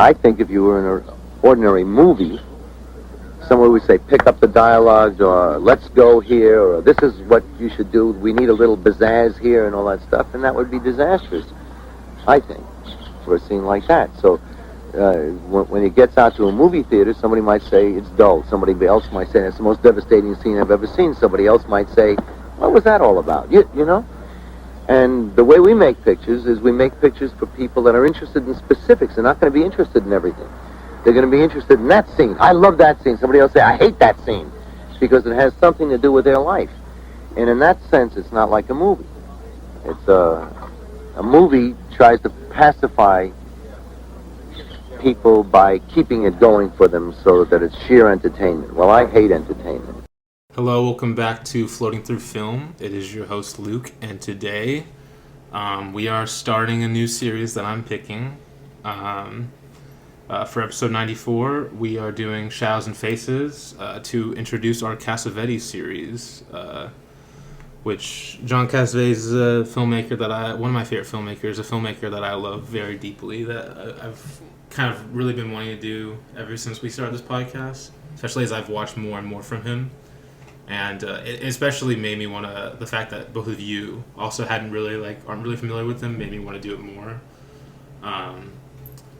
I think if you were in an ordinary movie, someone would say, pick up the dialogues, or let's go here, or this is what you should do. We need a little pizzazz here and all that stuff, and that would be disastrous, I think, for a scene like that. So when it gets out to a movie theater, somebody might say it's dull. Somebody else might say it's the most devastating scene I've ever seen. Somebody else might say, what was that all about? You know? And the way we make pictures is we make pictures for people that are interested in specifics. They're not going to be interested in everything. They're going to be interested in that scene. I love that scene. Somebody else say, I hate that scene, because it has something to do with their life. And in that sense, it's not like a movie. It's a movie tries to pacify people by keeping it going for them so that it's sheer entertainment. Well, I hate entertainment. Hello, welcome back to Floating Through Film. It is your host, Luke, and today we are starting a new series that I'm picking. For episode 94, we are doing Shadows and Faces to introduce our Cassavetes series, which John Cassavetes is a filmmaker one of my favorite filmmakers, a filmmaker that I love very deeply, that I've kind of really been wanting to do ever since we started this podcast, especially as I've watched more and more from him. And it especially made me want to, the fact that both of you also aren't really familiar with him, made me want to do it more.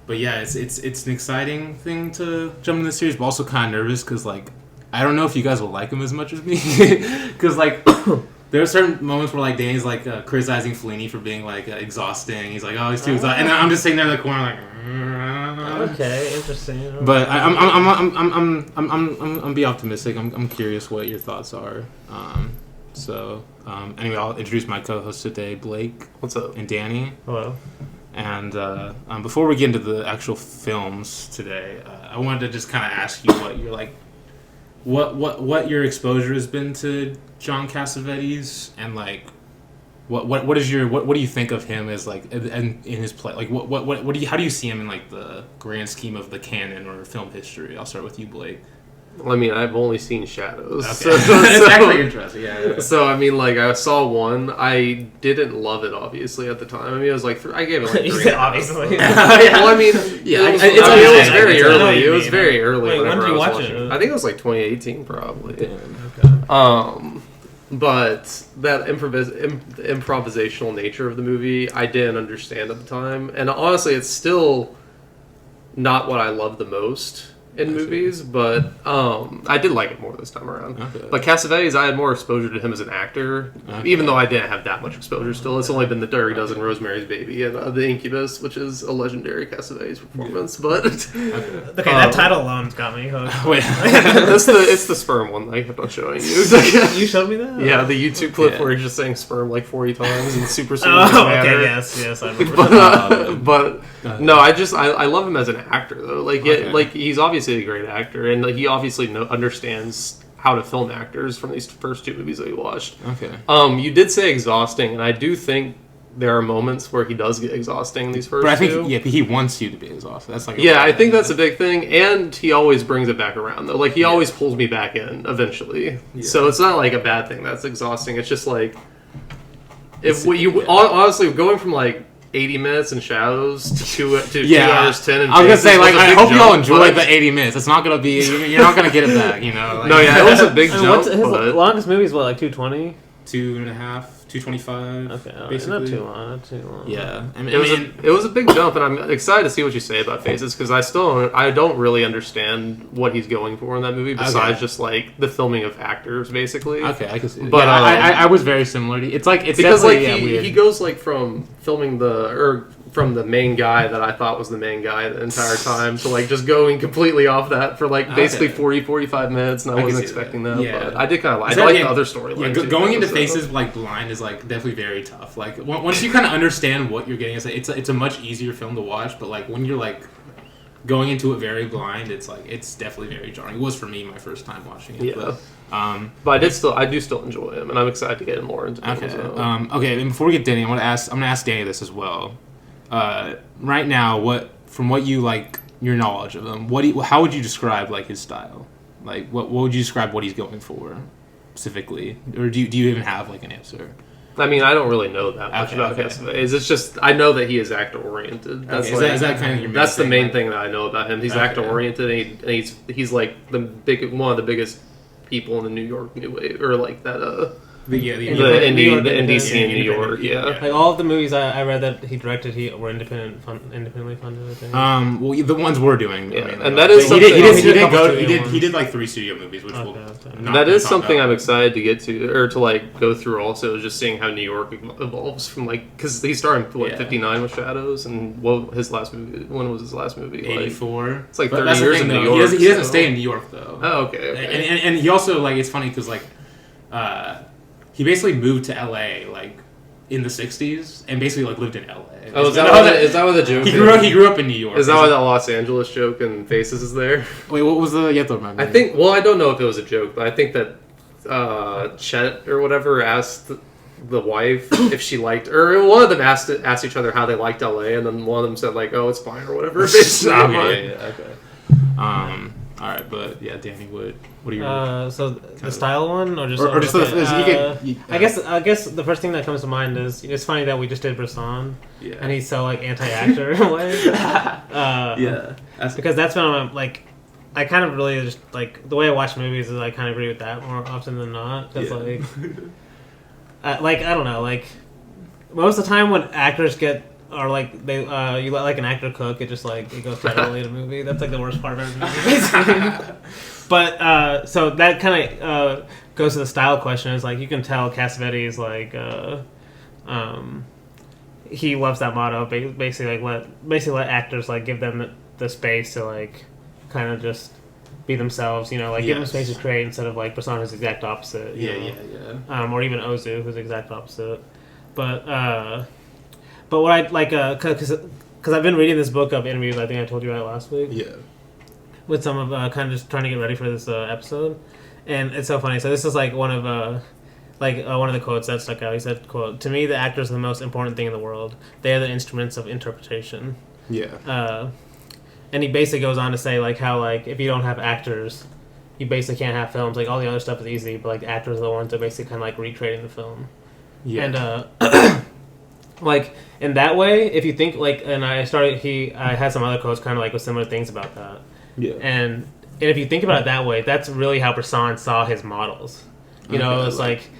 But yeah, it's an exciting thing to jump into the series, but also kind of nervous because, like, I don't know if you guys will like him as much as me. Because, like, there are certain moments where, like, Danny's, like, criticizing Fellini for being, like, exhausting. He's like, oh, he's too exhausting. And then I'm just sitting there in the corner, like, I don't know. Okay, interesting. But I'm be optimistic. I'm curious what your thoughts are. Anyway, I'll introduce my co-hosts today, Blake. What's up? And Danny. Hello. And before we get into the actual films today, I wanted to just kind of ask you what you're like, what your exposure has been to John Cassavetes, and like, what do you think of him as, like, in his play? Like, how do you see him in, like, the grand scheme of the canon or film history? I'll start with you, Blake. Well, I mean, I've only seen Shadows. Okay. It's actually interesting, yeah. So, I mean, like, I saw one. I didn't love it, obviously, at the time. I mean, it was like, I gave it like 3. Obviously. Well, I mean, it was very early. It was very early. Wait, when did you watch it? I think it was like 2018, probably. Damn, okay. But that improvisational nature of the movie, I didn't understand at the time. And honestly, it's still not what I love the most in movies, but I did like it more this time around. Okay. But Cassavetes, I had more exposure to him as an actor, even though I didn't have that much exposure still. It's only been The Dirty Dozen, Rosemary's Baby, and The Incubus, which is a legendary Cassavetes performance. But okay, that title alone's got me hooked. Wait, it's the sperm one that I kept on showing you. You showed me that? Yeah, the YouTube clip where he's just saying sperm like 40 times in super okay, yes, I remember. But no, I love him as an actor though. Like he's obviously a great actor, and like, he obviously understands how to film actors from these first 2 movies that we watched. Okay. You did say exhausting, and I do think there are moments where he does get exhausting in these first 2. But I think he wants you to be exhausted. That's like I think that's a big thing, and he always brings it back around though. Like, he always pulls me back in eventually. Yeah. So it's not like a bad thing that's exhausting. It's just like, honestly, going from like 80 minutes in Shadows to 2 hours 10 and I was gonna say, like, I hope y'all enjoyed the 80 minutes. It's not gonna be, you're not gonna get it back, you know. Like, no, yeah, it was a big jump. His longest movie is what, like 220? 2.5, 225. Okay, basically. not too long. Yeah, it was a big jump, and I'm excited to see what you say about Faces, because I don't really understand what he's going for in that movie besides just like the filming of actors, basically. Okay, I can see. But I was very similar to you. It's because like weird. He goes like from filming from the main guy that I thought was the main guy the entire time to like just going completely off that for like basically 45 minutes, and I wasn't expecting that. Yeah. But I did kind of like the other storyline. Yeah, going into Faces like blind is like definitely very tough. Like once you kind of understand what you're getting, it's a much easier film to watch. But like when you're like going into it very blind, it's definitely very jarring. It was for me my first time watching it. Yeah. But I do still enjoy him, and I'm excited to get more into him. Okay. And before we get Danny, I'm gonna ask Danny this as well. Right now, from what you like, your knowledge of him, how would you describe like his style? Like what would you describe what he's going for specifically, or do you even have like an answer? I mean, I don't really know that much Okay, about okay. Cassavetes. It's just I know that he is actor oriented. That's Okay, is that kind of your main that's the thing, main like- thing that I know about him. He's Okay. actor oriented, and he's like one of the biggest people in the New York New Wave, or like that. The Indie independent scene in New York. independent, Yeah. yeah. Like all of the movies I read that he directed, were independently funded. I think. Well, the ones we're doing. Yeah, I mean, and that is he did. He something- did. He did couple go. studio He did. ones. He did like 3 studio movies, which Okay, will. okay. not That is talk something about. I'm excited to get to, or to like go through. Also, is just seeing how New York evolves from like because he started in Yeah. 59 with Shadows, and his last movie. When was his last movie? Like, 84. It's like But 30 that's the years thing, in New though. York, He doesn't so- stay in New York though. Oh, okay. Okay. And he also like it's funny because like he basically moved to LA like in the 60s and basically like lived in LA. Oh, is that what the joke? He is? grew up in New York. Is that why that Los Angeles joke and Faces is there? Wait, what was the? You have to remind me. I think. Well, I don't know if it was a joke, but I think that Chet or whatever asked the wife if she liked, or one of them asked each other how they liked LA, and then one of them said like, "Oh, it's fine" or whatever. Okay. All right, but yeah, Danny, what are your? So the style one, or just Or just the- I guess the first thing that comes to mind is it's funny that we just did Bresson, Yeah. and he's so like anti-actor in a way. Yeah. Because that's been on my, like, I kind of really just like the way I watch movies is I kind of agree with that more often than not. Because like I don't know, like most of the time when actors or like they you let like an actor cook, it just like it goes terribly in a movie. That's like the worst part of every movie. Basically. But so that kind of goes to the style question. Is like you can tell Cassavetes like he loves that motto. Basically let actors like give them the space to like kind of just be themselves. You know, like give them space to create instead of like Bresson who's the exact opposite. you know? Or even Ozu who's the exact opposite. But what I like, because I've been reading this book of interviews. I think I told you about it last week. Yeah. With some of kind of just trying to get ready for this episode, and it's so funny. So this is like one of the quotes that stuck out. He said, "Quote: To me, the actors are the most important thing in the world. They are the instruments of interpretation." Yeah. And he basically goes on to say like how like if you don't have actors, you basically can't have films. Like all the other stuff is easy, but like the actors are the ones that basically kind of like recreating the film. Yeah. And like in that way, if you think like, and I had some other quotes kind of like with similar things about that. Yeah. And if you think about it that way, that's really how Bresson saw his models. You know, it's like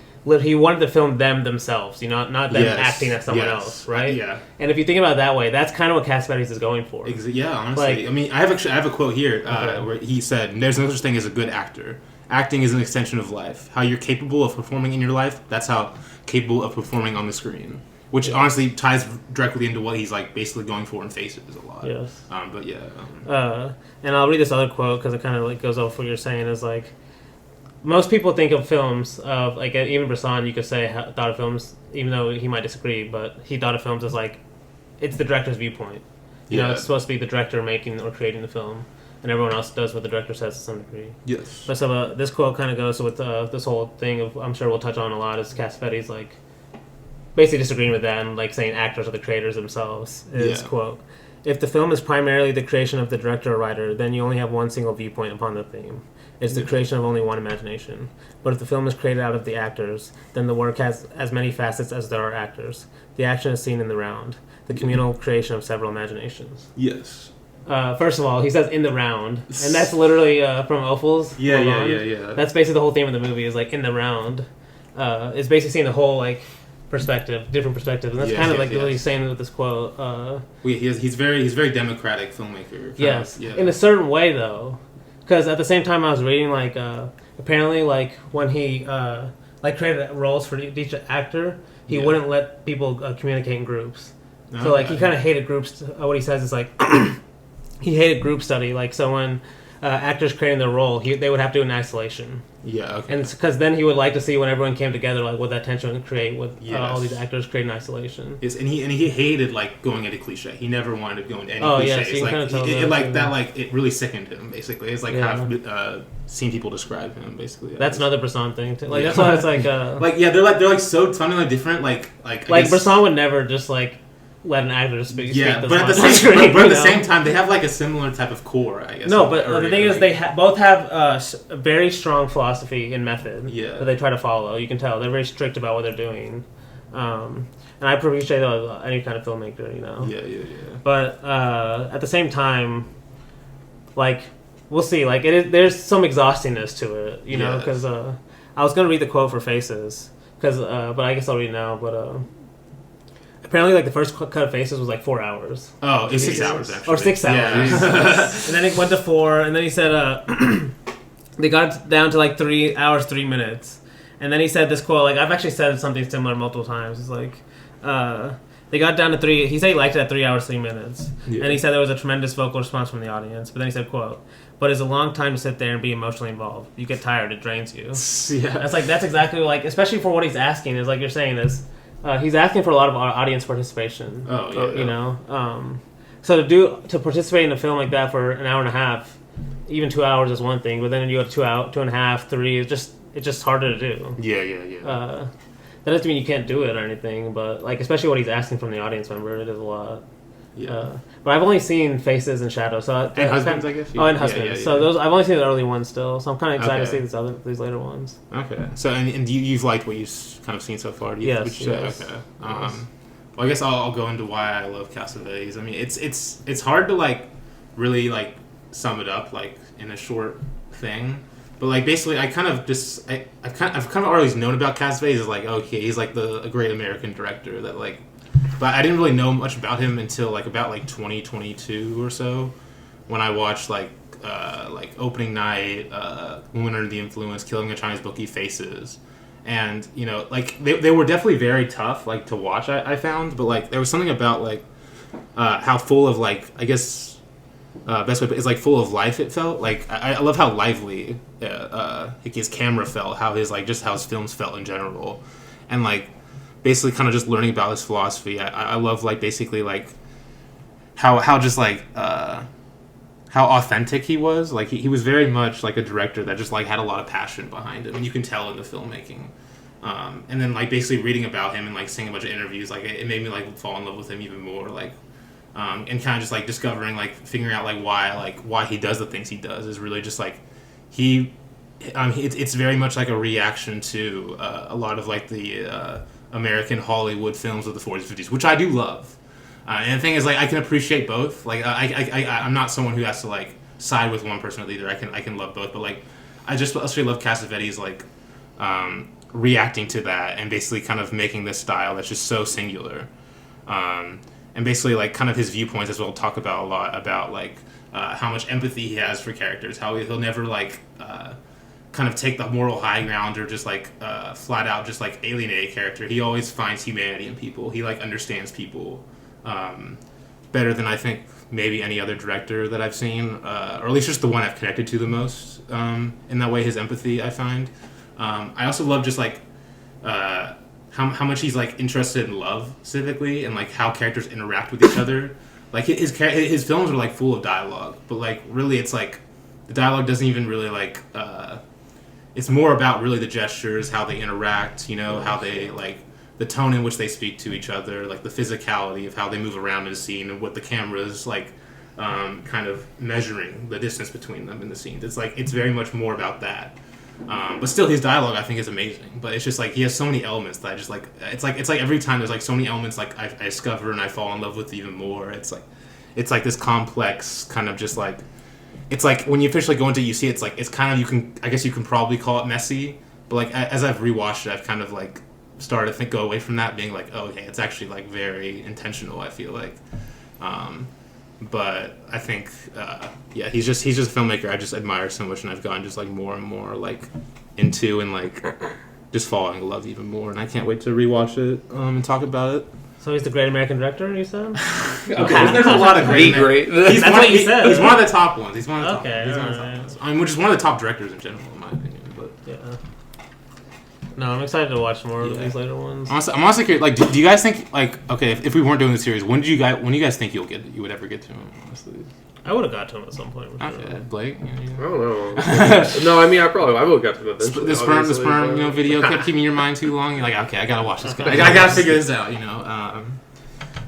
he wanted to film them themselves. You know, not them acting as someone else, right? Yeah. And if you think about it that way, that's kind of what Cassavetes is going for. Yeah, honestly. Like- I mean, I have a quote here where he said, "There's no such thing as a good actor. Acting is an extension of life. How you're capable of performing in your life, that's how capable of performing on the screen." Which honestly ties directly into what he's like basically going for in Faces a lot. Yes. But yeah. And I'll read this other quote because it kind of like goes off what you're saying. Is like most people think of films of like even Bresson, you could say thought of films, even though he might disagree, but he thought of films as like it's the director's viewpoint. You know, it's supposed to be the director making or creating the film, and everyone else does what the director says to some degree. Yes. But so this quote kind of goes with this whole thing of I'm sure we'll touch on a lot is Cassavetes like basically disagreeing with that and like saying actors are the creators themselves. Is quote: "If the film is primarily the creation of the director or writer, then you only have one single viewpoint upon the theme. It's the creation of only one imagination. But if the film is created out of the actors, then the work has as many facets as there are actors. The action is seen in the round, the communal creation of several imaginations." Yes. First of all, he says "in the round," and that's literally from Ophal's. Yeah. That's basically the whole theme of the movie is like in the round. It's basically seeing the whole like different perspectives, and that's kind of like what he's saying with this quote. He's very democratic filmmaker. Yes, in a certain way though, because at the same time I was reading like apparently like when he like created roles for each actor, he wouldn't let people communicate in groups. So like he kind of hated groups. What he says is like he hated group study. Like so when actors creating their role, they would have to do it in isolation. Yeah, okay. And because then he would like to see when everyone came together, like what that tension would create with all these actors creating isolation. Yes, and he hated like going into cliche. He never wanted to go into any Oh, cliches. yeah, so you can like kinda tell it, that, like yeah. that, like it really sickened him. Basically, it's like I've seen people describe him. Basically, That's another Bresson thing too. Like that's why it's like they're like so fundamentally different. Like I guess, Bresson would never just like let an actor speak. Yeah, speak but at the line on same screen, but at the you know? same time, they have like a similar type of core, I guess. No, but the thing is, they both have a very strong philosophy and method Yeah. that they try to follow. You can tell they're very strict about what they're doing. And I appreciate any kind of filmmaker, you know. Yeah. But at the same time, like, we'll see. Like, there's some exhaustingness to it, you know, because I was gonna read the quote for Faces, but I guess I'll read it now. But apparently, like, the first cut of Faces was like 4 hours. Oh, it's 6 hours actually. Or 6 hours. Yeah. And then it went to 4, and then he said they got down to like 3 hours 3 minutes, and then he said this quote. Like, I've actually said something similar multiple times. It's like. They got down to 3. He said he liked it at 3 hours 3 minutes, and he said there was a tremendous vocal response from the audience. But then he said, "quote But it's a long time to sit there and be emotionally involved. You get tired. It drains you." Yeah, that's exactly like, especially for what he's asking. Is like you're saying this. He's asking for a lot of audience participation. Oh yeah, you know. So to participate in a film like that for an hour and a half, even 2 hours is one thing, but then you go to 2 hours, 2.5, 3. It's just harder to do. Yeah. That doesn't mean you can't do it or anything, but like especially what he's asking from the audience member, it is a lot. Yeah. But I've only seen Faces and Shadows, so and Husbands, I guess. Oh, and Husbands. Yeah. So those I've only seen the early ones still, so I'm kind of excited Okay. to see these later ones. Okay. So and you've liked what you've kind of seen so far? Yes. Okay. Well, I guess I'll go into why I love Cassavetes. I mean, it's hard to like really like sum it up like in a short thing. But like basically, I've kind of always known about Cassavetes as like, okay, he's like a great American director that like, but I didn't really know much about him until like about like 2022 or so, when I watched like Opening Night, Woman Under the Influence, Killing a Chinese Bookie, Faces, and you know like they were definitely very tough like to watch. I found, but like there was something about like how full of like I guess. Best way, but it's like full of life. It felt like I love how lively his camera felt, how his films felt in general, and like basically kind of just learning about his philosophy. I love like basically like how just like how authentic he was. Like he was very much like a director that just like had a lot of passion behind him, and you can tell in the filmmaking. And then like basically reading about him and like seeing a bunch of interviews, like it made me like fall in love with him even more. Like. And kind of just like discovering, like figuring out like why he does the things he does is really just like it's very much like a reaction to a lot of like the American Hollywood films of the 40s, 50s, which I do love. And the thing is, like I can appreciate both. Like I'm not someone who has to like side with one person or the other. I can love both, but like I just especially love Cassavetes like reacting to that and basically kind of making this style that's just so singular. And basically, like, kind of his viewpoints as well talk about a lot about, like, how much empathy he has for characters, how he'll never, like, kind of take the moral high ground or just, like, flat out just, like, alienate a character. He always finds humanity in people. He, like, understands people better than I think maybe any other director that I've seen, or at least just the one I've connected to the most in that way, his empathy, I find. I also love just, like... how much he's like interested in love specifically and like how characters interact with each other. Like his films are like full of dialogue, but like really it's like the dialogue doesn't even really like it's more about really the gestures, how they interact, you know, how they like the tone in which they speak to each other, like the physicality of how they move around in a scene and what the camera is like kind of measuring the distance between them in the scenes. It's like it's very much more about that. But still, his dialogue I think is amazing. But it's just like he has so many elements that I just like. It's like every time there's like so many elements like I discover and I fall in love with even more. It's like this complex kind of just like. It's like when you officially go into it, you see it's like it's kind of I guess you can probably call it messy. But like as I've rewatched it, I've kind of like started to go away from that, being like, oh, okay, it's actually like very intentional. I feel like. But I think, he's just a filmmaker I just admire so much, and I've gotten just like more and more like into and like just falling in love even more. And I can't wait to rewatch it and talk about it. So he's the great American director, you said? Okay, there's a lot of great. That's what you said. He's one of the top ones. He's one of the top. Okay, He's one of the top ones. I mean, which is one of the top directors in general, in my opinion. But yeah. No, I'm excited to watch more of these later ones. Honestly, I'm also curious. Like, do you guys think like okay, if we weren't doing the series, when do you guys think you would ever get to him? Honestly, I would have got to him at some point. For okay, sure. Blake. I don't know. No, I mean I would have got to him eventually. The sperm, video kept keeping your mind too long. You're like, okay, I gotta watch this guy. I gotta figure this out. You know.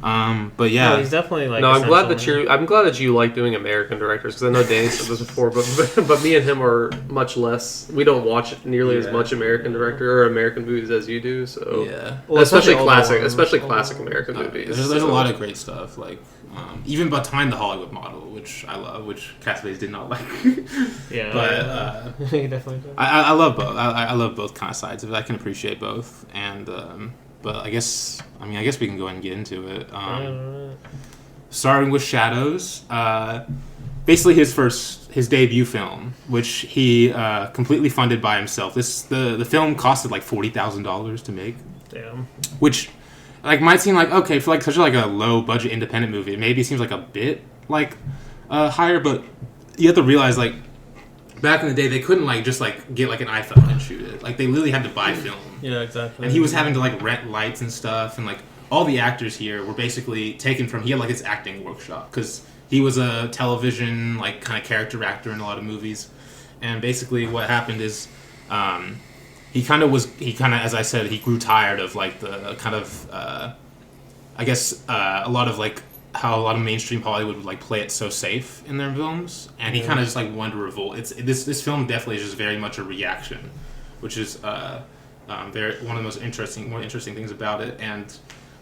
But yeah, No, he's definitely like. No, I'm glad that essential, I'm glad that you like doing American directors, because I know Danny said this before, but me and him are much less. We don't watch nearly as much American director or American movies as you do. So yeah. Well, especially older classic, ones. especially classic American movies. There's a lot of great stuff, like even behind the Hollywood model, which I love, which Cassavetes did not like. Yeah, But he definitely did. I love both. I love both kind of sides of it. I can appreciate both, and but I guess we can go ahead and get into it. Starting with Shadows, basically his debut film, which he completely funded by himself. The film costed like $40,000 to make. Damn. Which like might seem like okay for like such like a low budget independent movie. It maybe seems like a bit like higher, but you have to realize like back in the day they couldn't like just like get like an iPhone and shoot it. Like they literally had to buy film. Yeah, exactly. And he was having to like rent lights and stuff, and like all the actors here were basically taken from. He had like his acting workshop because he was a television like kind of character actor in a lot of movies, and basically what happened is. He kind of, as I said, he grew tired of like the kind of, I guess, a lot of like how a lot of mainstream Hollywood would like play it so safe in their films, and he kind of just like wanted to revolt. This film definitely is just very much a reaction, which is very one of the most interesting things about it. And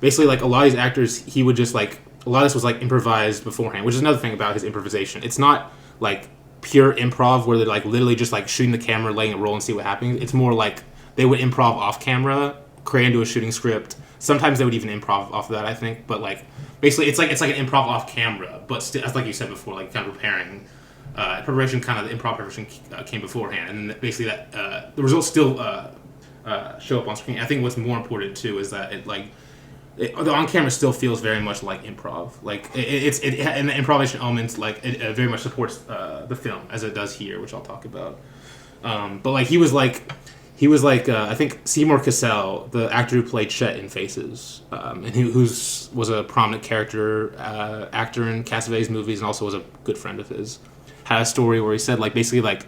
basically, like a lot of these actors, he would just like a lot of this was like improvised beforehand, which is another thing about his improvisation. It's not like pure improv where they're like literally just like shooting the camera, letting it roll and see what happens. It's more like they would improv off camera, create into a shooting script. Sometimes they would even improv off of that, I think. But like basically it's like an improv off camera, but still, as like you said before, like kind of preparation kind of the improv preparation came beforehand, and then basically that the results still show up on screen. I think what's more important too is that the on camera still feels very much like improv. Like it and the improvisation elements like it very much supports the film as it does here, which I'll talk about. But like he was like I think Seymour Cassel, the actor who played Chet in Faces, and who was a prominent actor in Cassavetes movies and also was a good friend of his, had a story where he said like basically like.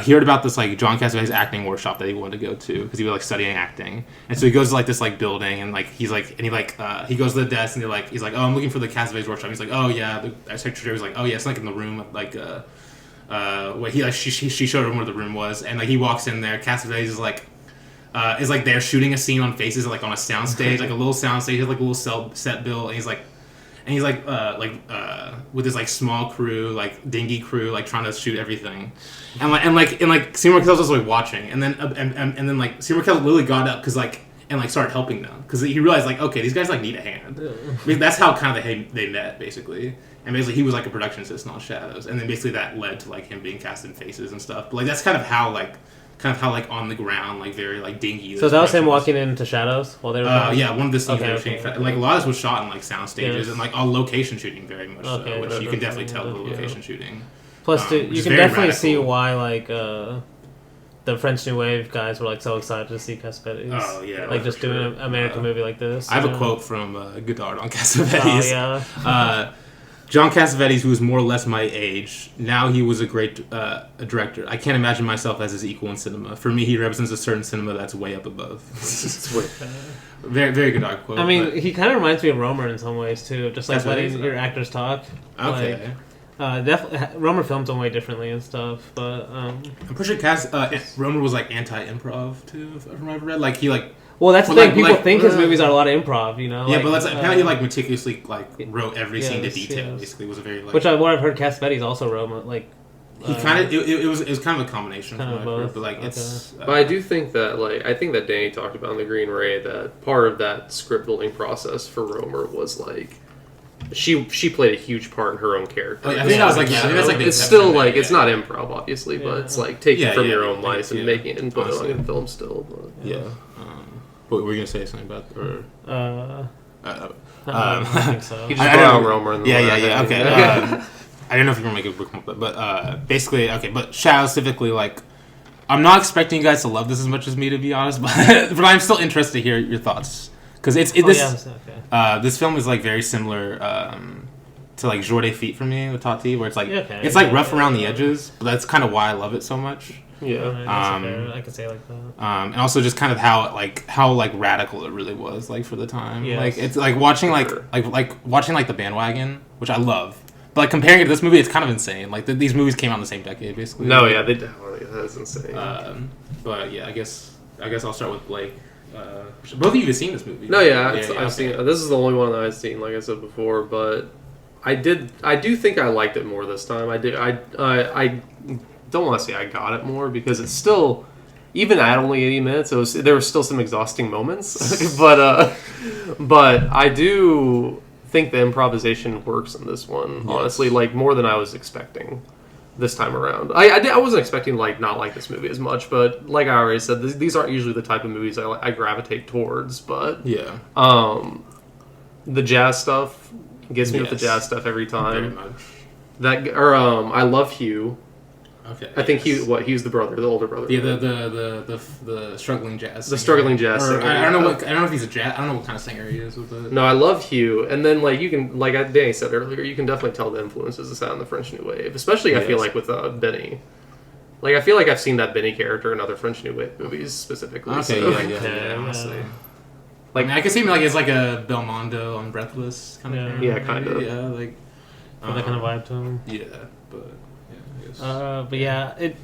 He heard about this like John Cassavetes acting workshop that he wanted to go to because he was like studying acting, and so he goes to like this like building and like he goes to the desk and he's like, oh, I'm looking for the Cassavetes workshop. He's like, oh yeah, the secretary was like, oh yeah, it's like in the room like what he like she showed him where the room was, and like he walks in there. Cassavetes is like they're shooting a scene on Faces like on a soundstage, like a little soundstage, he has like a little set bill, and he's like with his like small crew, like dingy crew, like trying to shoot everything, and Seymour Cassel was like watching, and then like Seymour Cassel literally got up and started helping them because he realized like okay, these guys like need a hand. I mean, that's how kind of they met basically, and basically he was like a production assistant on Shadows, and then basically that led to like him being cast in Faces and stuff. But like that's kind of how on the ground, like very like dingy. So that was him walking into Shadows while they were. Yeah, one of the scenes they were shooting. Like a lot of this was shot in like sound stages and like all location shooting very much so, which you can definitely tell the location shooting. Plus, you can definitely see why like the French New Wave guys were like so excited to see Cassavetes. Oh yeah, like just doing an American movie like this. I have a quote from Godard on Cassavetes. Oh yeah. John Cassavetes, who was more or less my age, now he was a great director. I can't imagine myself as his equal in cinema. For me, he represents a certain cinema that's way up above. Very, very good quote. I mean, he kind of reminds me of Romer in some ways too, just like letting your actors talk. Okay. Definitely, Romer films them way differently and stuff, but I'm pretty sure Romer was like anti-improv too, from what I've read. Like he like. Well, that's the thing. People think his movies are a lot of improv, you know. Yeah, but apparently he meticulously wrote every scene to detail. Basically, was a very which what I've heard Cassavetes also wrote he kind of it was kind of a combination kind of both. But it's. But I do think that I think that Danny talked about in the Green Ray that part of that script building process for Romer was like. She played a huge part in her own character. I think I think that's like it's still like it's not improv, obviously, but it's like taking from your own life and making it and putting it on in film still. But, yeah. What were you gonna say something about? I think so. He just brought out Romer. In the Okay. I don't know if you're gonna make a book, but basically, okay. But Shadow specifically, like, I'm not expecting you guys to love this as much as me, to be honest. But I'm still interested to hear your thoughts because this film is like very similar to like jour de feet for me with Tati, where it's like Okay. it's like rough around the edges, but that's kind of why I love it so much. Yeah. I could say it like that. And also just kind of how radical it really was like for the time. Yes. Like it's like watching like watching like The Bandwagon, which I love. But like comparing it to this movie, it's kind of insane. Like these movies came out in the same decade, basically. No, yeah, they definitely. That's insane. But yeah, I guess I'll start with Blake. Both of you have seen this movie. No, yeah, okay. I've seen it. This is the only one that I've seen, like I said before. But I do think I liked it more this time. I don't want to say I got it more because it's still, even at only 80 minutes, there were still some exhausting moments. but I do think the improvisation works in this one, honestly, like more than I was expecting this time around. I wasn't expecting not like this movie as much, but like I already said, these aren't usually the type of movies I gravitate towards. But yeah, the jazz stuff gets me with the jazz stuff every time. Very much. I love Hugh. Okay. I think Hugh's the brother, the older brother. Yeah, the struggling jazz. The struggling jazz singer. I don't know if he's a jazz. I don't know what kind of singer he is with it. No, I love Hugh, and then you can Danny said earlier, you can definitely tell the influences of sound in the French New Wave, especially I feel like with Benny. Like I feel like I've seen that Benny character in other French New Wave movies specifically. Okay, so. yeah, honestly. Like I can see him as like a Belmondo on Breathless kind of thing. Yeah, kind of. Yeah, like that kind of vibe to him. Yeah, but yeah, I guess. But yeah, it.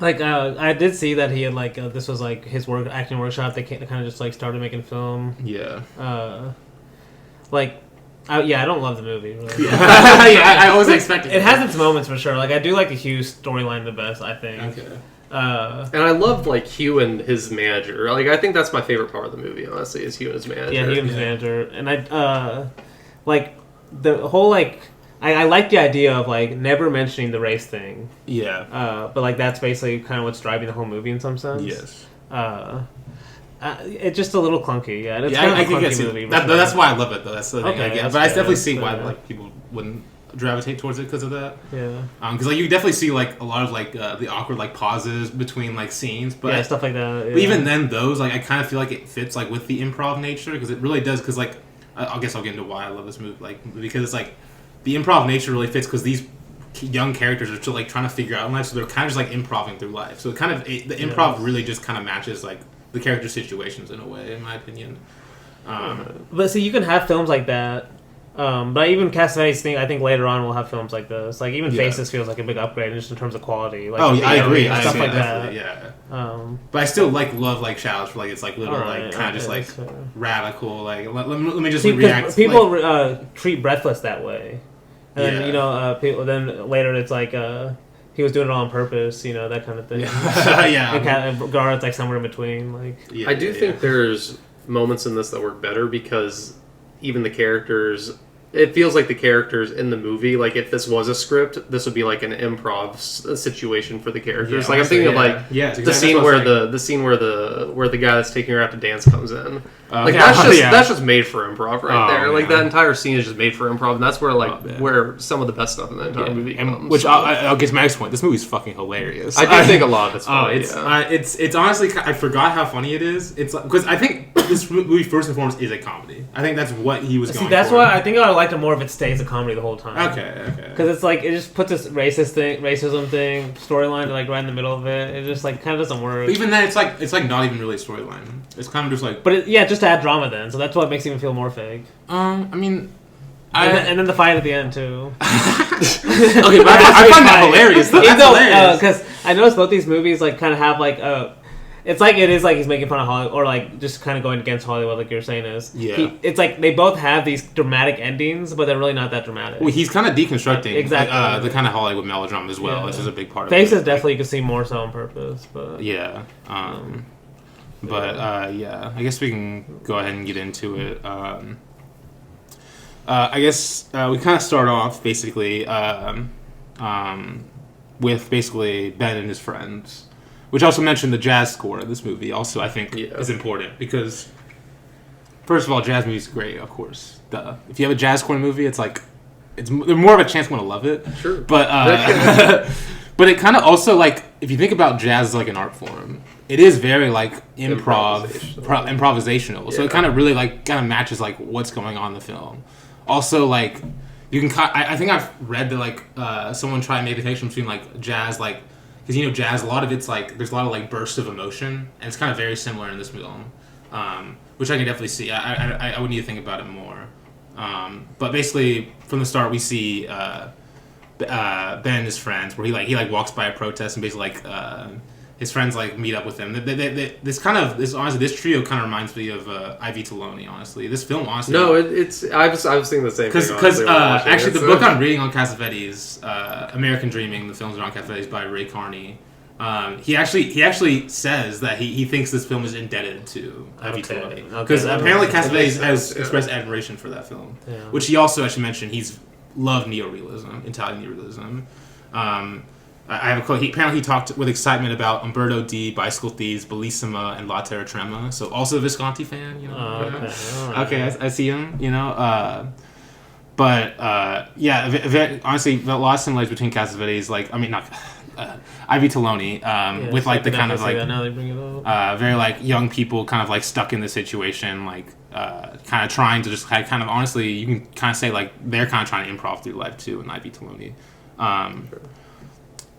I did see that he had this was his acting workshop. They kind of just started making film. Yeah. I don't love the movie. Really. Yeah, I wasn't expecting. It has its moments for sure. I do like the Hugh storyline the best. I think. Okay. And I love Hugh and his manager. I think that's my favorite part of the movie. Honestly, is Hugh and his manager. Yeah, Hugh and his manager, and the whole I like the idea of never mentioning the race thing. Yeah. But that's basically kind of what's driving the whole movie in some sense. Yes. It's just a little clunky. Yeah, it's I kind of a think clunky movie. That's why I love it though. That's the thing. Okay, But I definitely see why people wouldn't gravitate towards it because of that. Yeah. Because you definitely see a lot of the awkward pauses between scenes, but yeah, stuff like that. Yeah. But even then, those I kind of feel like it fits with the improv nature because it really does. Because I guess I'll get into why I love this movie. Because it's the improv nature really fits because these young characters are still trying to figure out in life, so they're kind of just improving through life. So the improv really just kind of matches the character situations in a way, in my opinion. But see, you can have films like that. But even Cassavetes I think later on we'll have films like this. Even Faces feels like a big upgrade just in terms of quality. I agree. Stuff like that. Yeah. But I still love Shadows for it's little kind of just radical. Let me just react. People treat Breathless that way, and then people. Then later it's he was doing it all on purpose. That kind of thing. Yeah. And Garrett's somewhere in between. I do think there's moments in this that work better because even the characters. It feels like the characters in the movie, if this was a script, this would be an improv situation for the characters. Yeah, I'm thinking of the scene where the guy that's taking her out to dance comes in. That's just made for improv there. Yeah. That entire scene is just made for improv, and that's where where some of the best stuff in the entire movie comes. Which I'll get to my next point. This movie's fucking hilarious. I do think a lot of it's funny. It's honestly I forgot how funny it is. It's because I think this movie first and foremost is a comedy. I think that's what he was going for. That's why I think I liked it more if it stays a comedy the whole time. Okay. Because it's it just puts this racism thing storyline right in the middle of it. It just kind of doesn't work. But even then, it's not even really a storyline. It's kind of just But just to add drama then, so that's what makes it even feel more fake. I mean. And then the fight at the end too. Okay, but I find that hilarious. That's hilarious. Because I noticed both these movies kind of have it's it is he's making fun of Hollywood or just kind of going against Hollywood, like you're saying is. Yeah. It's they both have these dramatic endings, but they're really not that dramatic. Well, he's kind of deconstructing exactly the kind of Hollywood melodrama as well, which is a big part of Faces it. definitely you can see more so on purpose, but yeah. I guess we can go ahead and get into it. I guess we kind of start off basically with basically Ben and his friends, which also mentioned the jazz score of this movie. Also, I think is important because first of all, jazz music's great, of course. Duh. If you have a jazz score in a movie, it's there's more of a chance I'm gonna love it. Sure, but but it kind of also if you think about jazz as an art form. It is very improvisational. So it kind of really kind of matches what's going on in the film. also like you can. I think I've read that like someone tried to make a connection between like jazz, like because jazz, a lot of it's like there's a lot of like bursts of emotion, and it's kind of very similar in this film, which I can definitely see. I would need to think about it more, but basically from the start we see Ben and his friends where he walks by a protest and basically like his friends like meet up with him. This trio kind of reminds me of Ivy Taloni. Honestly, this film honestly. No, I was thinking the same thing. Because actually the book I'm reading on Cassavetes, American Dreaming, the films are on Cassavetes by Ray Carney. He actually says that he thinks this film is indebted to Ivy Taloni because apparently Cassavetes has expressed admiration for that film, which he also actually mentioned he's loved neorealism, Italian neorealism. I have a quote. Apparently he talked with excitement about Umberto D, Bicycle Thieves, Bellissima, and La Terra Trema. So also a Visconti fan, Okay, I see him, honestly, a lot of similarities between Cassavetes, Ivy Taloni, with like the kind of like very like young people kind of like stuck in the situation, like kind of trying to just kind of honestly, you can kind of say like they're kind of trying to improv through life too in Ivy Taloni.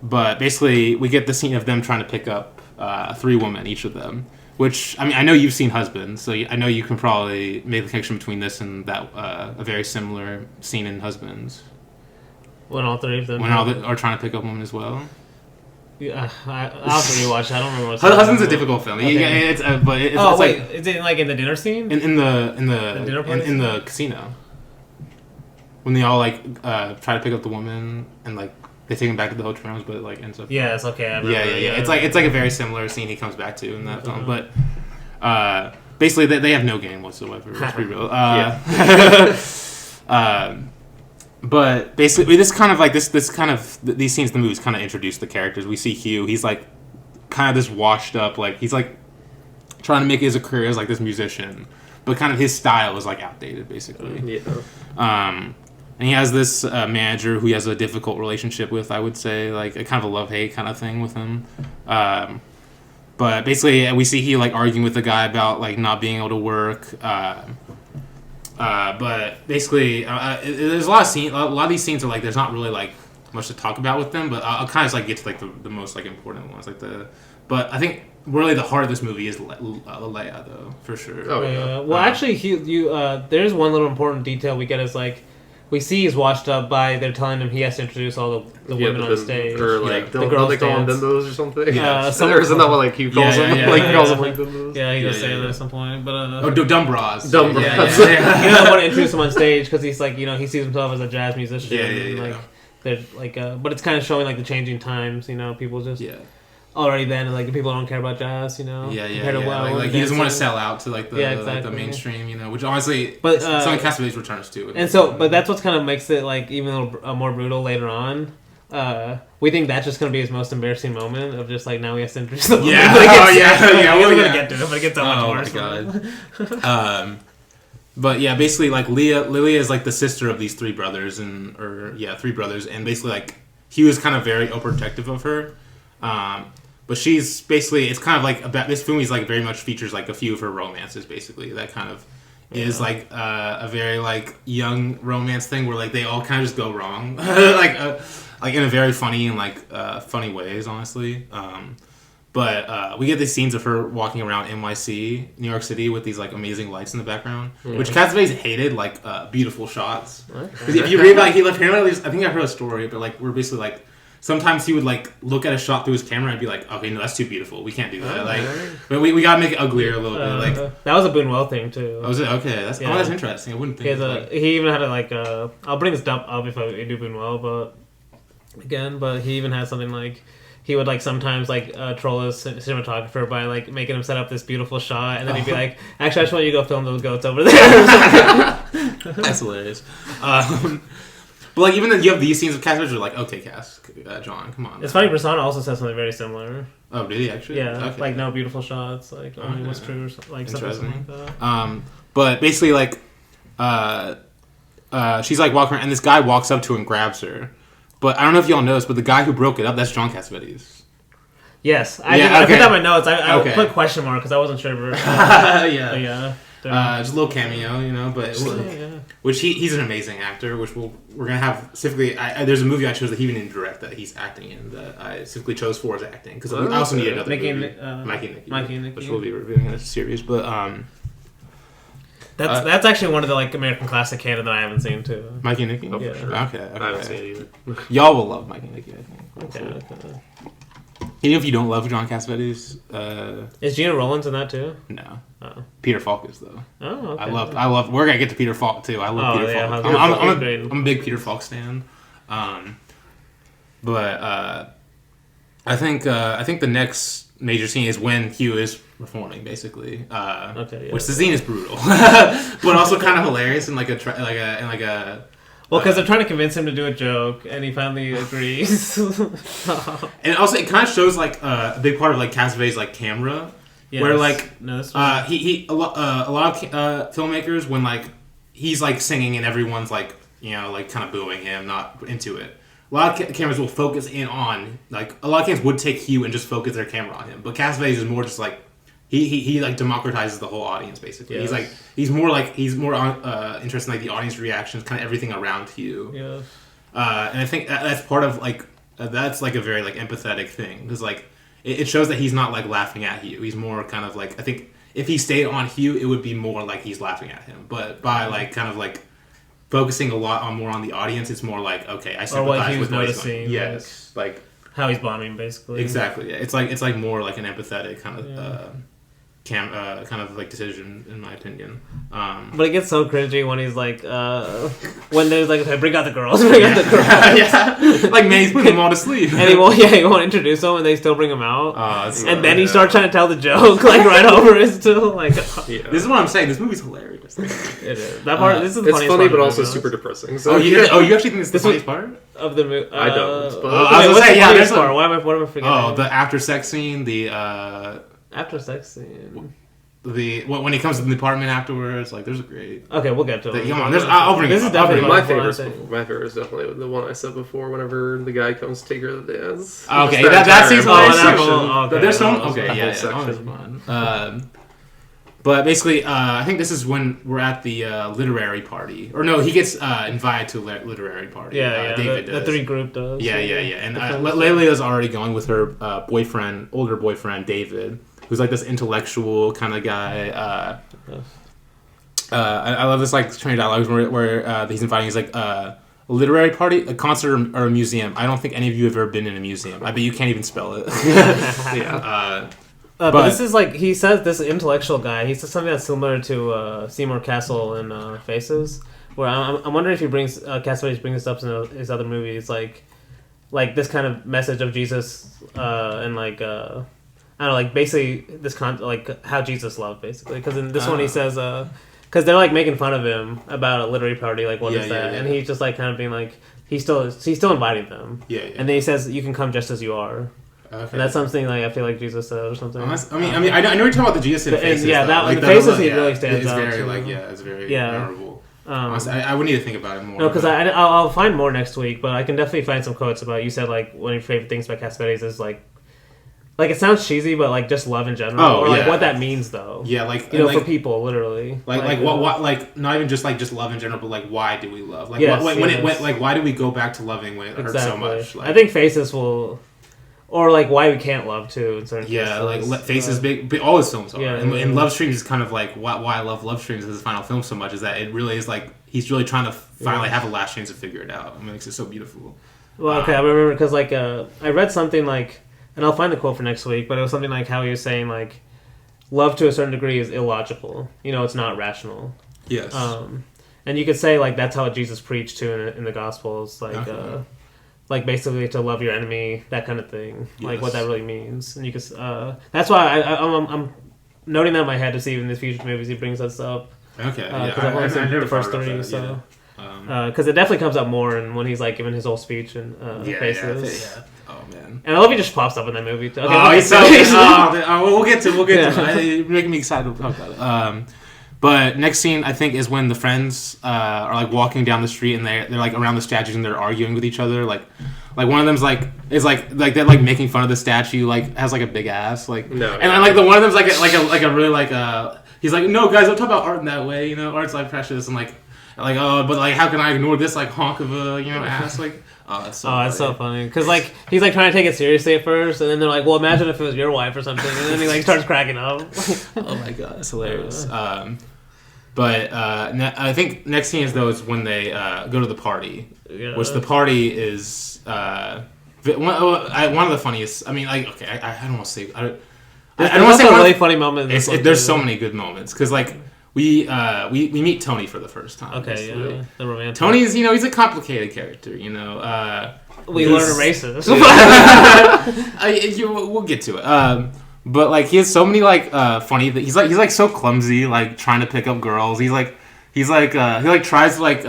But basically, we get the scene of them trying to pick up 3 women, each of them. Which, I mean, I know you've seen Husbands, so I know you can probably make the connection between this and that a very similar scene in Husbands. When all 3 of them are trying to pick up women as well. Yeah, I'll have to rewatch. I don't remember what's Husband's a difficult film. Okay. It's wait, is it like in the dinner scene? In the casino, when they all like try to pick up the woman and like. They take him back to the hotel rooms, but it like ends up. Yes, okay. I remember. Yeah. It's like a very similar scene he comes back to in that film, but basically they have no game whatsoever. Let's be real. But basically, these scenes, the movies kind of introduce the characters. We see Hugh. He's like kind of this washed up, like he's like trying to make his career as like this musician, but kind of his style is like outdated, basically. And he has this manager who he has a difficult relationship with, I would say, like a kind of a love-hate kind of thing with him. But basically, we see he like arguing with the guy about like not being able to work. But basically, there's a lot of scenes. A lot of these scenes are like there's not really like much to talk about with them. But I'll kind of like get to like the most like important ones, But I think really the heart of this movie is Leia, though, for sure. Oh yeah. Well, actually, there's one little important detail we get is like. We see he's washed up by they're telling him he has to introduce all the women on stage. Or like the girls they call them dance. bimbos or something. Yeah, or isn't that what like Hugh calls them? Like he calls them like bimbos. Yeah, he does say that at some point. But dumb bras. Dumb bras. He doesn't want to introduce him on stage because he's like he sees himself as a jazz musician. They're like, but it's kind of showing like the changing times. People just already then like people don't care about jazz. Like he doesn't want to sell out to like the mainstream. Which honestly, but something Cassavetes returns to. And so, but that's what kind of makes it like even a little more brutal later on. We think that's just going to be his most embarrassing moment of just like now he has to introduce the woman. We're going to get to it, but it gets so much worse. Oh my god. But yeah, basically like Lilia is like the sister of these 3 brothers and basically like he was kind of very overprotective of her. But she's basically, it's kind of like about this movie is like very much features like a few of her romances basically. That kind of is like a very like young romance thing where like they all kind of just go wrong, like in a very funny and like funny ways, honestly. But we get these scenes of her walking around NYC, New York City, with these like amazing lights in the background, which Cassavetes hated, like beautiful shots. Because if you read like he apparently, I think I heard a story, but like we're basically like. Sometimes he would like look at a shot through his camera and be like, "Okay, no, that's too beautiful. We can't do that." But we gotta make it uglier a little bit. Like that was a Buñuel thing too. Oh, was it? Okay, that's interesting. I wouldn't think. He even had I'll bring this up if I do Buñuel, but he even had something like. He would like sometimes like troll his cinematographer by like making him set up this beautiful shot, and then he'd be like, "Actually, I just want you to go film those goats over there." That's hilarious. But like even then you have these scenes of Cassavetes are like, okay, John, come on. It's funny. Prasanna also says something very similar. Oh, did he actually? Yeah, okay. like no beautiful shots, like only what's true, or like something like that. But basically like, she's like walking around, and this guy walks up to her and grabs her. But I don't know if y'all noticed, but the guy who broke it up, that's John Cassavetes. Yes, I put that in my notes. I put question mark because I wasn't sure. Just a little cameo, you know, but which he's an amazing actor. Which we're gonna have specifically. There's a movie I chose that he didn't direct that he's acting in that I specifically chose for his acting because I also need another movie, Mikey and Nicky, which we'll be reviewing in a series. But that's actually one of the like American classic canon that I haven't seen too. Mikey and Nicky. Oh, for sure. Okay. I haven't seen it either. Y'all will love Mikey and Nicky, I think. Okay. Even if you don't love John Cassavetes, Is Gina Rollins in that too? no. Oh. Peter Falk is though. Oh, okay. I love. We're gonna get to Peter Falk too. I love Peter Falk. Peter Falk is I'm great. a big Peter Falk stan. But I think the next major scene is when Hugh is performing, basically. Which the scene is brutal, but also kind of hilarious and like a. Well, because they're trying to convince him to do a joke, and he finally agrees. And also, it kind of shows like a big part of like Cassavetes' like camera, where like a lot of filmmakers when like he's like singing and everyone's like like kind of booing him, not into it. A lot of cameras will focus in on like a lot of cameras would take Hugh and just focus their camera on him, but Cassavetes is more just like. He like democratizes the whole audience basically. Yes. He's more interested in like the audience reactions, kind of everything around Hugh. Yeah. And I think that's part of like that's like a very like empathetic thing because like it shows that he's not like laughing at Hugh. He's more kind of like I think if he stayed on Hugh, it would be more like he's laughing at him. But by like kind of like focusing a lot more on the audience, it's more like okay, I sympathize with what he's going. Yes, like how he's bombing basically. Exactly. Yeah. It's like more like an empathetic kind of. Kind of like decision in my opinion. But it gets so cringy when he's like when there's like okay, bring out the girls. Like May's putting them all to sleep and he won't introduce them and they still bring him out and then he starts trying to tell the joke like right over it still like This is what I'm saying, this movie's hilarious. It is that part. This is the it's funny but also super depressing. So you actually think it's the funniest part of the movie? I don't. I was gonna say there's part. What am I forgetting? Oh, the after sex scene, the after sex scene. When he comes to the apartment afterwards, like there's a great. Okay, we'll get to it. Come on, I'll bring this it is up. definitely my favorite. My favorite is definitely the one I said before. Whenever the guy comes to take her to the dance. Okay, that seems hilarious. There's some. Okay, yeah, that was fun. But basically, I think this is when we're at the literary party, or no, he gets invited to a literary party. Yeah, David the three group does. Yeah, and Layla's already going with her older boyfriend David. Who's like this intellectual kind of guy. I love this like train of dialogues where he's inviting. He's like a literary party, a concert, or a museum. I don't think any of you have ever been in a museum. I bet you can't even spell it. But this is like he says this intellectual guy. He says something that's similar to Seymour Castle in Faces. Where I'm wondering if he Cassavetes brings this up in his other movies, like this kind of message of Jesus and like. I don't know, like basically this like how Jesus loved basically because in this one he says because they're like making fun of him about a literary party like what is that and he's just like kind of being like he's still inviting them and then he says you can come just as you are and that's something like I feel like Jesus said or something. I mean I know you're talking about the Jesus in Faces. Yeah, that like, the Faces he really stands out. It's very it's very memorable. Honestly, I would need to think about it more. No, because I'll find more next week, but I can definitely find some quotes about you said like one of your favorite things about Cassavetes is like it sounds cheesy, but like just love in general, or like what that means though. Yeah, like for people, literally. Like what like not even just love in general, but like why do we love? Like why do we go back to loving when it hurts so much? Like, I think Faces will, or like why we can't love too. In certain cases. Like Faces, big all his films are, and Love Streams is kind of like why I love Love Streams as his final film so much is that it really is like he's really trying to finally have a last chance to figure it out. It makes it so beautiful. Well, okay, I remember because like I read something like. And I'll find the quote for next week, but it was something like how he was saying, like, love to a certain degree is illogical. It's not rational. Yes. And you could say, like, that's how Jesus preached, too, in the Gospels. Like, like basically to love your enemy, that kind of thing. Yes. Like, what that really means. And you could... that's why I'm noting that in my head to see if in the future movies he brings that up. Okay, because I've only seen the first three, so... Because it definitely comes up more when he's, like, giving his whole speech in Faces. Yeah. Oh man! And I love he just pops up in that movie. Okay, we'll get to it. You're making me excited to talk about it. But next scene I think is when the friends are like walking down the street and they're like around the statues and they're arguing with each other. Like one of them's like they're like making fun of the statue like has like a big ass like and like the one of them's like a really like he's like, no, guys, don't talk about art in that way. You know, art's like precious, and like, oh, but like, how can I ignore this like honk of a ass? Like, that's so funny because like he's like trying to take it seriously at first, and then they're like, well, imagine if it was your wife or something, and then he like starts cracking up. Oh my god, it's hilarious. But I think next scene is when they go to the party, which the party is one of the funniest. I mean, like, okay, I don't want to say. I don't want to say a really funny moment. There's so many good moments because like we meet Tony for the first time. Okay, yeah, the romantic. Tony's he's a complicated character. We learn racist. We'll get to it. But like he has so many like funny. He's like so clumsy, like trying to pick up girls. He tries to like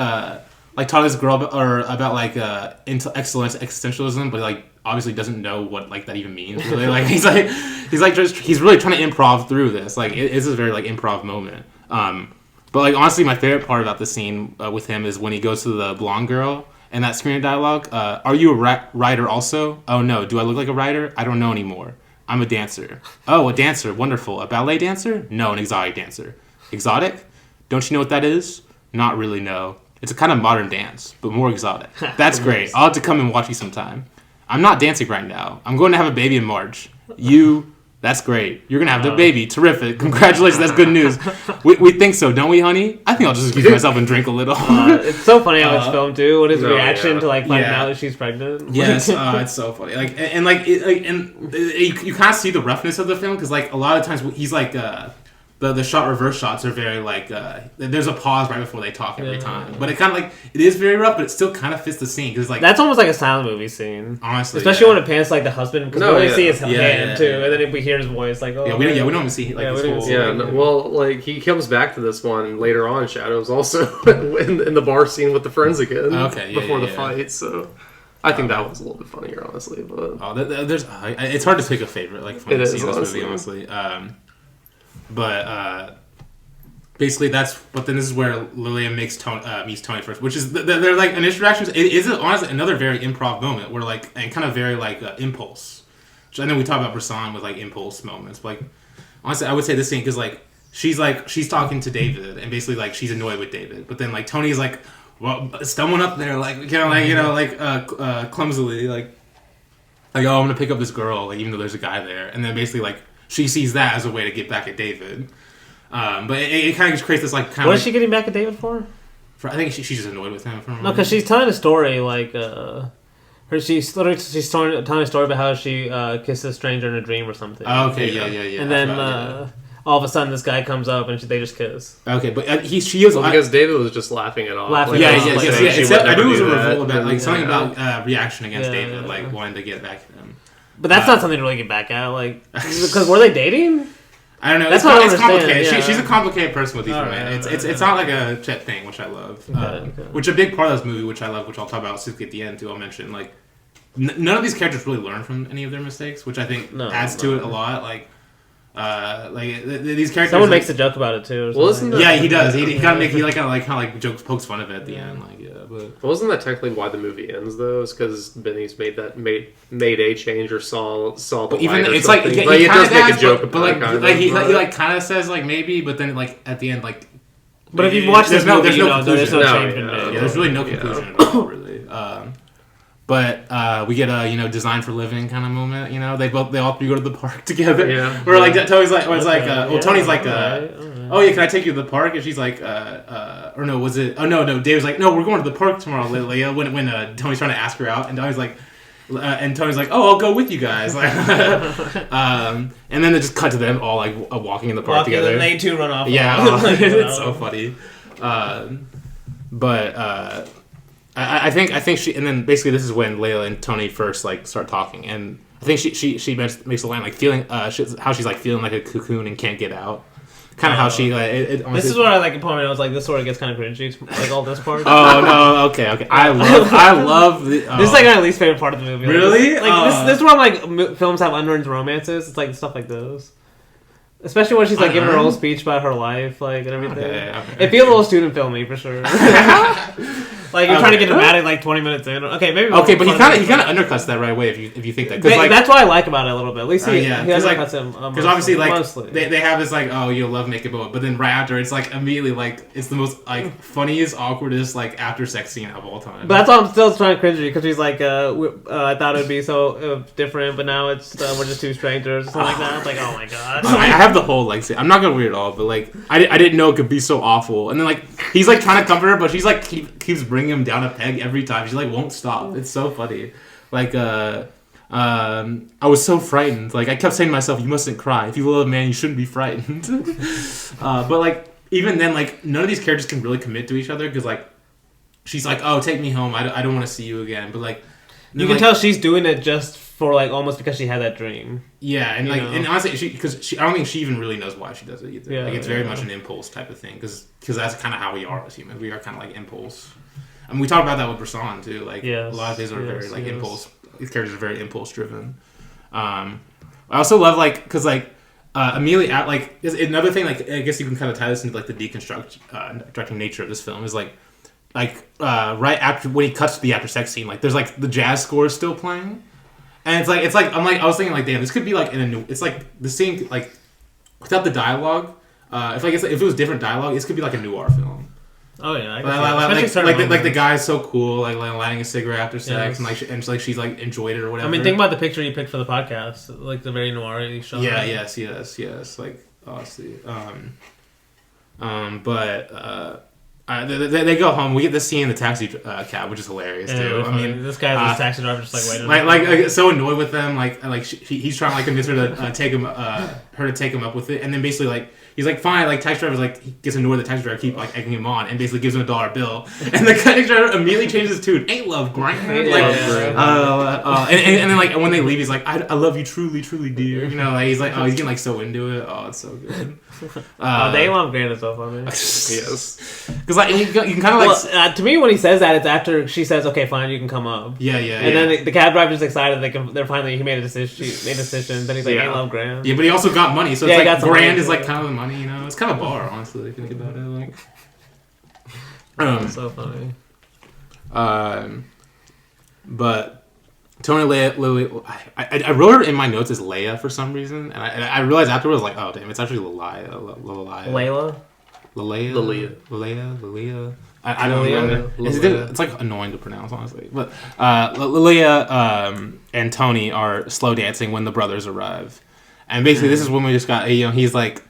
talk to this girl about like excellence existentialism, but like obviously doesn't know what like that even means. Really, like he's really trying to improv through this. Like it is a very like improv moment. But like honestly, my favorite part about the scene with him is when he goes to the blonde girl and that screen dialogue. Are you a writer also? Oh no, do I look like a writer? I don't know anymore. I'm a dancer. Oh, a dancer. Wonderful. A ballet dancer? No, an exotic dancer. Exotic? Don't you know what that is? Not really, no. It's a kind of modern dance, but more exotic. That's great. I'll have to come and watch you sometime. I'm not dancing right now. I'm going to have a baby in March. That's great. You're going to have the baby. Terrific. Congratulations. That's good news. We think so, don't we, honey? I think I'll just excuse myself and drink a little. It's so funny how it's filmed, too. What his reaction to, like, finding out that she's pregnant. Yes. It's so funny. Like, you kind of see the roughness of the film because, like, a lot of times he's, like, the shot reverse shots are very like there's a pause right before they talk every time, but it kind of like it is very rough, but it still kind of fits the scene because like that's almost like a silent movie scene, honestly, especially when it pans like the husband because we only see his hand too, and then if we hear his voice like we don't even see like his whole well like he comes back to this one later on in Shadows also in the bar scene with the friends again before the fight, so I think that was a little bit funnier honestly, but it's hard to pick a favorite like funny scene in this movie honestly. But basically but then this is where Lillian meets Tony first, which is they're like initial reactions. It is honestly another very improv moment where like and kind of very like impulse. Which I know we talk about Bresson with like impulse moments, but like honestly I would say this scene because like she's talking to David and basically like she's annoyed with David, but then like Tony's like someone up there like clumsily like oh I'm gonna pick up this girl like even though there's a guy there, and then basically like. She sees that as a way to get back at David. But it kind of just creates this like kind of... What is she getting back at David for? I think she's just annoyed with him. No, because she's telling a story like... She's telling a story about how she kissed a stranger in a dream or something. Oh, okay, yeah. And then all of a sudden this guy comes up and they just kiss. Okay, but she was... because David was just laughing it off. I knew it was a revolt about like something about reaction against David, like wanting to get back at him. But that's not something to really get back at, like, because were they dating? I don't know. It's complicated. Yeah. She's a complicated person with these women. It's not like a Chet thing, which I love. Which a big part of this movie, which I love, which I'll talk about at the end too. I'll mention like none of these characters really learn from any of their mistakes, which I think adds to it a lot. Like these characters. Someone makes a joke about it too. Well, isn't he does. He kind of jokes, pokes fun of it at the end. Like but wasn't that technically why the movie ends though? Is because Benny's made a change or saw the but even light it's or like something. he does kind of make a joke, but like he like kind of says like maybe, but then like at the end like. But if you watch this movie, there's no change been made. There's really no conclusion at all, really. But we get a design for living kind of moment. They all three go to the park together. Yeah. Where like Tony's like, Tony's like, oh yeah, can I take you to the park? And she's like, or no, was it? Oh no, David's like, no, we're going to the park tomorrow, Leia. When Tony's trying to ask her out, and Tony's like, oh, I'll go with you guys. And then they just cut to them all like walking in the park together. And they two run off. Yeah, it's so funny. But I think she, and then basically this is when Layla and Tony first like start talking, and I think she makes a line like feeling how she's like feeling like a cocoon and can't get out. Kind of how she like. This is what I like. I was like, this sort of gets kind of cringy, like all this part. Oh no, okay. I love the. This is like my least favorite part of the movie. Really? This is where I'm like films have unearned romances. It's like stuff like those. Especially when she's like giving her whole speech about her life, like and everything. Okay. It feels a little student filmy for sure. Like you're trying to get dramatic like 20 minutes in. Okay, maybe. Okay, but he kind of undercuts that right away if you think that. Cause, that's what I like about it a little bit. At least he undercuts him. Because obviously like mostly. they have this like you'll love making but then right after it's like immediately like it's the most like funniest awkwardest like after sex scene of all time. But that's why I'm still trying to cringe because she's like I thought it'd be so different, but now it's we're just two strangers or something like that. It's like oh my god. I have the whole like I'm not gonna read it all, but like I didn't know it could be so awful. And then like he's like trying to comfort her, but she's like keeps bringing him down a peg every time. She like won't stop. It's so funny. Like I was so frightened. Like I kept saying to myself, "You mustn't cry. If you love a man, you shouldn't be frightened." But like even then, like none of these characters can really commit to each other because like she's like, "Oh, take me home. I don't want to see you again." But like you can tell she's doing it just for like almost because she had that dream. Yeah, and like and honestly, because I don't think she even really knows why she does it either. Yeah, like it's very much an impulse type of thing because that's kind of how we are as humans. We are kind of like impulse. I mean, we talked about that with Brisson too. Like a lot of these are very like impulse. These characters are very impulse driven. I also love like because like immediately at like another thing like I guess you can kind of tie this into like the deconstructing nature of this film is like right after when he cuts to the after sex scene like there's like the jazz score is still playing and it's like I'm like I was thinking like damn this could be like in a new it's like the same like without the dialogue if it was different dialogue this could be like a noir film. Oh yeah, like the guy's so cool, like lighting a cigarette after sex, and she's like enjoyed it or whatever. I mean, think about the picture you picked for the podcast, like the very noir shot. Yeah, yes, like honestly, they go home. We get this scene in the taxi cab, which is hilarious too. I mean, this guy's the taxi driver just like waiting. Like so annoyed with them, like he's trying to like convince her to take him up with it, and then basically like. He's like, fine, like, taxi driver's like, he gets annoyed that taxi driver keep, like, egging him on and basically gives him $1 bill. And the taxi driver immediately changes his tune. Ain't love grand. Like, and then, like, when they leave, he's like, I love you truly, truly, dear. You know, like, he's like, he's getting, like, so into it. Oh, it's so good. They love grand is so funny. Yes. Because, like, you can kind of, like... to me, when he says that, it's after she says, okay, fine, you can come up. Yeah. And then the cab driver's excited they're finally, he made a decision. Then he's like, ain't love grand. Yeah, but he also got money, so it's like, grand is, like, kind of the money, you know? It's kind of a bar, honestly, if you think about it. Like, so funny. But Tony Lily, I wrote her in my notes as Leia for some reason, and I realized afterwards, like, oh damn, it's actually Layla. I don't remember. It's like annoying to pronounce, honestly. But Leia and Tony are slow dancing when the brothers arrive, and basically this is when we just got he's like.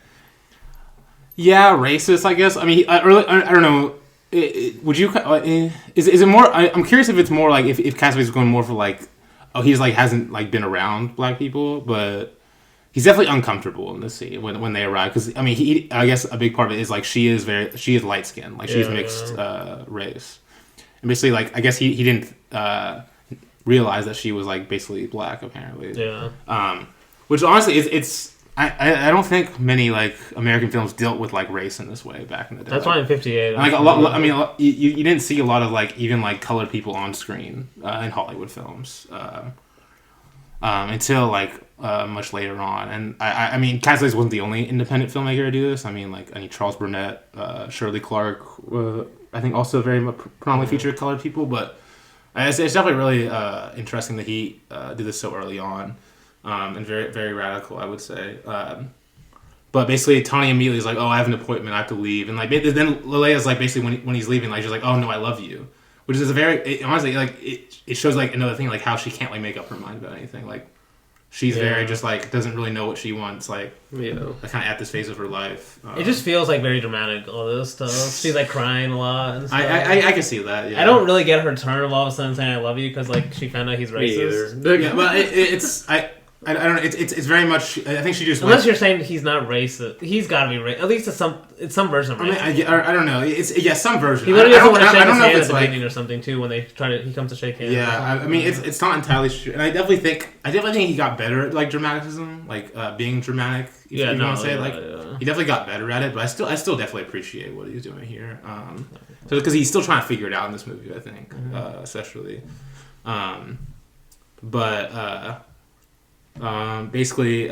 Yeah, racist, I guess. I mean, I don't know. Would you? Is it more? I'm curious if it's more like if Cassavetes is going more for like, he's like hasn't like been around black people, but he's definitely uncomfortable in this scene when they arrive because I mean I guess a big part of it is like she is light skinned, like she's mixed race, and basically like I guess he didn't realize that she was like basically black apparently. Yeah. Which honestly it's. I don't think many like American films dealt with like race in this way back in the day. That's why in '58. Like a lot. I mean, you didn't see a lot of like even like colored people on screen in Hollywood films until like much later on. And I mean, Cassavetes wasn't the only independent filmmaker to do this. I mean, Charles Burnett, Shirley Clark. I think also very prominently featured colored people. But it's definitely really interesting that he did this so early on. And very, very radical, I would say. But basically, Tony immediately is like, "Oh, I have an appointment. I have to leave." And like, then Leia's like, basically, when he's leaving, like, she's like, "Oh no, I love you," which is honestly, like, it shows like another thing, like how she can't like make up her mind about anything. Like, she's very just like doesn't really know what she wants. Like, kind of at this phase of her life. It just feels like very dramatic. All this stuff. She's like crying a lot. And stuff. I can see that. Yeah. I don't really get her turn of all of a sudden saying "I love you" because like she found out he's racist. Yeah, but it's I don't know. It's very much. I think she just unless you're saying he's not racist. He's got to be racist. At least it's some version of racist. I mean, I don't know. It's some version. He literally doesn't want to shake his hand at the beginning or something too when they he comes to shake hands. Yeah, I mean it's not entirely true, and I definitely think he got better at like dramaticism, like being dramatic. If you want to say he definitely got better at it. But I still definitely appreciate what he's doing here. So because he's still trying to figure it out in this movie, I think, especially. Basically,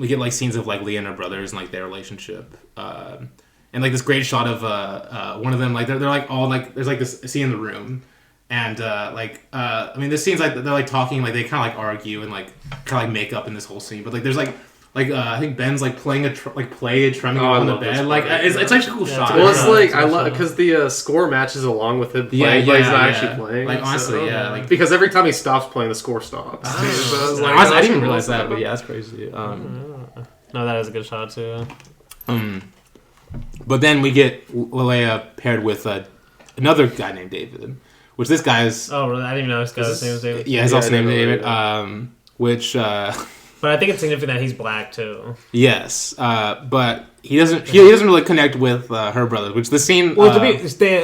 we get like scenes of like Leah and her brothers and like their relationship, and like this great shot of one of them like they're like all like there's like this scene in the room, and I mean this scene's like they're like talking like they kind of like argue and like kind of like make up in this whole scene, but like there's like I think Ben's like playing a tremolo on the bed. Like it's actually a cool shot. Well, it's like I love because the score matches along with him playing, but he's not actually playing. Like honestly, like because every time he stops playing, the score stops. So I was like, I didn't even realize that, but yeah, that's crazy. No, that is a good shot too. But then we get Leia paired with another guy named David, which this guy's. Oh, really? I didn't even know his name was David. Yeah, he's also named David. Which. But I think it's significant that he's black too. Yes, but he doesn't. He doesn't really connect with her brother, which the scene. Well,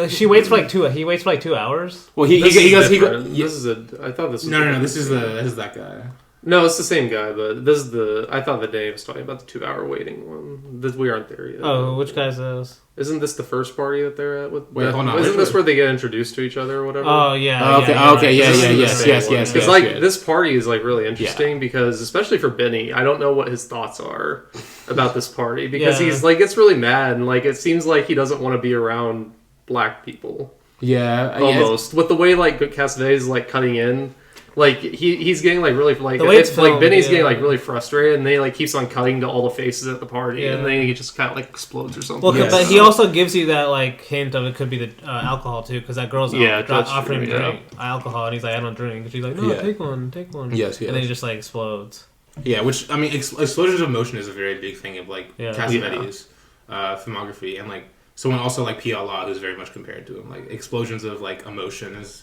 she waits for like 2. He waits for like 2 hours. Well, he goes. This is a. I thought this was. No. This is that guy. No, it's the same guy, but this is the. I thought that Dave was talking about the 2-hour waiting one. We aren't there yet. Oh, which guy's this? Isn't this the first party that they're at? Wait, hold on. Isn't this where they get introduced to each other or whatever? Oh yeah. Okay. Yes. Because this party is like really interesting because especially for Benny, I don't know what his thoughts are about this party because he's like gets really mad and like it seems like he doesn't want to be around black people. Yeah, almost with the way like Cassavetes is like cutting in. Like he's getting like really like Benny's getting like really frustrated and then he like keeps on cutting to all the faces at the party and then he just kind of like explodes or something. Well, but he also gives you that like hint of it could be the alcohol too because that girl's offering him drink alcohol and he's like I don't drink and she's like no take one. Yes. And then he just like explodes. Yeah, which I mean explosions of emotion is a very big thing of like Cassavetes' filmography and like someone also like P. Allah who's very much compared to him like explosions of like emotion is.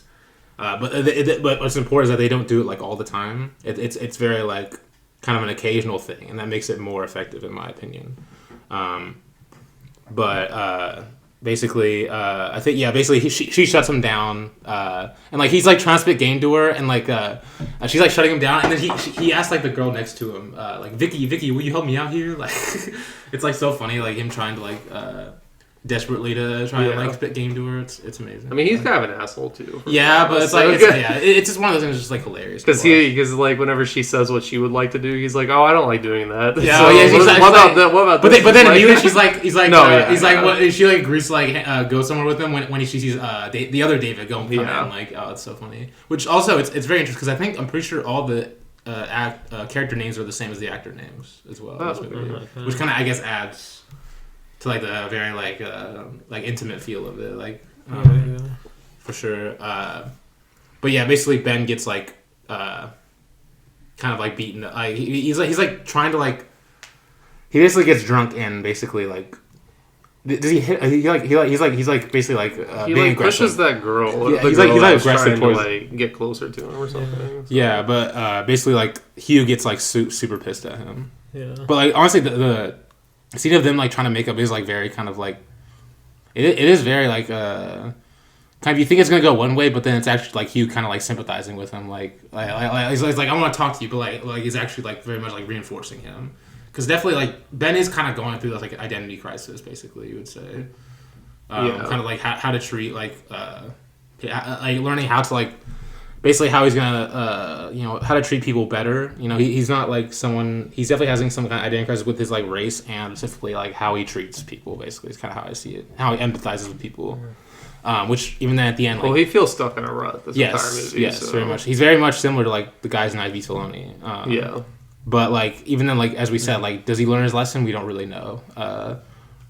But what's important is that they don't do it like all the time. It's very like kind of an occasional thing, and that makes it more effective in my opinion. Basically, I think basically she shuts him down, and like he's like trying to spit game to her, and like she's like shutting him down, and then he asks like the girl next to him, like Vicky, will you help me out here? Like it's like so funny, like him trying to like. Desperately to try to like spit game to her. It's amazing. I mean, he's kind of an asshole too. Yeah, but it's like it's just one of those things that's just like hilarious. Because like whenever she says what she would like to do, he's like, "Oh, I don't like doing that." Yeah, so, what about? But then immediately she's like, what? She like agrees to like go somewhere with him when she sees the other David go and come in. Like, oh, it's so funny. Which also it's very interesting because I'm pretty sure all the character names are the same as the actor names as well. Which kind of I guess adds. To like the very like intimate feel of it, like for sure. But yeah, basically Ben gets like kind of like beaten. Like he's like trying to like he basically gets drunk and basically like does he hit? He's like basically like he being like pushes that girl. Yeah, he's like aggressive trying to like get closer to him or something. So. Yeah, but basically like Hugh gets like super pissed at him. Yeah, but like honestly the scene of them like trying to make up is like very kind of like it is very like kind of you think it's gonna go one way, but then it's actually like Hugh kind of like sympathizing with him, like he's like I want to talk to you, but like he's actually like very much like reinforcing him because definitely like Ben is kind of going through this like identity crisis, basically you would say, kind of like how to treat like learning how to like. Basically, how he's gonna, how to treat people better. You know, he's not like someone. He's definitely having some kind of identity crisis with his like race and specifically like how he treats people. Basically, is kind of how I see it. How he empathizes with people, which even then at the end, like, well, he feels stuck in a rut this entire movie. Yes, very much. He's very much similar to like the guys in IV Filoni. But like even then, like as we said, like does he learn his lesson? We don't really know. Yeah,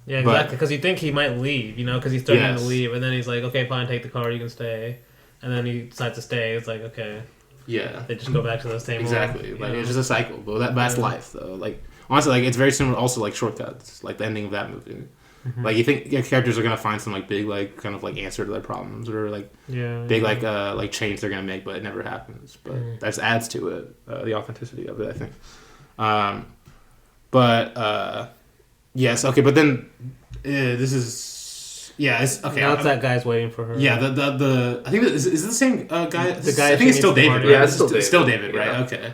exactly. Because you think he might leave, because he's threatening to leave, and then he's like, okay, fine, take the car, you can stay. And then he decides to stay. It's like, okay. Yeah. They just go back to the same exactly. It's just a cycle. But that's life, though. Like, honestly, like, it's very similar also, like, Shortcuts. Like, the ending of that movie. Mm-hmm. Like, you think characters are going to find some, like, big, like, kind of, like, answer to their problems. Or, like, big, like change they're going to make, but it never happens. But that just adds to it. The authenticity of it, I think. Yes, okay, but then this is... Yeah, it's okay. Now it's that guy's waiting for her. Yeah, the I think is it the same guy? The guy. I think it's still David. Right? Yeah, it's still David, right? Okay.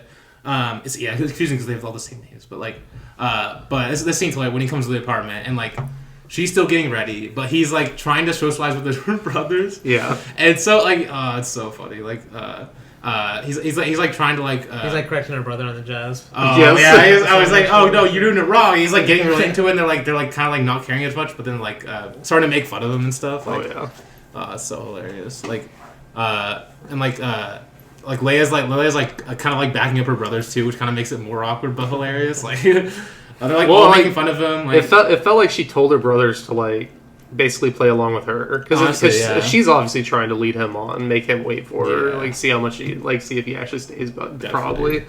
It's confusing because they have all the same names, but like, but it's the scene to like when he comes to the apartment and like she's still getting ready, but he's like trying to socialize with her brothers. Yeah, and so like, it's so funny. Like, he's like trying to like. He's like correcting her brother on the jazz. Oh Yes. yeah, I was like, oh no, you're doing it wrong. He's like getting really into it, and they're like kind of like not caring as much, but then like starting to make fun of him and stuff. Like, it's so hilarious. Like, and like Leia's kind of like backing up her brothers too, which kind of makes it more awkward but hilarious. Like, they're like all making fun of him. Like, it felt like she told her brothers to like basically play along with her because she's obviously trying to lead him on, make him wait for her, like see how much see if he actually stays, but probably.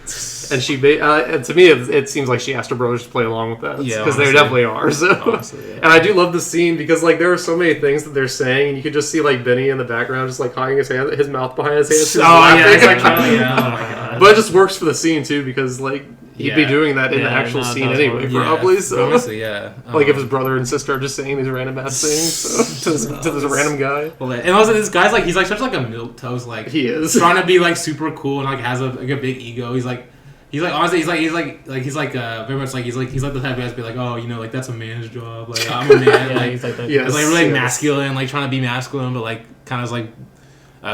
And she and to me it seems like she asked her brothers to play along with that, because they definitely are. So honestly, and I do love the scene because like there are so many things that they're saying, and you could just see like Benny in the background just like hiding his mouth behind his hands. It's like, oh my god. But it just works for the scene too, because like he'd be doing that in the actual scene anyway, probably. So honestly, like if his brother and sister are just saying these random ass things to this random guy. Well, and also this guy's like he's like such like a milquetoast, like he is trying to be like super cool and like has a big ego. He's like honestly he's like very much like he's like the type of guy to be like, oh, you know, like that's a man's job, like I'm a man. Like he's like really masculine, like trying to be masculine, but like kind of like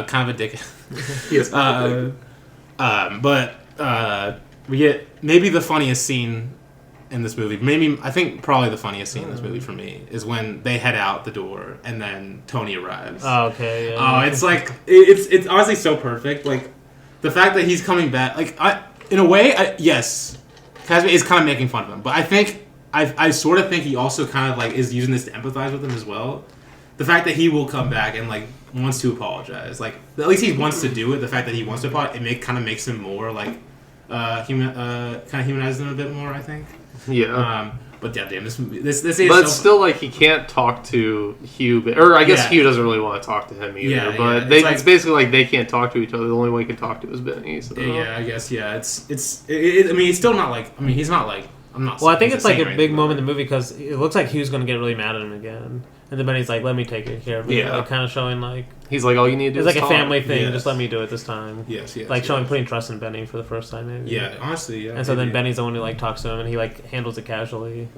kind of a dick. Yes. But we get maybe the funniest scene in this movie. I think probably the funniest scene in this movie for me is when they head out the door and then Tony arrives. Oh, okay. Yeah. Oh, it's like it's honestly so perfect. Like the fact that he's coming back. Like in a way, yes, Cassavetes is kind of making fun of him, but I think I sort of think he also kind of like is using this to empathize with him as well. The fact that he will come back and like wants to apologize, like at least he wants to do it. The fact that he wants to apologize, it kind of makes him more like kind of humanizes him a bit more, I think. Yeah. But yeah, damn, this is. But it's still like he can't talk to Hugh, or I guess Hugh doesn't really want to talk to him either. Yeah, but it's basically like they can't talk to each other. The only one he can talk to is Benny. So. Yeah, I guess. Yeah, I mean, he's still not like. I mean, he's not like. I'm not. Well, I think it's like a big moment in the movie because it looks like Hugh's going to get really mad at him again, and then Benny's like, "Let me take care of it." Yeah, like, kind of showing like he's like, "All you need to do it's is like talk. a family thing. Yes. Just let me do it this time." Yes. Like putting trust in Benny for the first time, maybe. Yeah, honestly, yeah. And so then Benny's the one who like talks to him, and he like handles it casually.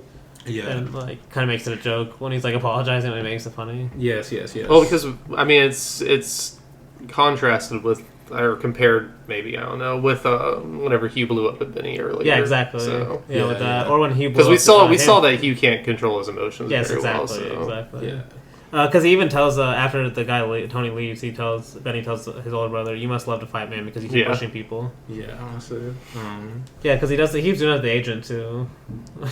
Yeah. And like kind of makes it a joke when he's like apologizing, and it makes it funny. Yes. Well, because I mean, it's contrasted with, or compared, maybe, I don't know, with whenever Hugh blew up with Benny earlier. Yeah, exactly. So, with that, or when Hugh because we saw that Hugh can't control his emotions. Yes, very exactly, well, so. exactly. Yeah. Because he even tells after the guy Tony leaves, Benny tells his older brother, "You must love to fight, man, because you keep pushing people." Yeah, honestly. Yeah, because he keeps doing it as the agent too.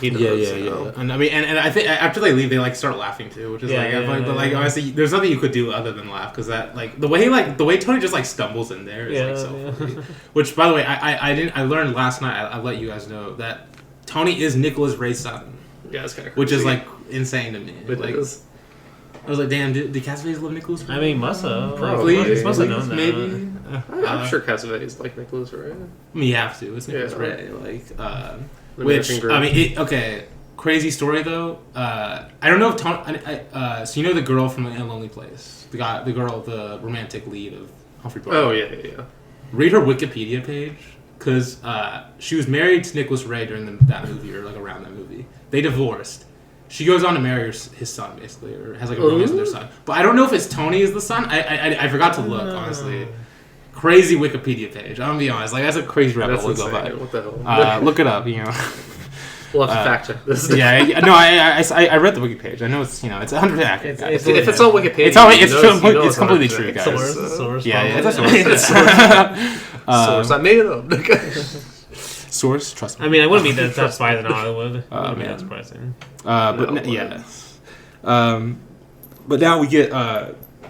He does, yeah. And I mean, and I think after they leave, they like start laughing too, which is but honestly, there's nothing you could do other than laugh, because that like the way Tony just like stumbles in there is like so funny. Which, by the way, I learned last night. I let you guys know that Tony is Nicholas Ray's son. Yeah, it's kind of crazy. Which is like insane to me. It like, is. I was like, damn, did Cassavetes love Nicholas Ray? I mean, must have. Probably. He must have known that. Maybe. I'm sure Cassavetes like Nicholas Ray. I mean, you have to. It's Nicholas Ray. Like, Which, I mean, okay, crazy story though. I don't know if Tony. So you know the girl from A Lonely Place, the romantic lead of Humphrey Bogart. Oh yeah. Read her Wikipedia page, because she was married to Nicholas Ray during that movie, or like around that movie. They divorced. She goes on to marry his son, basically, or has like a romance with their son. But I don't know if it's Tony is the son. I forgot to look, honestly. Crazy Wikipedia page. I'm gonna be honest. Like, that's a crazy rabbit hole to go by. What the hell? Look it up. You know. We'll have to fact check this. Yeah. No, I read the Wiki page. I know it's 100% accurate. If it's on Wikipedia, it's completely true, guys. Source. Yeah, it's a source. Source. I made it up. Source, trust me. I mean, I wouldn't be that surprised in Hollywood. Man. That surprising. But now we get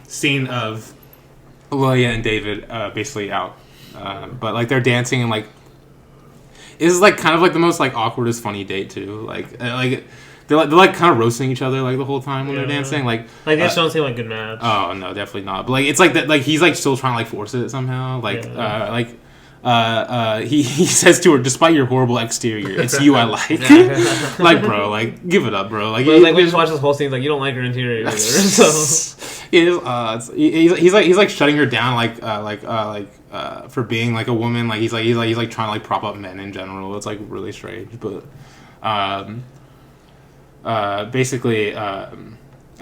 scene of Leia and David basically out, but like they're dancing, and like this is like kind of like the most like awkwardest funny date too. Like they're like kind of roasting each other like the whole time when they're dancing. Like they just don't seem like a good match. Oh no, definitely not. But like it's like that. Like he's like still trying to like force it somehow. He says to her, "Despite your horrible exterior, it's you I like." Like, bro, like give it up, bro. Like we just watched this whole scene. Like, you don't like her interior either. So he's like shutting her down, for being like a woman. Like he's trying to like prop up men in general. It's like really strange, but basically, I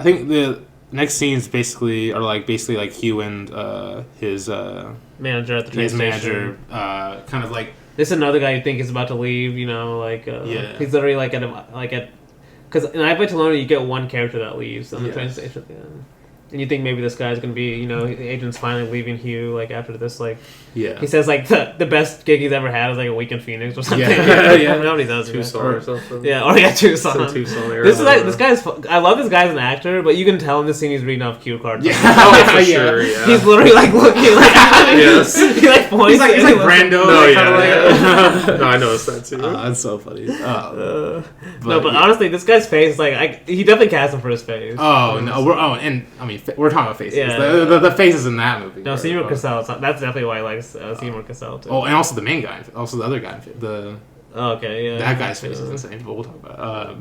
think the next scenes basically like Hugh and his Manager at the train his station. manager kind of like. This is another guy you think is about to leave. You know, like he's literally like at because in I Play to Learn you get one character that leaves on the train station at the end. And you think maybe this guy's gonna be, you know, the agent's finally leaving Hugh, like, after this, like... Yeah. He says, like, the best gig he's ever had is, like, a week in Phoenix or something. Yeah. I don't know what he does. Tucson or something. Yeah, or Tucson. Some Tucson area. This guy's... I love this guy as an actor, but you can tell in this scene he's reading off cue cards. Yeah. Oh, for sure, yeah. He's literally, like, looking, like... Yes. He, like, points... He's like Brando. No, like, yeah. No, I noticed that, too. That's so funny. But honestly, this guy's face, like, he definitely cast him for his face. Oh, no. We're talking about faces. Yeah. The faces in that movie. No, Seymour Cassell. That's definitely why I like Seymour Cassell too. Oh, and also the main guy. Also the other guy. That guy's face is insane. But we'll talk about it.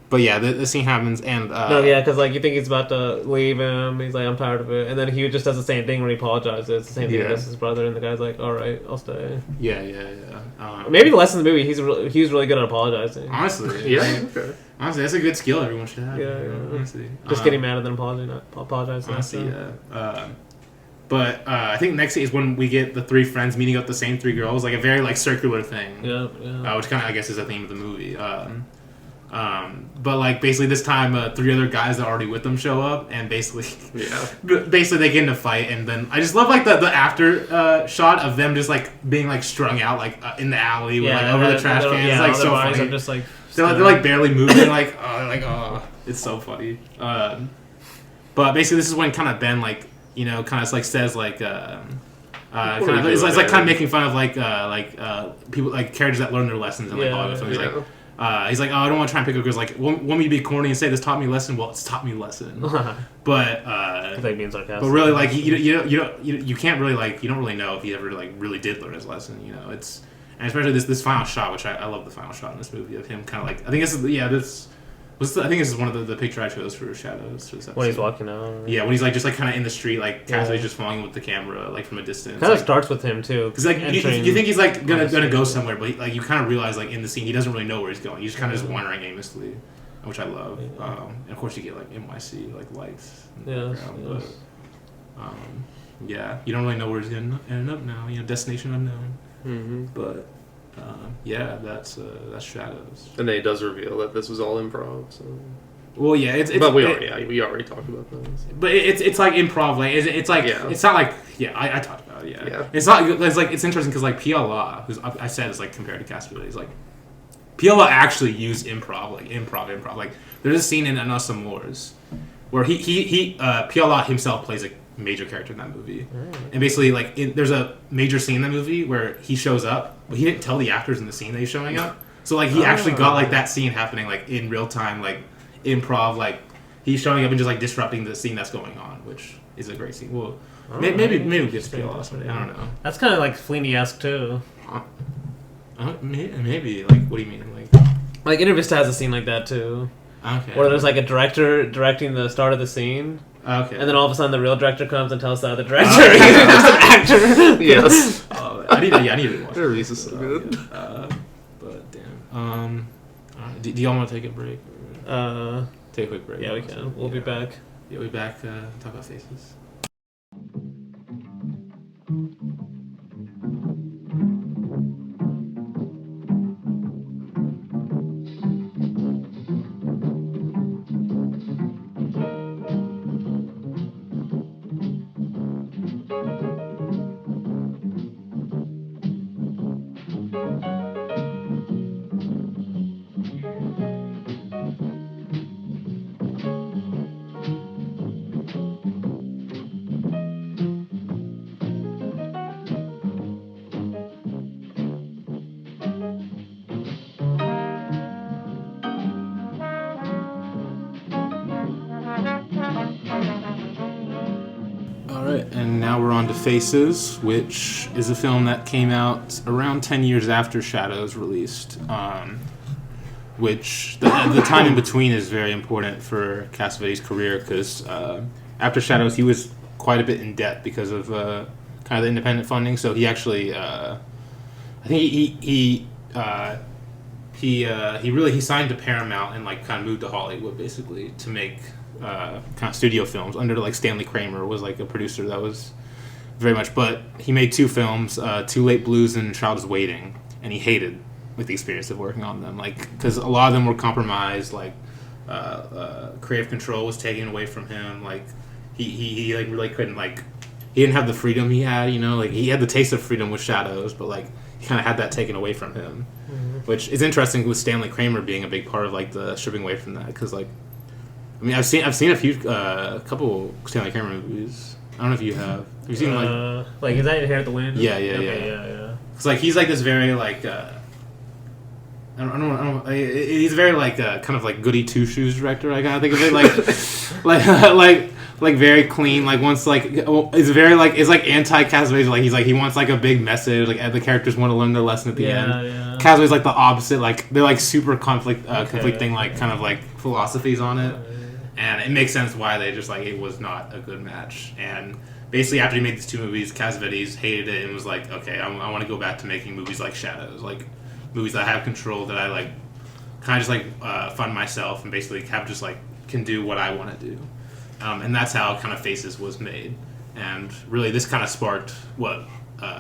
But yeah, the scene happens and... because like you think he's about to leave him. He's like, I'm tired of it. And then he just does the same thing when he apologizes. It's the same thing as his brother. And the guy's like, all right, I'll stay. Yeah. Maybe the lesson in the movie, he was really good at apologizing. Honestly. Yeah, okay. Honestly, that's a good skill everyone should have. Yeah. Honestly. Just getting mad and then apologizing. Honestly, yeah. But I think next is when we get the three friends meeting up the same three girls, like a very like circular thing. Yeah. Which kind of I guess is the theme of the movie. But like basically this time, three other guys that are already with them show up, and basically they get in a fight, and then I just love like the after shot of them just like being like strung out like in the alley with like over the trash cans. It's like so funny. Just, like, they're like barely moving, like oh, it's so funny. But basically this is when kind of Ben like kind of like says like kind of it's like kind of making fun of like people like characters that learn their lessons and like all that. So he's like, oh, I don't want to try and pick up girls. Like, want me to be corny and say this taught me a lesson? Well, it's taught me a lesson. But like being sarcastic. But really, like you can't really like you don't really know if he ever like really did learn his lesson. It's and especially this final shot, which I love the final shot in this movie of him kind of like I think this is one of the picture I chose for Shadows. For this when he's walking out. Yeah, when he's like just like kind of in the street, like Cassavetes just following with the camera, like from a distance. Kind of starts with him too. Because like you think he's like gonna go somewhere, but like you kind of realize like in the scene he doesn't really know where he's going. He's just kind of just wandering aimlessly, which I love. And of course you get like NYC like lights. But you don't really know where he's gonna end up now. Destination unknown. Mm-hmm. But. That's Shadows. And then he does reveal that this was all improv. So. Well, yeah, but we already talked about those. But it's like improv, like it's like it's not like I talked about it. Yeah. It's not. It's like it's interesting because like PLA, who's I said is like compared to Cassavetes, like PLA actually used improv. Like there's a scene in Some Wars where he PLA himself plays a major character in that movie, and basically like there's a major scene in the movie where he shows up, but he didn't tell the actors in the scene that he's showing up. So like he actually got like that scene happening like in real time, like improv, like he's showing up and just like disrupting the scene that's going on, which is a great scene. Well, maybe we get to PLA someday. I don't know. That's kind of like Fellini-esque too. Maybe like what do you mean like Inter Vista has a scene like that too. Okay. Where there's like a director directing the start of the scene. Okay. And then all of a sudden the real director comes and tells the other director he's just an actor. Yes. I need to watch it. This is so good. But damn. Do y'all want to take a break? Take a quick break. Yeah, we can. We'll be back. Yeah, we'll be back. Talk about faces. And now we're on to Faces, which is a film that came out around 10 years after Shadows released, which the time in between is very important for Cassavetes' career because after Shadows he was quite a bit in debt because of kind of the independent funding. So he actually, I think he signed to Paramount and like kind of moved to Hollywood basically to make kind of studio films under like Stanley Kramer was like a producer that was very much. But he made 2 films, Too Late Blues and Child Is Waiting, and he hated like the experience of working on them, like because a lot of them were compromised, like creative control was taken away from him, like he like really couldn't like. He didn't have the freedom he had, you know, like he had the taste of freedom with Shadows, but like he kind of had that taken away from him, which is interesting with Stanley Kramer being a big part of like the stripping away from that, because like, I mean, I've seen a few, couple Stanley Kramer movies. I don't know if you have. Have you seen like is that Inherit the Wind? Yeah. It's like he's like this very like I don't he's very like kind of like goody two shoes director. I kind of think of it like very clean. Like once like it's very like it's like anti Cassavetes. Like he wants like a big message. Like the characters want to learn their lesson at the end. Yeah. Cassavetes like the opposite. Like they're like super conflicting like kind of like philosophies on it, and it makes sense why they just like it was not a good match. And basically after he made these 2 movies, Cassavetes hated it and was like, okay, I want to go back to making movies like Shadows, like movies that I have control, that I like kind of just like fund myself and basically have just like can do what I want to do. And that's how kind of Faces was made. And really this kind of sparked what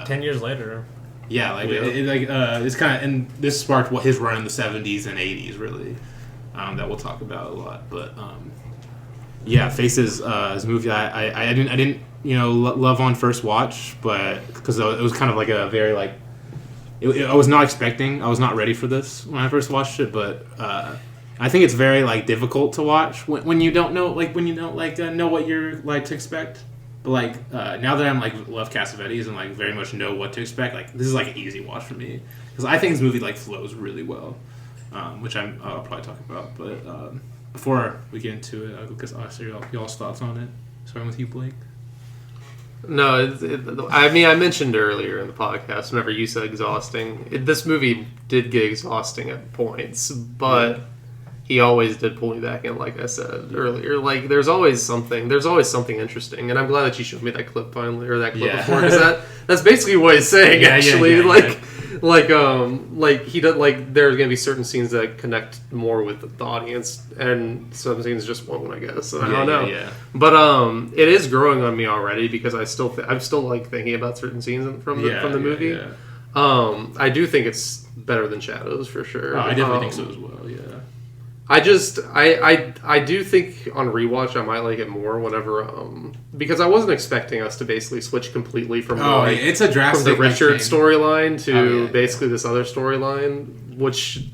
10 years later. Yeah, like it's kind of, and this sparked what his run in the 70s and 80s really, that we'll talk about a lot. But yeah, Faces is a movie I didn't love on first watch, but because it was kind of like a very like I was not expecting, I was not ready for this when I first watched it, but I think it's very like difficult to watch when you don't know know what you're like to expect. But like now that I'm like love Cassavetes and like very much know what to expect, like this is like an easy watch for me because I think this movie like flows really well, which I'll probably talk about. But before we get into it, because I'll ask y'all's thoughts on it. Starting with you, Blake. No, I mean, I mentioned earlier in the podcast, whenever you said exhausting, this movie did get exhausting at points, but he always did pull me back in, like I said earlier. Like, there's always something interesting, and I'm glad that you showed me that clip finally, or that clip before, because that's basically what he's saying, actually. Like he does, like there's gonna be certain scenes that connect more with the audience, and some scenes just won't, I guess. I don't know. But it is growing on me already because I'm still like thinking about certain scenes from the movie. I do think it's better than Shadows for sure. Oh, I definitely think so as well. Yeah. I do think on rewatch I might like it more whenever because I wasn't expecting us to basically switch completely from it's a drastic from the Richard storyline to basically this other storyline, which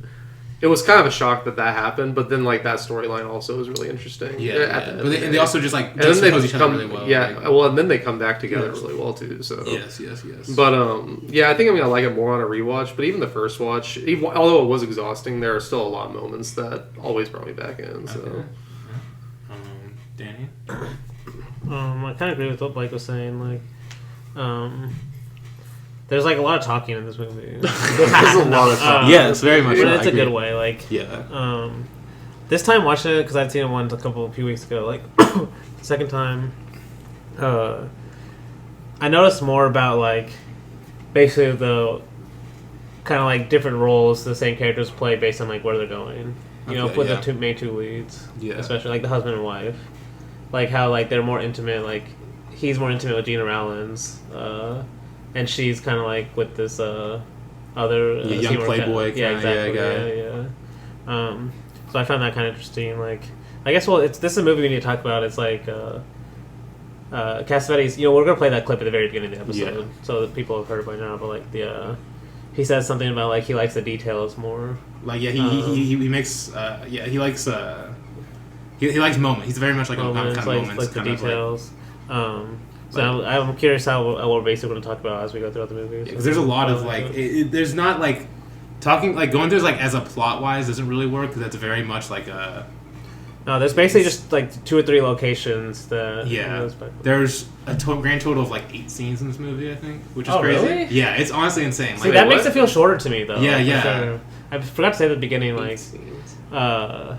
it was kind of a shock that happened, but then like that storyline also was really interesting. But they also just like juxtapose each other really well. Well, and then they come back together really well too. So yes. But I think I'm gonna like it more on a rewatch. But even the first watch, although it was exhausting, there are still a lot of moments that always brought me back in. So, okay. Danny, I kind of agree with what Blake was saying. Like, there's like a lot of talking in this movie. There's a lot of talking. Yes, very much. But it's a good way. Like, yeah. This time watching it, because I'd seen it a few weeks ago. Like, second time, I noticed more about like basically the kind of like different roles the same characters play based on like where they're going. You know, with the main 2 leads, especially like the husband and wife, like how like they're more intimate. Like he's more intimate with Gina Rowlands. And she's kind of like with this other young playboy guy. Yeah. So I found that kind of interesting. Like, I guess this is a movie we need to talk about. It's like Cassavetes. You know, we're gonna play that clip at the very beginning of the episode, so that people have heard it by now. But like he says something about like he likes the details more. Like he makes he likes he likes moments. He's very much like moments, kind of moments, like the details. So I'm curious how we're basically going to talk about as we go throughout the movie. Because there's a lot of like, there's not like talking like going through like as a plot wise doesn't really work because that's very much like a. No, there's basically just like 2 or 3 locations that. Yeah, there's a grand total of like 8 scenes in this movie, I think, which is crazy. Really? Yeah, it's honestly insane. See, that makes it feel shorter to me though. Yeah. Sure. I forgot to say at the beginning, like.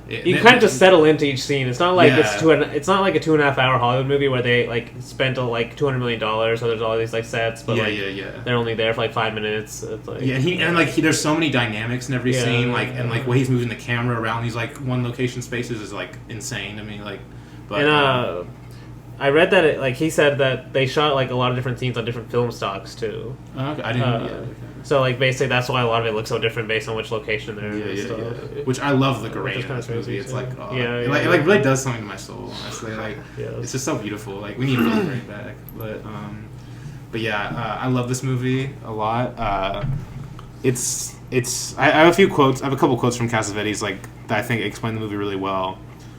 You kind of just settle into each scene. It's not like it's not like a 2.5 hour Hollywood movie where they like spent like $200 million, so there's all these like sets, but they're only there for like 5 minutes. It's like, there's so many dynamics in every scene, like and like way he's moving the camera around these like one location spaces is like insane. I mean, like But, And I read that he said that they shot like a lot of different scenes on different film stocks too. okay, I didn't. Okay. So like basically that's why a lot of it looks so different based on which location they're in and stuff. Which I love the grain is in kinda this movie. crazy, It's too. like Yeah, it like really does something to my soul. Honestly, like Yeah. it's just so beautiful. Like we need to bring it back. But yeah, I love this movie a lot. I have a few quotes. I have a couple quotes from Cassavetes like that I think explain the movie really well.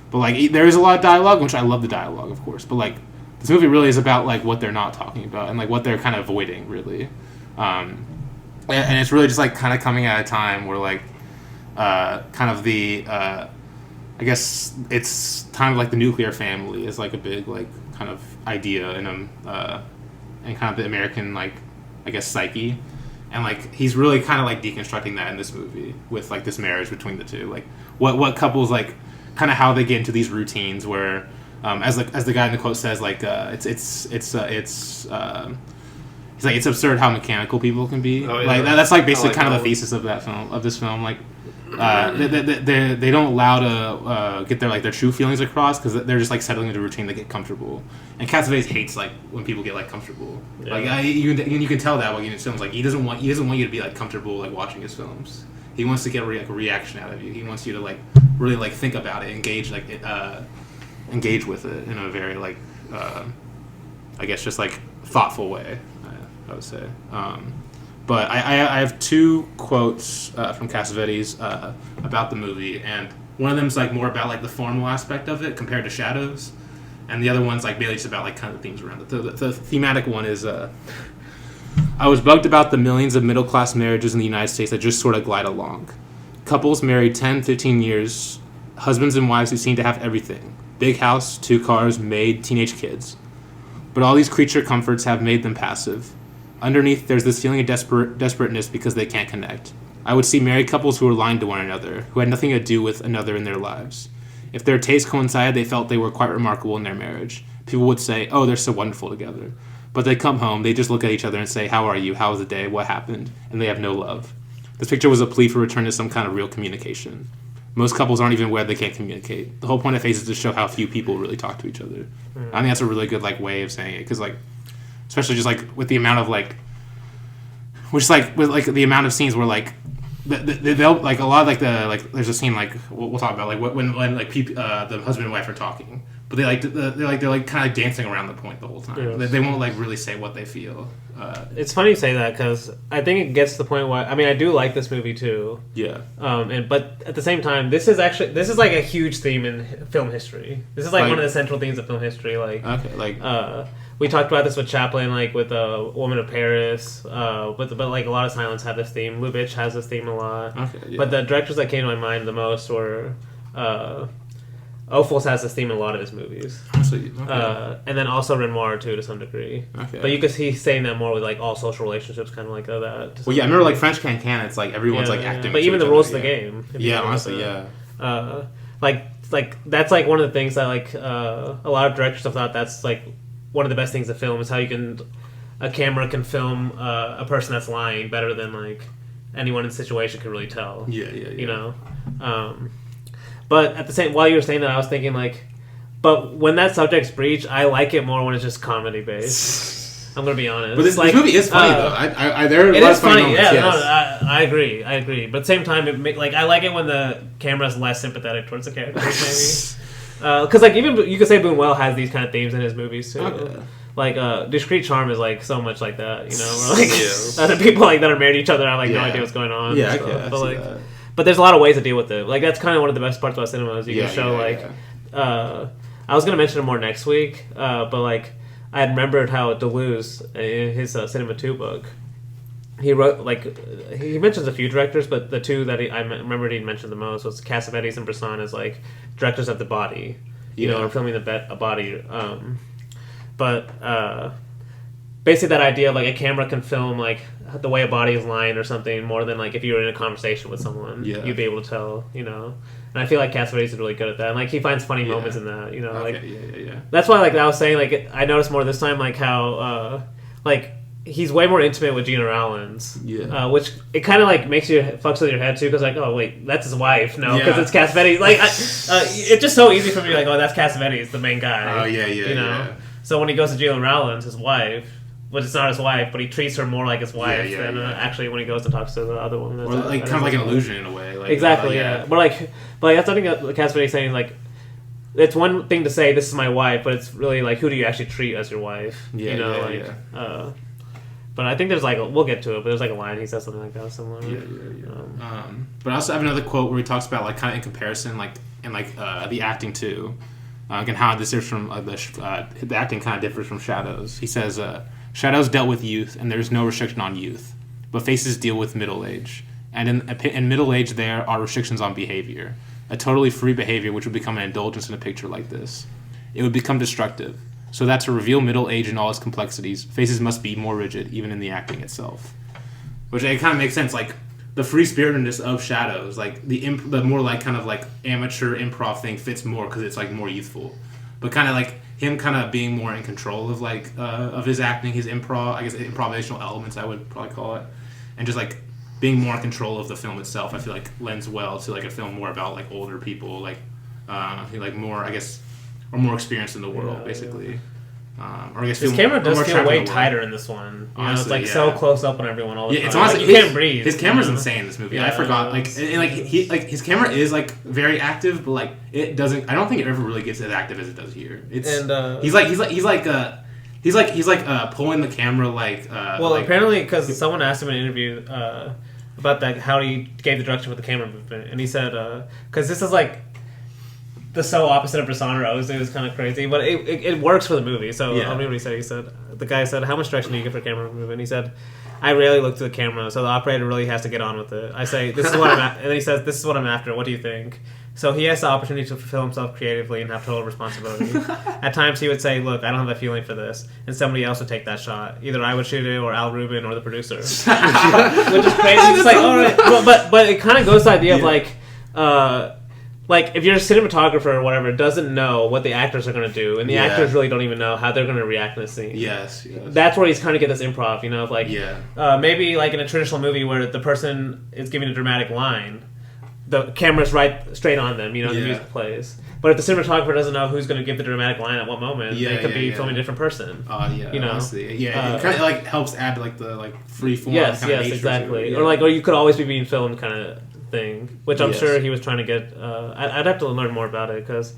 But like there is a lot of dialogue, which I love the dialogue, of course. But like this movie really is about like what they're not talking about and like what they're kind of avoiding, really. And it's really just like kind of coming at a time where like kind of the I guess it's kind of like the nuclear family is like a big like kind of idea in and kind of the American like I guess psyche. And like he's really kind of like deconstructing that in this movie with like this marriage between the two, like what couples like kind of how they get into these routines where as the guy in the quote says like he's like it's absurd how mechanical people can be. Oh, yeah. Like that's like basically kind of that the thesis of this film like they don't allow to get their true feelings across because they're just like settling into routine. They get comfortable, and Cassavetes hates like when people get like comfortable. Yeah. Like you can tell that when in his films. Like he doesn't want you to be like comfortable like watching his films. He wants to get a reaction out of you. He wants you to like really like think about it, engage with it in a very like I guess just like thoughtful way. I would say. But I have two quotes from Cassavetes about the movie, and one of them's like more about like the formal aspect of it compared to Shadows, and the other one's like mainly just about like kind of the themes around it. The thematic one is I was bugged about the millions of middle-class marriages in the United States that just sort of glide along. Couples married 10, 15 years, husbands and wives who seem to have everything. Big house, 2 cars, maid, teenage kids. But all these creature comforts have made them passive. Underneath, there's this feeling of desperateness because they can't connect. I would see married couples who were lying to one another, who had nothing to do with another in their lives. If their tastes coincided, they felt they were quite remarkable in their marriage. People would say, oh, they're so wonderful together. But they come home, they just look at each other and say, how are you? How was the day? What happened? And they have no love. This picture was a plea for return to some kind of real communication. Most couples aren't even aware they can't communicate. The whole point of Face is to show how few people really talk to each other. I think that's a really good like way of saying it, because like, especially just like with the amount of like, which like with like the amount of scenes where like they'll like a lot of like the like there's a scene like we'll talk about like when like the husband and wife are talking, but they're kind of dancing around the point the whole time. Yes. They won't like really say what they feel. It's funny you say that because I think it gets to the point where I mean I do like this movie too. Yeah. But at the same time, this is like a huge theme in film history. This is like one of the central themes of film history. Like okay, like we talked about this with Chaplin, like with Woman of Paris. But like a lot of silence have this theme. Lubitsch has this theme a lot. Okay, yeah. But the directors that came to my mind the most were. Ophuls has this theme in a lot of his movies. Honestly, okay. And then also Renoir too to some degree. Okay. But you could see he's saying that more with like all social relationships, kind of like that. Well, yeah, I remember like French Can. It's like everyone's like acting. But even the rules of the game. Yeah, honestly, yeah. Like that's like one of the things that like a lot of directors have thought that's like one of the best things of film is how a camera can film a person that's lying better than like anyone in the situation could really tell. Yeah. You know. But at the same, while you were saying that, I was thinking like, but when that subject's breached, I like it more when it's just comedy based. I'm gonna be honest. But this movie is funny though. There are a lot of funny moments. Yeah, yes. no, I agree. But at the same time, I like it when the camera's less sympathetic towards the characters, maybe. Because like even you could say Buñuel has these kind of themes in his movies too. Okay. Like Discreet Charm is like so much like that, you know. Where, like other people like that are married to each other have like no idea what's going on. Yeah, and okay, stuff. But like. That. But there's a lot of ways to deal with it. Like that's kind of one of the best parts about cinema is you can show I was gonna mention it more next week, but like I had remembered how Deleuze in his Cinema 2 book, he wrote like he mentions a few directors, but the two that I remembered he mentioned the most was Cassavetes and Bresson as like directors of the body, you know, or filming a body. But basically that idea of like a camera can film like the way a body is lying or something more than like if you were in a conversation with someone, you'd be able to tell, you know. And I feel like Cassavetes is really good at that. And like he finds funny moments in that, you know. Okay, like yeah. that's why like I was saying like I noticed more this time like how like he's way more intimate with Gina Rowlands. Yeah. Which it kind of like makes you fucks with your head too, because like, oh wait, that's his wife. No, because it's Cassavetes. Like, it's just so easy for me. Like, oh, that's Cassavetes, the main guy. Oh yeah, you know. So when he goes to Gina Rowlands, his wife. But it's not his wife, but he treats her more like his wife than actually when he goes and talks to the other woman. Or like kind of like an illusion in a way. Like, exactly, yeah. But that's something that Cassavetes saying, like, it's one thing to say this is my wife, but it's really like who do you actually treat as your wife? Yeah, you know, but I think there's like we'll get to it, but there's like a line he says something like that similar. But I also have another quote where he talks about like kind of in comparison, like and like the acting too, and how this is from the acting kind of differs from Shadows. He says. Shadows dealt with youth, and there's no restriction on youth. But Faces deal with middle age. And in middle age, there are restrictions on behavior. A totally free behavior which would become an indulgence in a picture like this. It would become destructive. So that to reveal middle age and all its complexities, Faces must be more rigid, even in the acting itself. Which it kind of makes sense, like, the free-spiritedness of Shadows, like, the more, like, kind of, like, amateur improv thing fits more because it's, like, more youthful. But kind of, like, him kind of being more in control of like of his acting, his improv, I guess improvisational elements I would probably call it, and just like being more in control of the film itself, I feel like lends well to like a film more about like older people, like like more I guess or more experienced in the world basically. Or I guess his camera does feel way tighter in this one. You know, it's like so close up on everyone all the time. It's honestly like, you can't breathe. His camera's insane in this movie. I forgot like and like he like his camera is like very active, but like it doesn't. I don't think it ever really gets as active as it does here. It's he's pulling the camera like. Well, like, apparently because someone asked him in an interview about that how he gave the direction with the camera movement, and he said because this is like. The so opposite of Persona Rose, it was kind of crazy, but it works for the movie. So I'll read what he said. He said the guy said, "How much direction do you give for camera movement?" And he said, "I rarely look to the camera, so the operator really has to get on with it. I say, this is what I'm at," and then he says, "This is what I'm after. What do you think?" So he has the opportunity to fulfill himself creatively and have total responsibility. At times he would say, "Look, I don't have a feeling for this," and somebody else would take that shot. Either I would shoot it, or Al Rubin, or the producer, which is crazy. It's like, all right, but it kind of goes to the idea of like, if you're a cinematographer or whatever, doesn't know what the actors are going to do, and the actors really don't even know how they're going to react in a scene. Yes. That's where he's kind of get this improv, you know, of like, maybe like in a traditional movie where the person is giving a dramatic line, the camera's right straight on them, you know, the music plays. But if the cinematographer doesn't know who's going to give the dramatic line at what moment, they could be filming a different person. You know, honestly. It kind of like helps add like the like free form. Yes, exactly. Or like, or you could always be being filmed kind of thing, which I'm sure he was trying to get. I'd have to learn more about it because,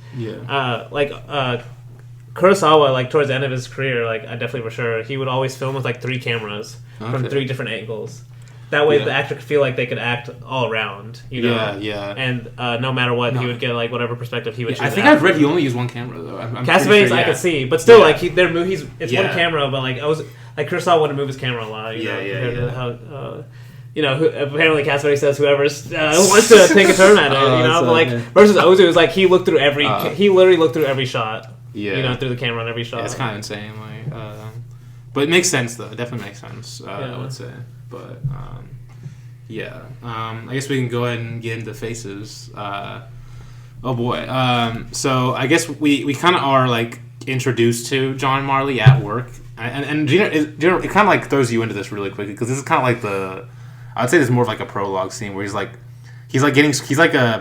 Kurosawa, like towards the end of his career, like I definitely for sure he would always film with like 3 cameras from 3 different angles. That way, the actor could feel like they could act all around, you know. And no matter what, he would get like whatever perspective he would choose. I think I've read he only used 1 camera though. Cassavetes, I could see, but still, like their movies, it's 1 camera, but like I was like Kurosawa wouldn't move his camera a lot. You know, apparently Cassavetes says whoever wants to take a turn at it, you know. But like versus Ozu, it was like he looked through he literally looked through every shot. You know, through the camera on every shot. It's kind of insane, like, but it makes sense though. It definitely makes sense. I would say, but I guess we can go ahead and get into Faces. Oh boy. So I guess we kind of are like introduced to John Marley at work, and Gina, it kind of like throws you into this really quickly because this is kind of like I would say this is more of like a prologue scene where he's like a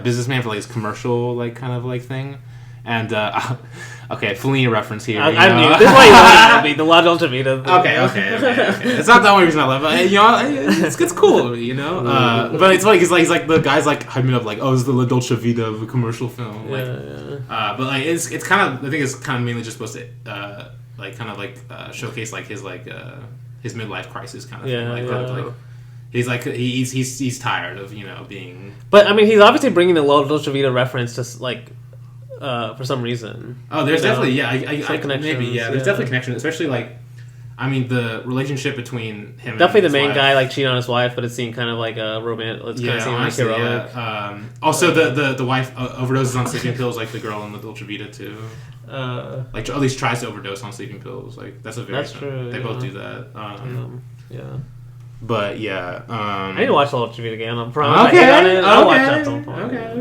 businessman for like his commercial like kind of like thing, and okay, Fellini reference here. I knew this is why you wanted to be the La Dolce Vita. Okay. It's not the only reason I love it. You know, it's cool. You know, but it's like he's like the guy's like hyping up like, oh, this is the La Dolce Vita of a commercial film. Like, but like it's kind of I think it's kind of mainly just supposed to like kind of like showcase like his midlife crisis kind of thing. Like, he's like he's tired of being. But I mean, he's obviously bringing the La Dolce Vita reference to like. For some reason. Oh, there's definitely there's definitely connection, especially like, I mean the relationship between him. Definitely and the main wife. guy like cheating on his wife, but it's seen kind of like a romantic. It's kind of seen like heroic. Yeah. Also, the wife overdoses on sleeping pills, like the girl in the Dolce Vita too. Like at least tries to overdose on sleeping pills. Like that's true. They both do that. But I need to watch the Dolce Vita again. I'm probably I'll watch that at some point. Okay.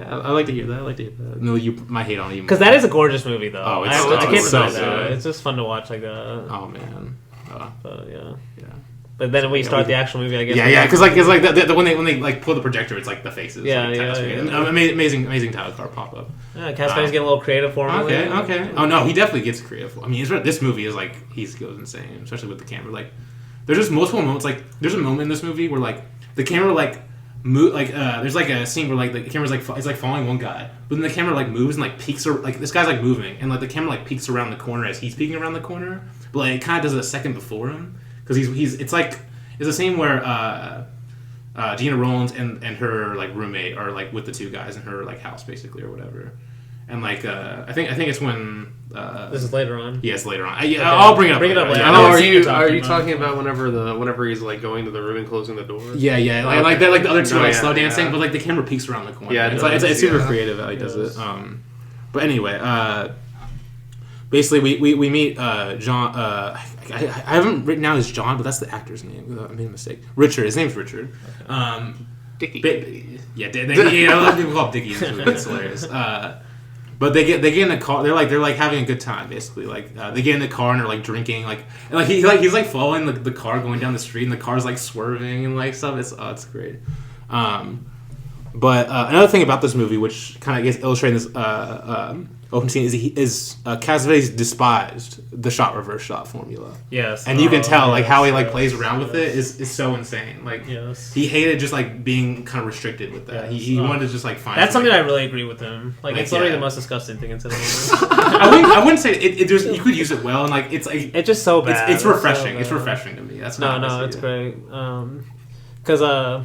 I like to hear that. No, you might hate on it because that is a gorgeous movie, though. Oh, I can't deny so that. It's just fun to watch like that. Oh man, But yeah. Yeah. But then when we start the actual movie, I guess. Yeah, because like when they like pull the projector, it's like the faces. Yeah, like, yeah. And amazing title card pop up. Yeah, Cassavetes getting a little creative for me. Okay. Oh no, he definitely gets creative. I mean, this movie is like he goes insane, especially with the camera. Like, there's just multiple moments. Like, there's a moment in this movie where like the camera like move like there's like a scene where like the camera's like it's like following one guy, but then the camera like moves and like peeks or like this guy's like moving and like the camera like peeks around the corner as he's peeking around the corner, but like it kind of does it a second before him because he's it's like. It's the scene where Gina Rollins and her like roommate are like with the two guys in her like house basically or whatever, and like I think it's when this is later on. Yes, later on. I'll bring it up. Bring it up later. Are you talking about whenever he's like going to the room and closing the door? Yeah. Like the other two are like slow dancing, but like the camera peeks around the corner. Yeah, it's super creative how he does it. But anyway, basically we meet John. I haven't written down his John, but that's the actor's name. I made a mistake. Richard. His name's Richard. Dickie. A lot of people call him Dickie in this movie. It's hilarious. But they get in the car. They're like having a good time basically. Like they get in the car and they're like drinking. He's like following the car going down the street and the car's like swerving and like stuff. It's great. But another thing about this movie, which kind of gets illustrating this open scene, is Cassavetes despised the shot reverse shot formula. Yes, and you can tell like how he like plays around with it is so insane. Like he hated just like being kind of restricted with that. He wanted to just like find. That's something I really agree with him. Like it's literally the most disgusting thing in cinema. I wouldn't say it. You could use it well, and like it's like it's just so bad. It's refreshing. So it's refreshing to me. That's it's great. Because I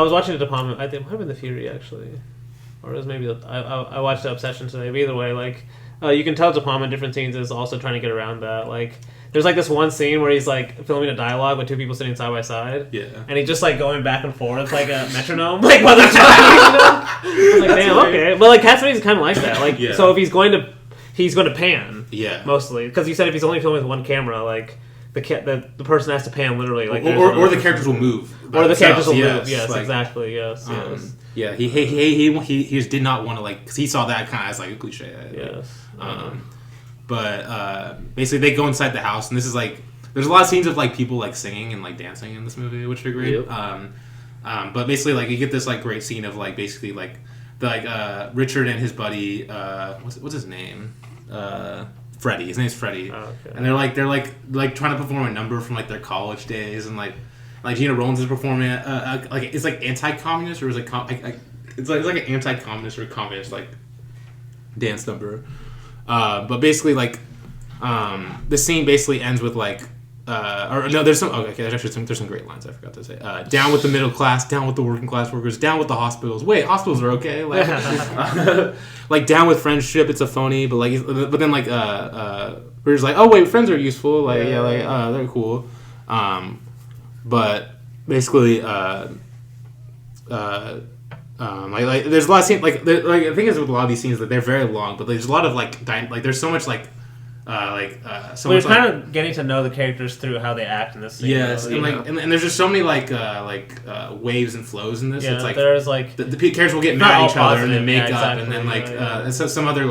was watching the Department. I think it might have been the Fury actually, or it was maybe I watched the Obsession today. But either way, like you can tell Department different scenes is also trying to get around that. Like there's like this one scene where he's like filming a dialogue with two people sitting side by side. Yeah. And he's just like going back and forth like a metronome, like while they're talking. You know? Like damn, okay. But like Cassavetes is kind of like that. Like so if he's going to pan. Yeah. Mostly because you said if he's only filming with one camera, like. The person has to pan literally, like or the characters will move, or the characters will move. Yes, like, exactly. Yes, yes. Yeah, he just did not want to like because he saw that kind of as like a cliche. Yes. But basically they go inside the house and this is like there's a lot of scenes of like people like singing and like dancing in this movie, which are great. Yep. But basically like you get this like great scene of like basically like the Richard and his buddy what's his name Freddie. His name's Freddie. Oh, okay. And they're like trying to perform a number from like their college days, and like Gina Rollins is performing like it's like anti-communist or is it it's like an anti-communist or communist like dance number. But basically like the scene basically ends with like there's some great lines I forgot to say. Down with the middle class, down with the working class workers, down with the hospitals. Wait, hospitals are okay. Like, like down with friendship, it's a phony. But then like we're just like, oh wait, friends are useful. Like they're cool. But basically like there's a lot of scenes like the thing is with a lot of these scenes that they're very long, but there's a lot of like there's so much like. We're kind of getting to know the characters through how they act in this scene. Yes, and there's just so many waves and flows in this. Yeah, it's like there's like the characters will get mad at each other and then make up, and then some other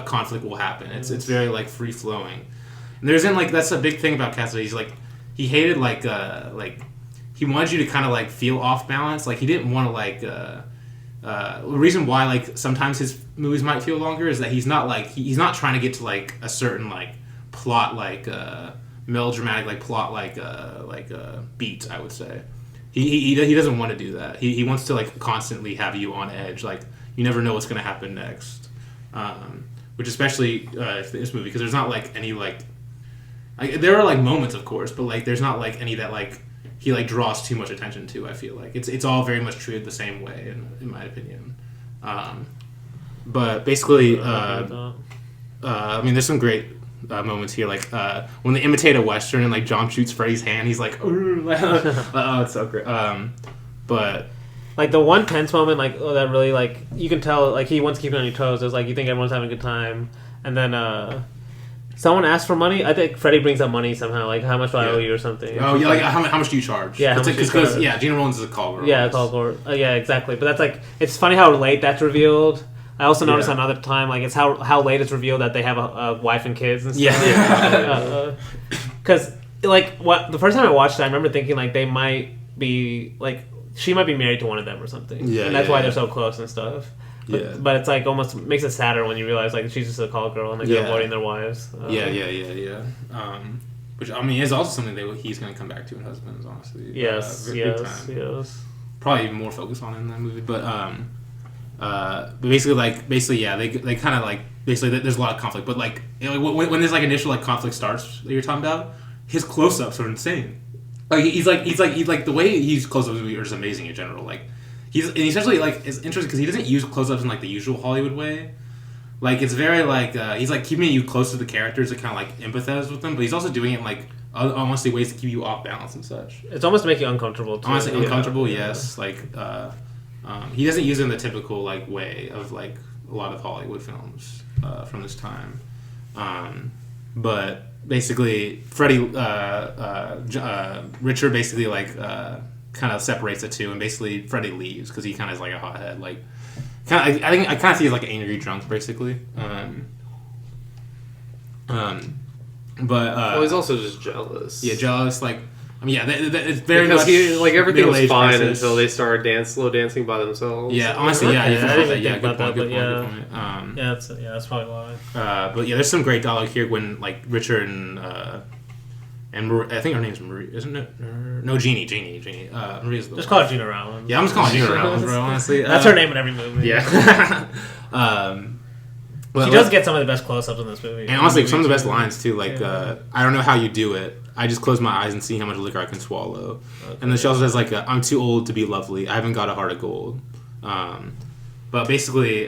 conflict will happen. It's very like free flowing. And there's that's a big thing about Cassavetes. Like he hated he wanted you to kind of like feel off balance. Like he didn't want to the reason why like sometimes his movies might feel longer is that he's not trying to get to like a certain like plot melodramatic like plot beat. I would say he doesn't want to do that. He wants to like constantly have you on edge. Like you never know what's going to happen next. Which especially this movie because there's not like any like there are like moments of course, but like there's not like any that like. He like draws too much attention to. I feel like it's all very much treated the same way, in my opinion. But basically, I mean, there's some great moments here, like when they imitate a western and like John shoots Freddy's hand. He's like, oh, it's so great. But like the one tense moment, like that really like you can tell like he wants to keep you on your toes. It's like you think everyone's having a good time, and then. Someone asks for money. I think Freddie brings up money somehow. Like, how much do I owe you or something? Oh, yeah. Like, how much do you charge? Yeah, because Gina Rollins is a call girl. Yeah, a call girl. Yeah, exactly. But that's like, it's funny how late that's revealed. I also noticed another time, like, it's how late it's revealed that they have a wife and kids and stuff. Yeah. because like what the first time I watched it, I remember thinking like they might be like she might be married to one of them or something. Yeah, and that's yeah, why yeah. they're so close and stuff. Yeah. But it's like almost makes it sadder when you realize like she's just a call girl and like they're avoiding their wives. Yeah. Which I mean is also something that he's going to come back to in Husbands, honestly. Yes. Probably even more focused on it in that movie, but basically, yeah, they kind of like basically there's a lot of conflict, but like when there's like initial like conflict starts that you're talking about, his close-ups are insane. Like he's like the way he's close-ups are just amazing in general. Like he's essentially like it's interesting because he doesn't use close-ups in like the usual Hollywood way. Like it's very like he's like keeping you close to the characters to kind of like empathize with them, but he's also doing it in like honestly ways to keep you off balance and such. It's almost to make you uncomfortable too. Honestly, uncomfortable, yes. Like he doesn't use it in the typical like way of like a lot of Hollywood films from this time. But basically, Richard basically like kind of separates the two, and basically Freddie leaves because he kind of is like a hothead. Like, I think I kind of see he's like an angry drunk, basically. But he's also just jealous. Yeah, jealous. Like, I mean, yeah, it's very because much everything was fine crisis. until they started slow dancing by themselves. Yeah, honestly, yeah, good point. That's probably why. But yeah, there's some great dialogue here when like Richard and Marie, I think her name's Marie, isn't it? No, Jeannie. Maria's the just call her Gina Rowlands. Yeah, I'm just calling Gina Rowlands, bro. Honestly, that's her name in every movie. Yeah. She does get some of the best close-ups in this movie. And honestly, some of the best lines too. Like, I don't know how you do it. I just close my eyes and see how much liquor I can swallow. Okay. And then she also says like, I'm too old to be lovely. I haven't got a heart of gold. But basically,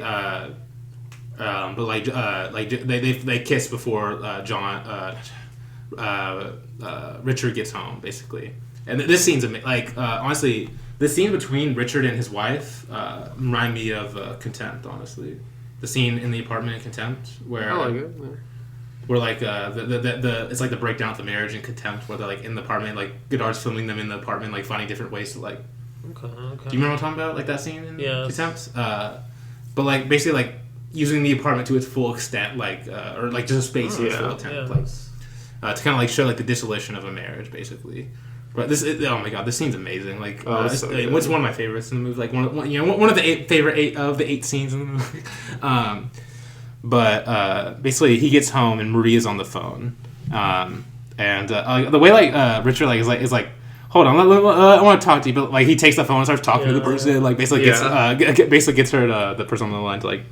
they kiss before Richard gets home, basically. And this scene's honestly, the scene between Richard and his wife remind me of Contempt. Honestly, the scene in the apartment in Contempt where where like the it's like the breakdown of the marriage in Contempt, where they're like in the apartment, like Godard's filming them in the apartment, like finding different ways to like. Okay. Do you remember what I'm talking about? Like that scene in Contempt? But like basically like using the apartment to its full extent, like or like just a space to its full extent, like to kind of like show like the dissolution of a marriage, basically. But oh my god, this scene's amazing. Like, it's one of my favorites in the movie. Like one of the eight scenes in the movie. But basically, he gets home and Maria's on the phone, and the way like Richard like is like, hold on, I want to talk to you. But like he takes the phone and starts talking to the person. Like basically gets her the person on the line to like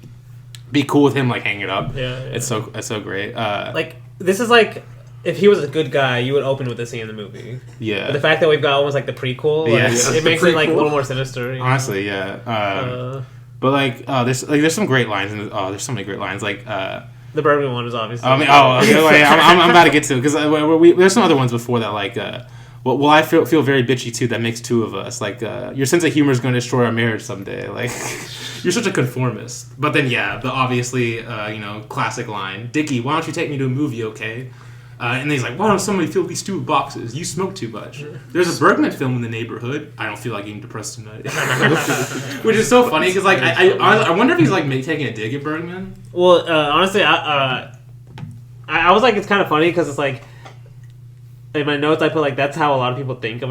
be cool with him, like hang it up. Yeah. It's so great. Like this is like. If he was a good guy, you would open with the scene in the movie. Yeah. But the fact that we've got almost like the prequel, it makes it like a little more sinister. Honestly, yeah. But like, there's some great lines. There's so many great lines. Like the Bergman one is obviously. Okay, I'm about to get to it because there's some other ones before that. Like, well, I feel very bitchy too. That makes two of us. Like, your sense of humor is going to destroy our marriage someday. Like, you're such a conformist. But then, the obviously, classic line, Dickie, why don't you take me to a movie, okay? And he's like, why don't somebody fill these 2 boxes? You smoke too much. There's a Bergman film in the neighborhood. I don't feel like getting depressed tonight. Which is so funny because like I wonder if he's like taking a dig at Bergman. Well, honestly, I was like, it's kind of funny because it's like in my notes I put like that's how a lot of people think of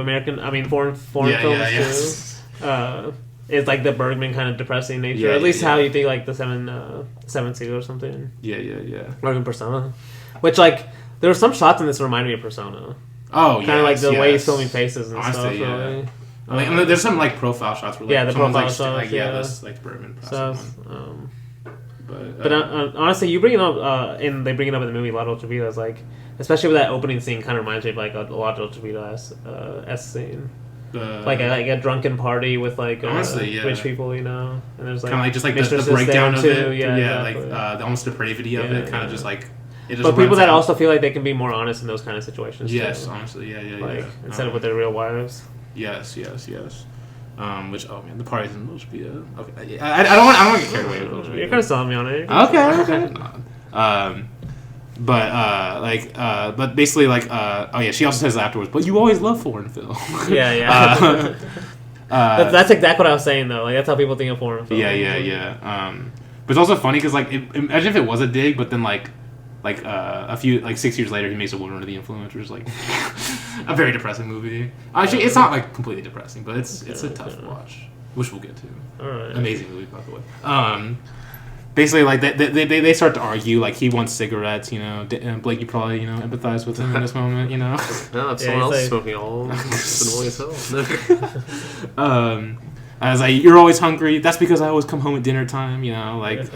foreign films too. It's like the Bergman kind of depressing nature. At least how you think like the Seven Seal or something. Yeah. Or even Persona, which like. There were some shots in this that reminded me of Persona. Oh, kind of like the way he's filming faces and stuff. Yeah. Really. There's some like profile shots where like the profile shots. That's like the Bergman process. But honestly, you bring it up, and they bring it up in the movie La Dolce Vita. It's like, especially with that opening scene, kind of reminds me of like a La Dolce Vita scene. Like a drunken party with like rich people, and there's like kind of like just like the breakdown of it. Exactly. Like almost depravity of it, kind of just like. But people that also feel like they can be more honest in those kind of situations. Yes, too. honestly, Like instead of with their real wives. Yes. Which the parties in Dolce Vita. Okay, I don't want to get carried away with Dolce Vita. You're kind of selling me on it. Okay. But basically, like, she also says afterwards, but you always love foreign film. Yeah. That's exactly what I was saying though. Like that's how people think of foreign film. Yeah. But it's also funny because like, imagine if it was a dig, but then like. like a few, like 6 years later, he makes a woman under the influence, which is like a very depressing movie. Actually, it's not like completely depressing, but it's a tough watch, which we'll get to. All right. Amazing movie, by the way. Basically, like they start to argue. Like he wants cigarettes, you know. And Blake, you probably empathize with him in this moment, you know. No, if someone else is smoking all, it's annoying as hell. I was like, you're always hungry. That's because I always come home at dinner time, you know. Like,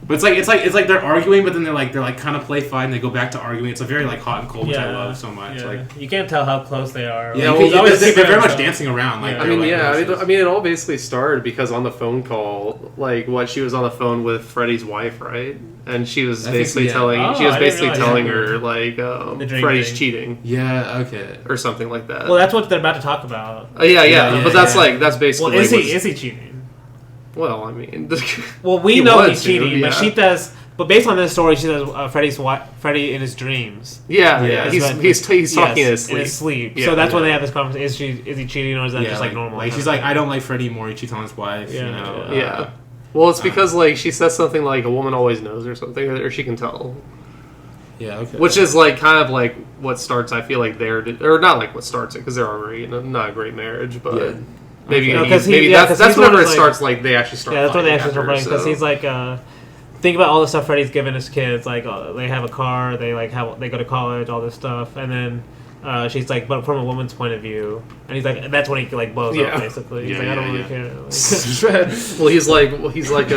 but it's like they're arguing, but then they're like kind of play fight, and they go back to arguing. It's a very like hot and cold, which I love so much. Yeah. Like you can't tell how close they are. Yeah, Like, they're very much dancing around. Like, I mean, it all basically started because on the phone call, like, she was on the phone with Freddie's wife, right? And she was basically telling her like Freddie's thing. Cheating. Yeah. Okay. Or something like that. Well, that's what they're about to talk about. Yeah. But that's basically. Well, is he cheating? Well, I mean, well, we know he's cheating, but she does. But based on this story, she does Freddie in his dreams. Yeah. He's talking in his sleep. So that's when they have this conversation. Is he cheating, or is that just like normal? Like she's like, I don't like Freddie more. He cheats on his wife. Yeah. Well, it's because like she says something like a woman always knows or something, or she can tell. Yeah. Okay. Which is like kind of like what starts. I feel like or not like what starts it because they're already in not a great marriage, but. Yeah. Maybe that's whenever it starts. Like they actually start. Yeah, that's when they actually start playing because he's like, think about all the stuff Freddie's given his kids. Like they have a car, they go to college, all this stuff, and then she's like, but from a woman's point of view, and he's like, that's when he like blows up basically. He's like, I don't really care. Well, he's like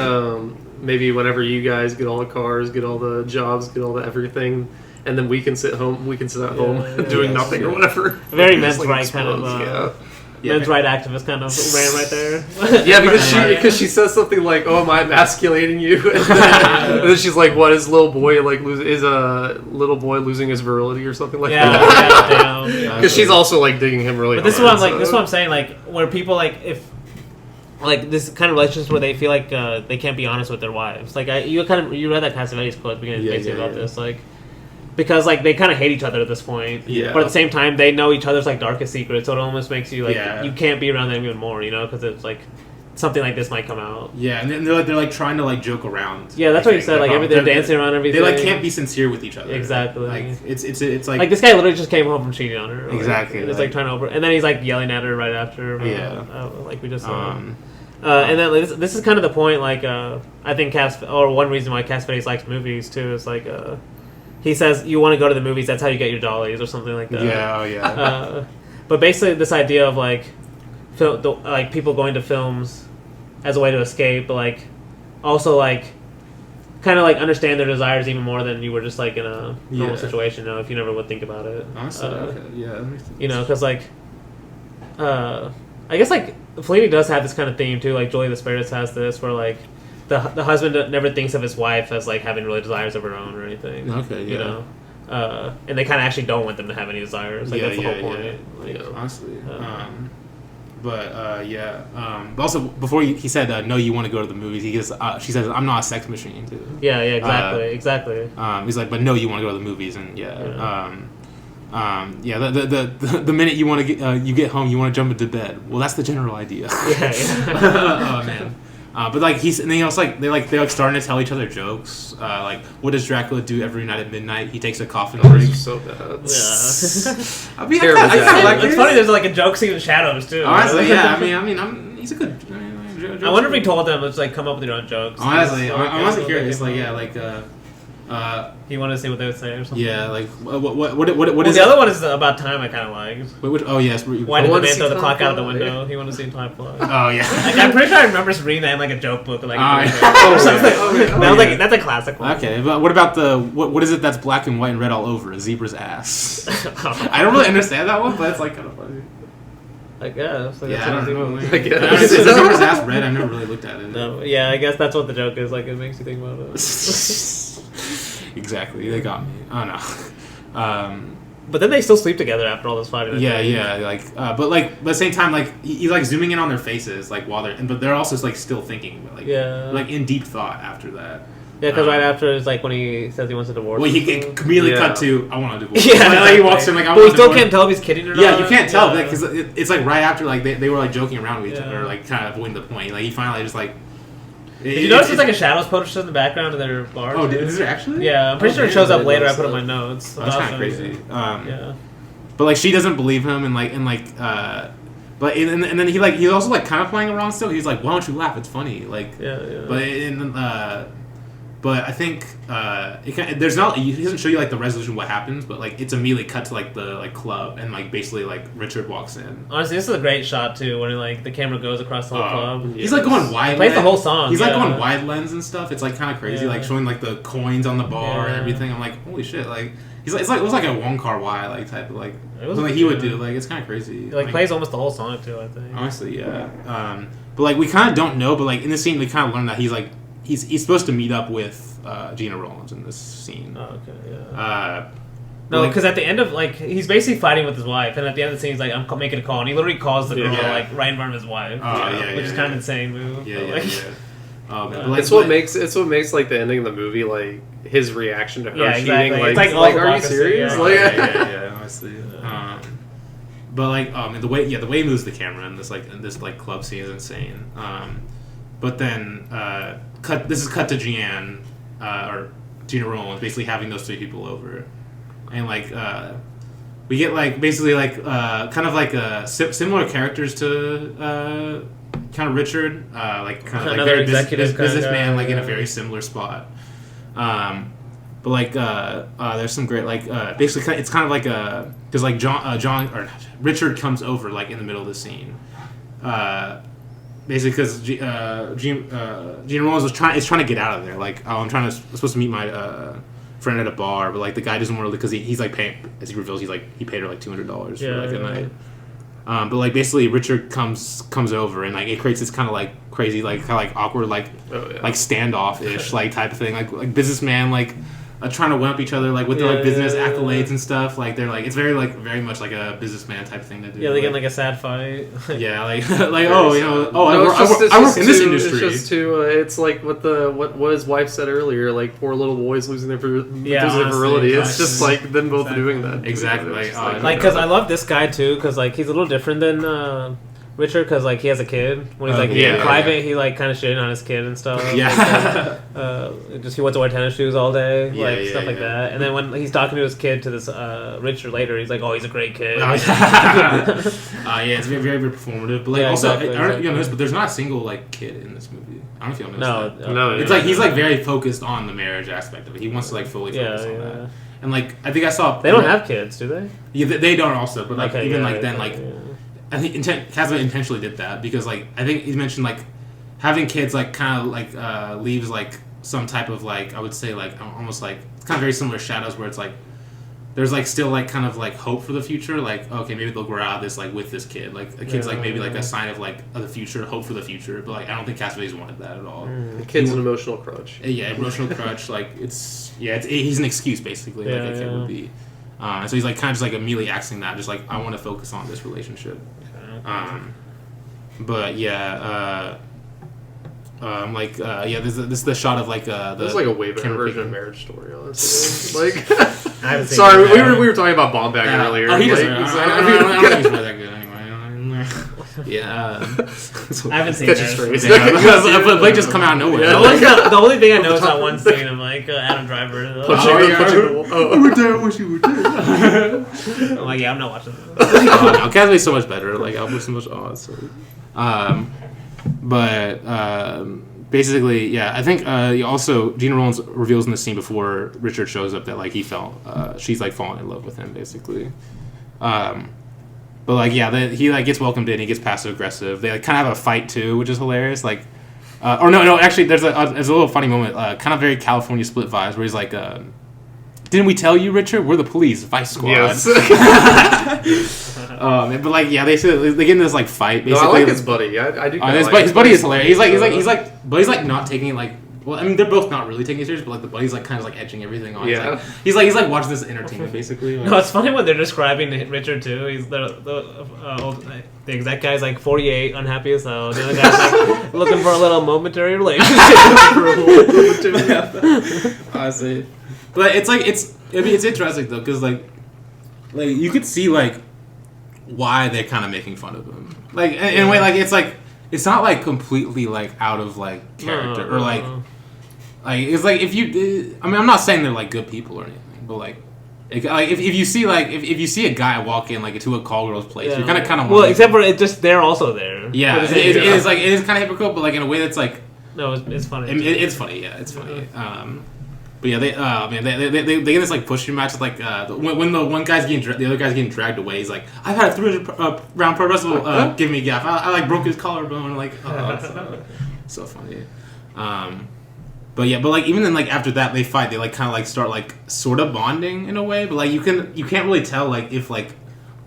maybe whenever you guys get all the cars, get all the jobs, get all the everything. And then we can sit at home doing nothing or whatever. Very men's right kind of. Men's right activist kind of ran right there. Yeah, because she says something like, "Oh, am I emasculating you?" And then she's like, "What is little boy like? Is a little boy losing his virility or something like that?" Yeah, because she's also like digging him really. But this is what I'm saying. Like where people like if like this kind of relationships where they feel like they can't be honest with their wives. Like you read that Cassavetes quote at the beginning about this like. Because like they kind of hate each other at this point, but at the same time they know each other's like darkest secrets, so it almost makes you like you can't be around them even more, you know, because it's like something like this might come out. Yeah, and then they're like trying to like joke around. Yeah, that's what you said. Like they're dancing around everything. They like can't be sincere with each other. Exactly. Like it's like this guy literally just came home from cheating on her. Exactly. And it's like trying to and then he's like yelling at her right after. Like we just saw. And then this is kind of the point. Like I think one reason why Cassavetes likes movies too is like. He says you want to go to the movies. That's how you get your dollies, or something like that. Yeah. But basically, this idea of like, people going to films as a way to escape, but like, also like, kind of like understand their desires even more than you were just like in a normal situation. You know, if you never would think about it. Honestly, that makes sense. You know, because like, I guess like Fellini does have this kind of theme too. Like Julie the Spirits has this, where like. The husband never thinks of his wife as like having really desires of her own or anything. Okay, yeah. You know, and they kind of actually don't want them to have any desires. Like that's the whole point. Yeah. Like, honestly, but also before he said no, you want to go to the movies. She says I'm not a sex machine too. Yeah, exactly. He's like, but no, you want to go to the movies and the minute you want to you get home, you want to jump into bed. Well, that's the general idea. Oh man. But like they're starting to tell each other jokes. Like, what does Dracula do every night at midnight? He takes a coffin break. So bad. Yeah. I mean, I kind of like it's funny. There's like a joke scene in Shadows too. Honestly, yeah. He's a good. I wonder if he told them to like come up with your own jokes. Honestly, I'm honestly curious. Like, you want to see what they would say or something? Yeah, like what is the other one is about time I kind of liked. Yes. Why did the man throw the clock out of the window? He wanted to see time fly. Oh yeah. Like, I'm pretty sure I remember reading that in like a joke book. Like, that's a classic one. Okay, but what about what is it that's black and white and red all over? A zebra's ass. I don't really understand that one, but it's like kind of funny. I guess. I don't know. I guess. Is the zebra's ass red? I've never really looked at it. No, yeah, I guess that's what the joke is. Like, it makes you think about it. Exactly, they got me. Oh no. But then they still sleep together after all this fighting. Yeah. Like, but at the same time, like he's like zooming in on their faces, like while but they're also like still thinking, like like in deep thought after that. Yeah, because right after is like when he says he wants a divorce. Well, he immediately cut to I want a divorce. Yeah, like, he walks in like I want a divorce. But we still can't tell if he's kidding or not. Yeah, you can't tell because it's like right after like they were like joking around with each other, or like kind of avoiding the point. Like he finally just like. Did you notice there's like a shadows poster in the background of their bar? Oh, is there actually? Yeah, I'm pretty sure it shows up later. I put in my notes. That's kind of crazy. Yeah. But like she doesn't believe him, and but and then he's also like kind of playing around still. He's like, why don't you laugh? It's funny. Like But I think there's not. He doesn't show you like the resolution of what happens, but like it's immediately cut to like the like club and like basically like Richard walks in. Honestly, this is a great shot too when like the camera goes across the whole club. He's like going wide. He plays the whole song. He's like going wide lens and stuff. It's like kind of crazy, Yeah. like showing like the coins on the bar and everything. I'm like, holy shit! Like he's like it was like a one car Y like type of like something like he would do. Like it's kind of crazy. He like plays almost the whole song too. I think. Honestly, yeah. But like we kind of don't know. But like in this scene, we kind of learn that he's like he's supposed to meet up with Gina Rollins in this scene. Oh, okay, yeah. No, because at the end of like he's basically fighting with his wife, and at the end of the scene he's like, "I'm making a call," and he literally calls the girl like right in front of his wife. Which is kind of insane move. It's what makes like the ending of the movie like his reaction to her cheating. Exactly. Like, it's like are you serious? Honestly. But like, the way he moves the camera in this club scene is insane. But then this is cut to Jeanne or Gina Rollins basically having those three people over, and like we get like basically like kind of like similar characters to kind of Richard, like kind of like very businessman, like in a very similar spot. But like there's some great like basically it's kind of like because like John or Richard comes over like in the middle of the scene. Basically, because Gina Rollins is trying to get out of there. Like, I'm supposed to meet my friend at a bar, but like the guy doesn't want to because he's like paying, as he reveals, he paid her like $200 for like a night. But like basically, Richard comes over and like it creates this kind of like crazy, like kind of like awkward, like like standoff-ish like type of thing, like businessman like. Trying to one up each other like with their like business accolades and stuff. Like they're like it's very much like a businessman type thing to do. Yeah, they get like a sad fight. Yeah, like I work in this industry. It's just it's like what his wife said earlier. Like poor little boys losing their virility. It's just like them both doing that. Exactly. Like because I love this guy too because like he's a little different than Richard because like he has a kid when he's like in private he like kind of shitting on his kid and stuff just he wants to wear tennis shoes all day stuff like that, and then when he's talking to his kid to this Richard later he's like, oh, he's a great kid. It's very, very, very performative, but like I don't know if you noticed, but there's not a single like kid in this movie. I don't know if you noticed that. No, it's like he's like very focused on the marriage aspect of it. He wants to like fully focus on that. And like I think I saw they don't have kids, do they? Yeah, they don't also, but like I think Cassavetes intentionally did that because like I think he mentioned like having kids like kind of like leaves like some type of like I would say like almost like it's kind of very similar to Shadows where it's like there's like still like kind of like hope for the future, like okay maybe they'll grow out of this like with this kid, like a kid's like maybe like a sign of like of the future, hope for the future, but like I don't think Cassavetes wanted that at all. The kid's an emotional crutch. Yeah, emotional crutch. Like he's an excuse basically like a kid would be. And so he's like kind of just like immediately acting that, just like I want to focus on this relationship. But yeah, this is the shot of like This is like a way better version of Marriage Story, honestly. Like, I haven't seen sorry, we were talking about Bomb Bag earlier. Oh, he doesn't. Like, I don't think he's really that good anyway. Yeah, I haven't seen that. But Blake just come out of nowhere. The only thing I know is that one scene of like Adam Driver. I wish you were dead. I'm like, yeah, I'm not watching this. No, Cassavetes so much better. Like I'll put so much on. So, basically, yeah, I think also Gina Rollins reveals in the scene before Richard shows up that like he felt she's like falling in love with him basically. But like he like gets welcomed in, he gets passive aggressive. They like kind of have a fight too, which is hilarious. Like, actually, there's a little funny moment, kind of very California Split vibes, where he's like, "Didn't we tell you, Richard? We're the police, Vice Squad." Yes. But like, yeah, they get in this like fight. Basically, no, I like his buddy. I do. His buddy is hilarious. He's like not taking it like. Well, I mean, they're both not really taking it serious, but like the buddy's like kind of like edging everything on. Yeah. He's like watching this entertainment basically. Like. No, it's funny when they're describing Richard too. He's the exec guy's like 48, unhappy as hell. The other guy's like looking for a little momentary relationship. Honestly, but it's like it's interesting though because like you could see like why they're kind of making fun of him. Like in a way, like it's like. it's not like completely like out of like character or like it's like if you. I mean, I'm not saying they're like good people or anything, but like if you see if you see a guy walk in like into a call girl's place, you're kind of well, except for it just they're also there. Yeah, it is like it is kind of hypocritical, but like in a way that's like no, it's funny. It's funny, yeah, it's funny. But yeah, they get this like pushing match. Like when the one guy's getting the other guy's getting dragged away, he's like, "I've had a 300 round pro wrestler give me a gaff. I like broke his collarbone." Like, so funny. But yeah, but like even then, like after that they fight, they like kind of like start like sort of bonding in a way. But like you can't really tell like if like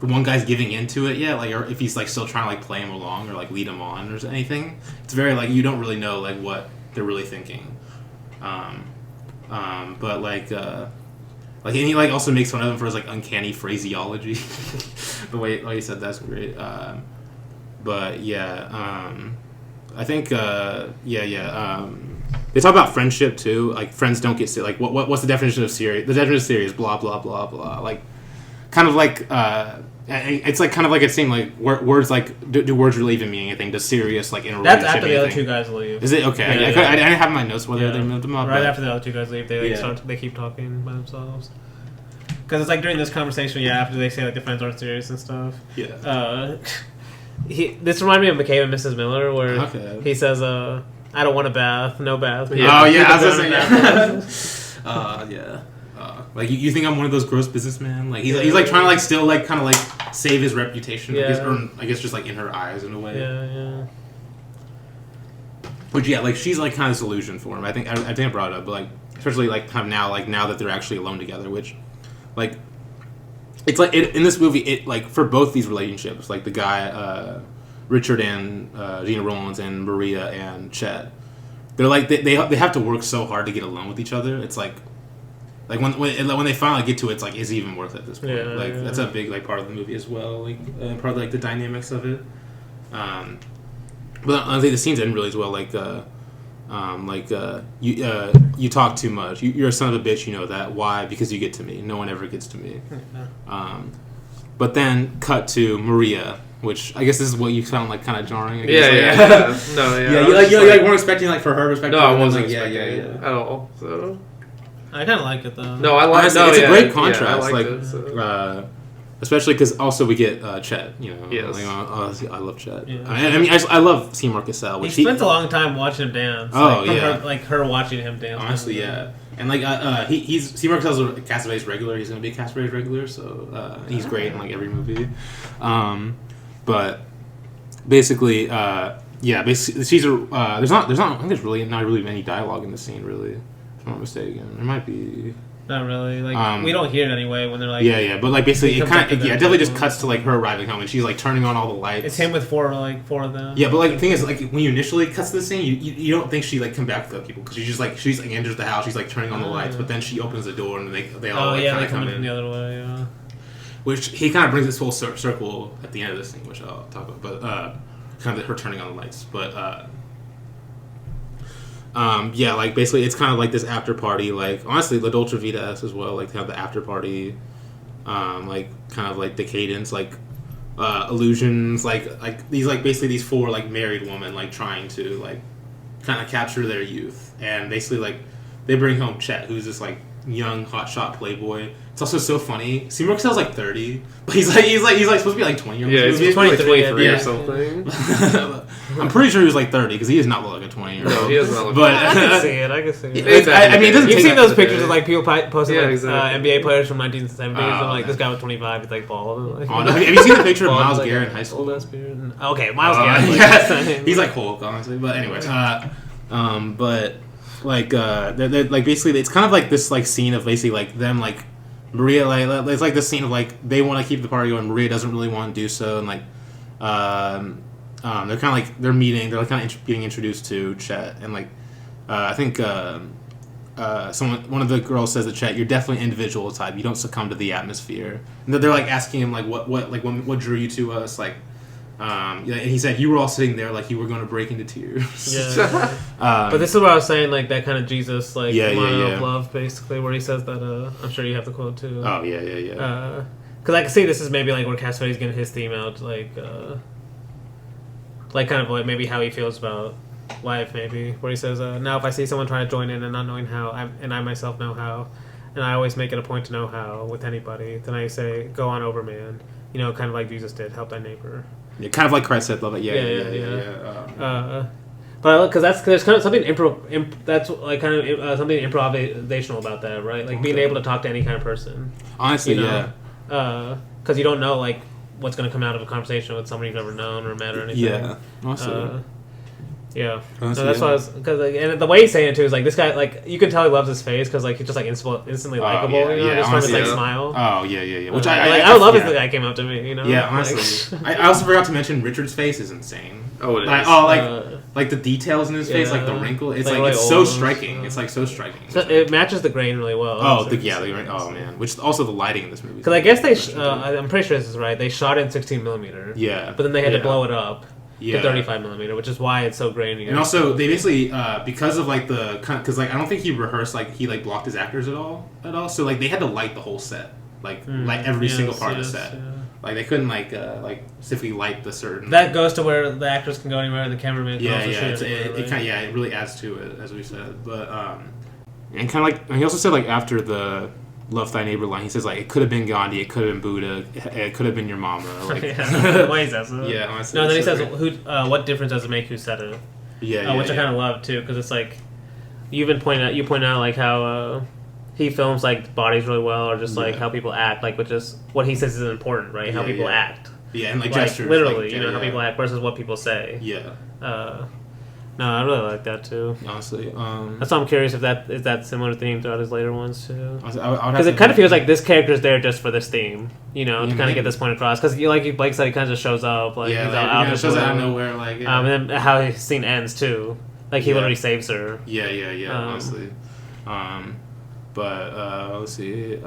the one guy's giving into it yet, like or if he's like still trying to like play him along or like lead him on or anything. It's very like you don't really know like what they're really thinking. But like and he like also makes fun of him for his like uncanny phraseology. The way he said that's great. But yeah, I think they talk about friendship too. Like friends don't get sick. Like what's the definition of serious? The definition of serious, blah blah blah blah. Like kind of like it's like kind of like it seemed like words like do words really even mean anything? Does serious like in a that's relationship after the anything? other two guys leave. Is it okay? I didn't have my notes whether they moved them up. Right after the other two guys leave, they they keep talking by themselves. Because it's like during this conversation, after they say like the friends aren't serious and stuff. Yeah. This reminded me of McCabe and Mrs. Miller, where he says, "I don't want a bath, no bath." Yeah. Oh yeah, I was gonna say yeah. Like you think I'm one of those gross businessmen? Like he's like trying to like still like kind of like save his reputation. Yeah. I guess just like in her eyes in a way. Yeah. Which like she's like kind of this illusion for him. I think I brought it up, but like especially like kind of now that they're actually alone together, which like it's like in this movie it like for both these relationships, like the guy Richard and Gina Rollins and Maria and Chet, they're like they have to work so hard to get alone with each other. It's like when they finally get to it, it's like is it even worth it at this point? That's a big like part of the movie as well, like part of like the dynamics of it. But I think the scenes end really as well. You talk too much. You're a son of a bitch. You know that. Why? Because you get to me. No one ever gets to me. But then cut to Maria, which I guess this is what you found like kind of jarring. I guess. You weren't expecting like for her perspective. No, I wasn't expecting at all. So. I kind of like it though. No, I like it. It's a great contrast. I liked it, so. Especially because also we get Chet, Yes. I love Chet. Yeah. I mean, I love Seymour Cassell. He spent a long time watching him dance. Her watching him dance. Honestly, yeah. And like he's Seymour Cassell's a Cassavetes regular. He's gonna be a Cassavetes regular, so he's great in like every movie. But basically, basically she's a there's not I think there's really not really any dialogue in the scene really. If I'm not mistaken, there might be. Not really. Like we don't hear it anyway when they're like. Yeah, but like basically it kind of definitely just cuts to like her arriving home and she's like turning on all the lights. It's him with four of them. Yeah, but like the thing is like when you initially cuts to the scene, you don't think she like come back with the people because she's like enters the house, she's like turning on the lights, but then she opens the door and they all kind of come in the other way. Yeah. Which he kind of brings this full circle at the end of this thing, which I'll talk about. But kind of her turning on the lights, but. Like basically it's kind of like this after party, like honestly La Dolce Vita-esque as well, like kind of the after party, like kind of like the cadence, like illusions, like these like basically these four like married women like trying to like kind of capture their youth, and basically like they bring home Chet, who's this like young hotshot playboy. It's also so funny. Seymour Cassell's like 30, but he's supposed to be like 20 years old. Yeah, he's 23 or something. I'm pretty sure he was like 30 because he does not look like a 20-year-old. No, he does not look. But I can see it. I mean, it doesn't. You've seen those pictures of like people posting exactly. NBA players from 1970s. And like this guy was 25. He's like bald. Like, have you seen the picture of Myles Garrett in high school? Okay, Myles Garrett. He's like Hulk, honestly. But anyway, but like they're like basically it's kind of like this like scene of basically like them like Maria like it's like this scene of like they want to keep the party going. Maria doesn't really want to do so, and like they're kind of like they're meeting. They're like kind of getting introduced to Chet, and like I think one of the girls says to Chet, "You're definitely an individual type. You don't succumb to the atmosphere." And they're like asking him like what drew you to us, like. And he said you were all sitting there like you were going to break into tears. Yeah. But this is what I was saying, like that kind of Jesus like motto of love, basically, where he says that. I'm sure you have the quote too. Oh yeah. Because I can see this is maybe like where Cassavetes getting his theme out, like. like kind of like maybe how he feels about life, maybe where he says, "Now if I see someone trying to join in and not knowing how, I myself know how, and I always make it a point to know how with anybody, then I say, go on over, man. You know, kind of like Jesus did, help thy neighbor." Yeah, kind of like Christ said, love it. Yeah. But because there's kind of something that's like kind of something improvisational about that, right? Like being able to talk to any kind of person. Honestly, you know? Because you don't know like what's going to come out of a conversation with somebody you've never known or met or anything. Yeah, honestly. Yeah, so that's why I was because like, and the way he's saying it too is like this guy like you can tell he loves his face because like he's just like instantly likable, you know, just from his like smile. Oh yeah. Which I would love if the guy came up to me, you know. Yeah, honestly, I also forgot to mention Richard's face is insane. Oh, it is. Like the details in his face, like the wrinkle. It's like it's so striking. It's like so striking. So it matches the grain really well. Oh, the grain. Oh man, which also the lighting in this movie. Because I guess I'm pretty sure this is right. They shot it in 16 millimeter. Yeah, but then they had to blow it up. Yeah. To 35 millimeter, which is why it's so grainy. And also, they basically because of like because like I don't think he rehearsed like he like blocked his actors at all. So like they had to light the whole set, like every single part of the set. Yeah. Like they couldn't like specifically light the certain. That goes to where the actors can go anywhere, and the cameraman can also shoot it really adds to it, as we said. But and kind of like and he also said like after the love thy neighbor line, he says like it could have been Gandhi, it could have been Buddha, it could have been your mama. Like, why is that? Yeah, honestly. No, then he says, what difference does it make who said it? Which I kind of love too, because it's like you point out like how he films like bodies really well, or just like how people act, like which is what he says is important, right? How people act. Yeah, and like gestures, literally, like, you know, how people act versus what people say. Yeah. No, I really like that too. Honestly, that's why I'm curious if that is that similar theme throughout his later ones too. Because it kind of feels like this character's there just for this theme, you know, to kind of get this point across. Because like Blake said, he kind of just shows up, like he's shows out of nowhere, like and then how his scene ends too, like he literally saves her. Yeah. Honestly, but let's see.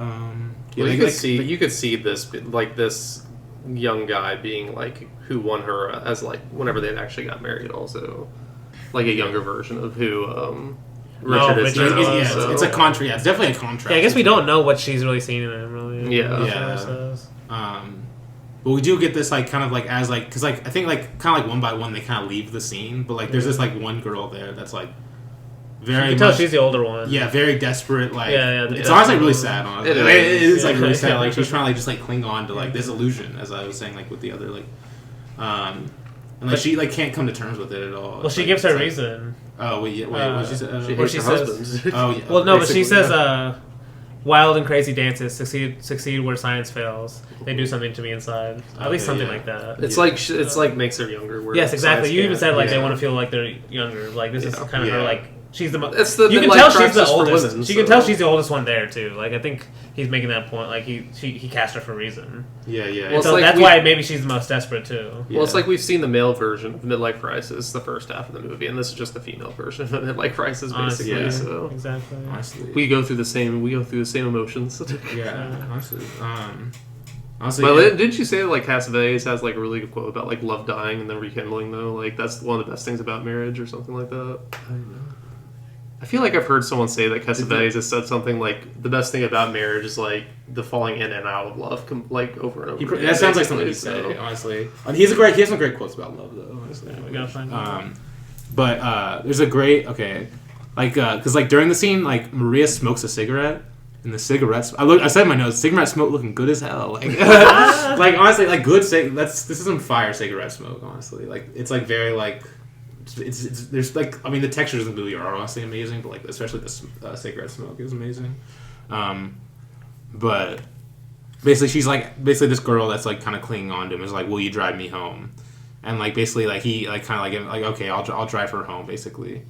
You could see this like this young guy being like who won her as like whenever they actually got married also. Like a younger version of who Richard is. It's a contrast. Yeah, it's definitely a contrast. Yeah, I guess we don't know what she's really seen in him. Really. Yeah. But we do get this like kind of like as like because like I think like kind of like one by one they kind of leave the scene, but like there's this like one girl there that's like very. You can tell she's the older one. Yeah, very desperate. Like it's definitely. Honestly really sad. Honestly, it is like really sad. Like she's trying to like just like cling on to like this illusion, as I was saying like with the other like. And like she like can't come to terms with it at all. Well, she gives her reason. Oh wait, what she said? She hates her husband. Oh yeah. Well, no, but she says, "Wild and crazy dances succeed where science fails. They do something to me inside. At least something like that. It's like makes her younger. Yes, exactly. You even said like they want to feel like they're younger. Like this is kind of her like. She's the most. You can tell she's the oldest. You can tell she's the oldest one there too. Like I think he's making that point. Like he cast her for a reason. Yeah. Well, so that's why maybe she's the most desperate too. Well, it's like we've seen the male version of the midlife crisis, the first half of the movie, and this is just the female version of the midlife crisis, basically. Honestly, so exactly. Honestly, we go through the same emotions. Honestly. But didn't you say that like Cassavetes has like a really good quote about like love dying and then rekindling though? Like that's one of the best things about marriage or something like that. I don't know. I feel like I've heard someone say that Cassavetes has said something like the best thing about marriage is like the falling in and out of love, like over and over. That sounds like something he'd say. Honestly, he has some great quotes about love though. Honestly, we gotta find out. But there's a great because like during the scene, like Maria smokes a cigarette. And the cigarettes, I said in my notes, cigarette smoke looking good as hell. Like, like honestly, like good. This is some fire cigarette smoke. Honestly, like it's like very like. It's there's like I mean the textures of the movie are honestly amazing, but like especially the cigarette smoke is amazing. But basically she's like this girl that's like kind of clinging on to him is like, will you drive me home? And like basically like he like kind of like okay I'll drive her home basically.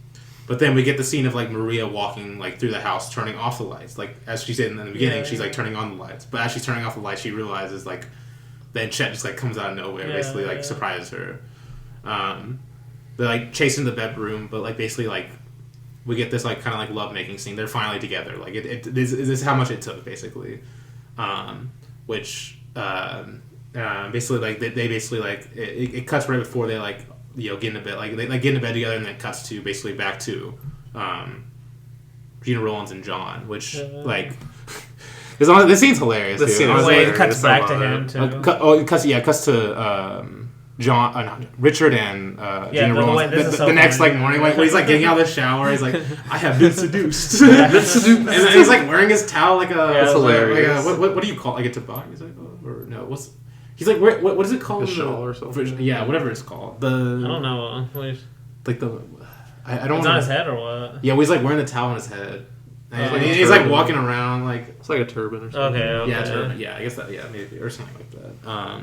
But then we get the scene of like Maria walking like through the house, turning off the lights. Like as she said in the beginning, she's like turning on the lights. But as she's turning off the lights, she realizes like then Chet just like comes out of nowhere, basically like surprises her. They're like chasing the bedroom, but like basically like we get this like kind of like love making scene. They're finally together. Like this is how much it took basically, which basically like they basically like it cuts right before they like get into bed like they like get into bed together and then it cuts to basically back to Gina Rollins and John, which like. This scene's hilarious. It cuts back to him too. It cuts to Richard and Gina Rollins the next like morning, like when he's like getting out of the shower, he's like, I have been seduced. And he's like wearing his towel like a. That's hilarious. What do you call it? Like a toboggan? He's like, or no, he's like, what is it called? A shawl or something. Yeah, whatever it's called. I don't know. Like I don't. It's on his head or what? Yeah, he's like wearing the towel on his head. He's like walking around like it's like a turban or something. Okay. Yeah, turban. Yeah, I guess that. Yeah, maybe or something like that.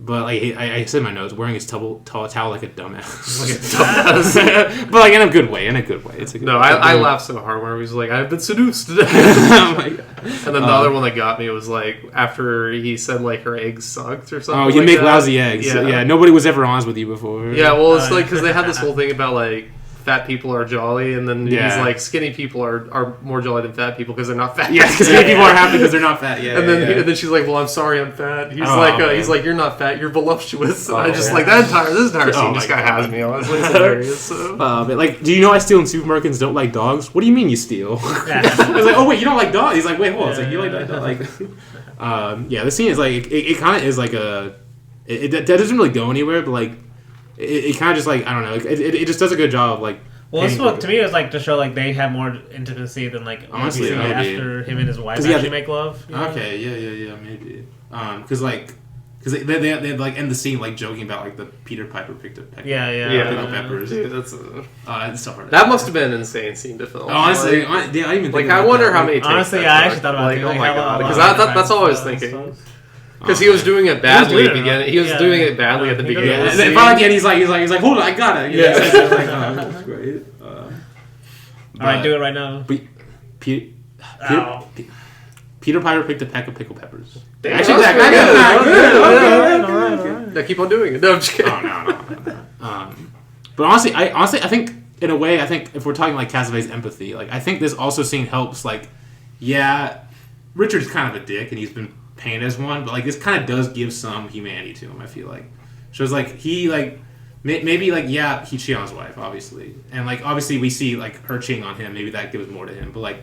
But like I said in my notes, wearing his towel like a dumbass. But like in a good way. It's a good way. I laughed so hard when he was like, I've been seduced. Oh my God. And then the other one that got me was like after he said like her eggs sucked or something. Oh, you like make that. lousy eggs. Yeah, nobody was ever honest with you before. Yeah, well, it's like because they had this whole thing about like fat people are jolly, and then he's Yeah. like skinny people are more jolly than fat people because they're not fat. Yeah, because skinny people are happy because they're not fat. Yeah. And then she's like, well, I'm sorry, I'm fat. He's he's like, you're not fat, you're voluptuous. And I just like this entire scene. This guy has me. Honestly, it's hilarious. So. But like, do you know I steal in supermarkets and don't like dogs? What do you mean you steal? I was like, oh wait, you don't like dogs? He's like, wait, hold on. It's like you like dogs? Like, the scene is like it kind of is like that doesn't really go anywhere, but like it kind of just like I don't know, it just does a good job of like. Well, this one to me is like to show like they have more intimacy than like honestly after him and his wife actually make love. You know? Okay, yeah, maybe. Because they like end the scene like joking about like the Peter Piper picked up peppers. Yeah. Peppers. Dude, that's stuff like that must have been an insane scene to film. Honestly, I even think I wonder how many takes. Honestly, I actually thought about like, it. Oh my god, because that's all I was thinking. Because he was doing it badly at the beginning. He was doing it badly at the beginning. Yeah, and then finally at the end, he's like, hold on, I got it. Yeah, that's great. All right, do it right now. Peter Piper picked a peck of pickled peppers. Damn, Actually, all right. Now keep on doing it. No, I'm just kidding. No. But honestly, I think in a way, if we're talking like Cassavetes' empathy, like I think this also scene helps. Like, yeah, Richard's kind of a dick, and he's been painted as one, but like this kind of does give some humanity to him. I feel like shows like he like. Maybe like he cheated on his wife, obviously, and like obviously we see like her cheating on him. Maybe that gives more to him, but like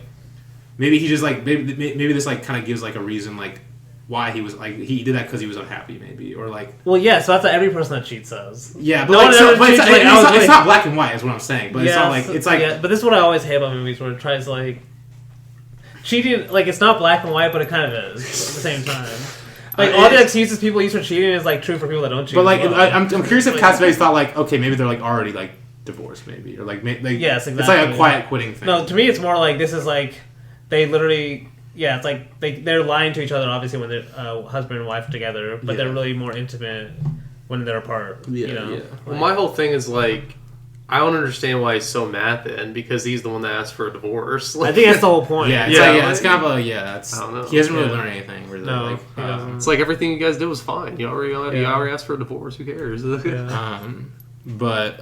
maybe he just like maybe this like kind of gives like a reason like why he was like he did that because he was unhappy, maybe, or like so that's what every person that cheats says. Yeah, but it's not black and white is what I'm saying. But it's like but this is what I always hate about movies where it tries like cheating like it's not black and white, but it kind of is at the same time. Like all the excuses people use for cheating is like true for people that don't cheat. But like, I'm curious if Cassavetes thought like, okay, maybe they're like already like divorced, maybe, or like yes, exactly. It's like a quiet quitting thing. No, to me, it's more like this is like they literally it's like they're lying to each other obviously when they're husband and wife together, but they're really more intimate when they're apart. Yeah, you know? Yeah. Well, my whole thing is like. I don't understand why he's so mad then, because he's the one that asked for a divorce. Like, I think that's the whole point. It's kind of it's, I don't know. He hasn't really learned anything. Really. No, it's like everything you guys did was fine. You already asked for a divorce. Who cares? But